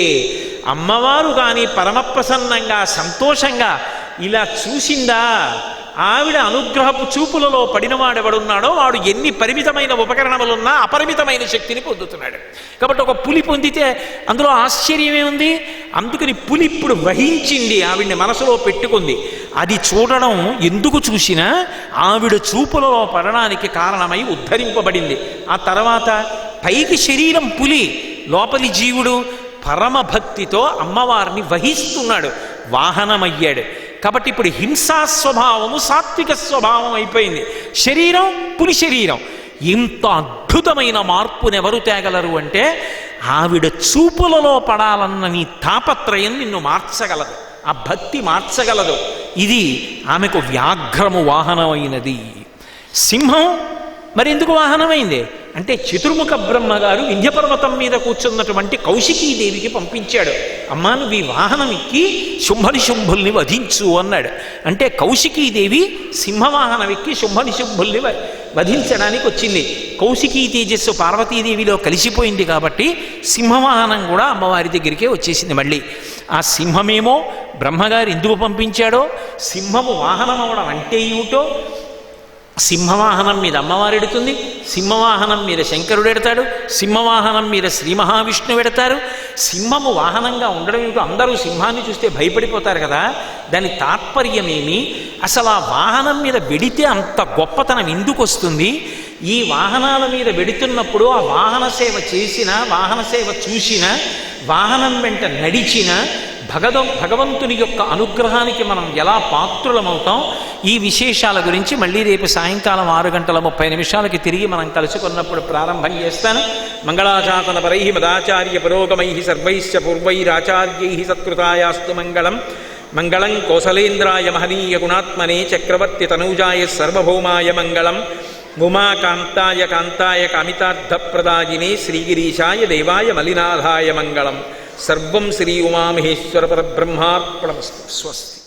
అమ్మవారు కానీ పరమప్రసన్నంగా సంతోషంగా ఇలా చూసిందా, ఆవిడ అనుగ్రహపు చూపులలో పడినవాడెవడున్నాడో వాడు ఎన్ని పరిమితమైన ఉపకరణములున్నా అపరిమితమైన శక్తిని పొందుతున్నాడు. కాబట్టి ఒక పులి పొందితే అందులో ఆశ్చర్యమే ఉంది. అందుకని పులి ఇప్పుడు వహించింది, ఆవిడ్ని మనసులో పెట్టుకుంది. అది చూడడం ఎందుకు చూసినా ఆవిడ చూపులలో పడడానికి కారణమై ఉద్ధరింపబడింది. ఆ తర్వాత పైకి శరీరం పులి, లోపలి జీవుడు పరమభక్తితో అమ్మవారిని వహిస్తున్నాడు, వాహనమయ్యాడు. కాబట్టి ఇప్పుడు హింసా స్వభావము సాత్విక స్వభావం అయిపోయింది. శరీరం పులి శరీరం. ఇంత అద్భుతమైన మార్పునెవరు తేగలరు అంటే ఆవిడ చూపులలో పడాలన్న నీ తాపత్రయం నిన్ను మార్చగలదు, ఆ భక్తి మార్చగలదు. ఇది ఆమెకు వ్యాఘ్రము వాహనమైనది. సింహం మరెందుకు వాహనమైంది అంటే చతుర్ముఖ బ్రహ్మగారు వింధ్యపర్వతం మీద కూర్చున్నటువంటి కౌశికీదేవికి పంపించాడు. అమ్మా నువ్వు ఈ వాహనం ఎక్కి శుంభనిశుంభుల్ని వధించు అన్నాడు. అంటే కౌశికీదేవి సింహవాహనం ఎక్కి శుంభనిశుంభుల్ని వధించడానికి వచ్చింది. కౌశికీ తేజస్సు పార్వతీదేవిలో కలిసిపోయింది కాబట్టి సింహవాహనం కూడా అమ్మవారి దగ్గరికే వచ్చేసింది. మళ్ళీ ఆ సింహమేమో బ్రహ్మగారు ఎందుకు పంపించాడో, సింహము వాహనం అవడం అంటే ఏమిటో, సింహవాహనం మీద అమ్మవారు ఎడుతుంది, సింహవాహనం మీద శంకరుడు ఎడతాడు, సింహవాహనం మీద శ్రీ మహావిష్ణువు ఎడతారు. సింహము వాహనంగా ఉండడం ఏమిటో, అందరూ సింహాన్ని చూస్తే భయపడిపోతారు కదా, దాని తాత్పర్యమేమి, అసలు ఆ వాహనం మీద వెడితే అంత గొప్పతనం ఎందుకు వస్తుంది? ఈ వాహనాల మీద వెడుతున్నప్పుడు ఆ వాహన సేవ చేసిన, వాహన సేవ చూసిన, వాహనం వెంట నడిచిన భగవంతుని యొక్క అనుగ్రహానికి మనం ఎలా పాత్రులమవుతాం, ఈ విశేషాల గురించి మళ్ళీ రేపు సాయంకాలం 6:30 తిరిగి మనం కలుసుకున్నప్పుడు ప్రారంభం చేస్తాను. మంగళాశాసన పరై మదాచార్య పురోగమై సర్వైశ్చ పూర్వైరాచార్యై సత్కృతాయాస్తు మంగళం. మంగళం కోసలేంద్రాయ మహనీయ గుణాత్మనే చక్రవర్తి తనూజాయ సర్వభౌమాయ మంగళం. ఉమాకాంతాయ కాంతాయ కామితార్థప్రదాయినే శ్రీగిరీశాయ దేవాయ మలినాథాయ మంగళం. సర్వం శ్రీ ఉమామహేశ్వర పరబ్రహ్మార్పణమస్తు. స్వస్తి.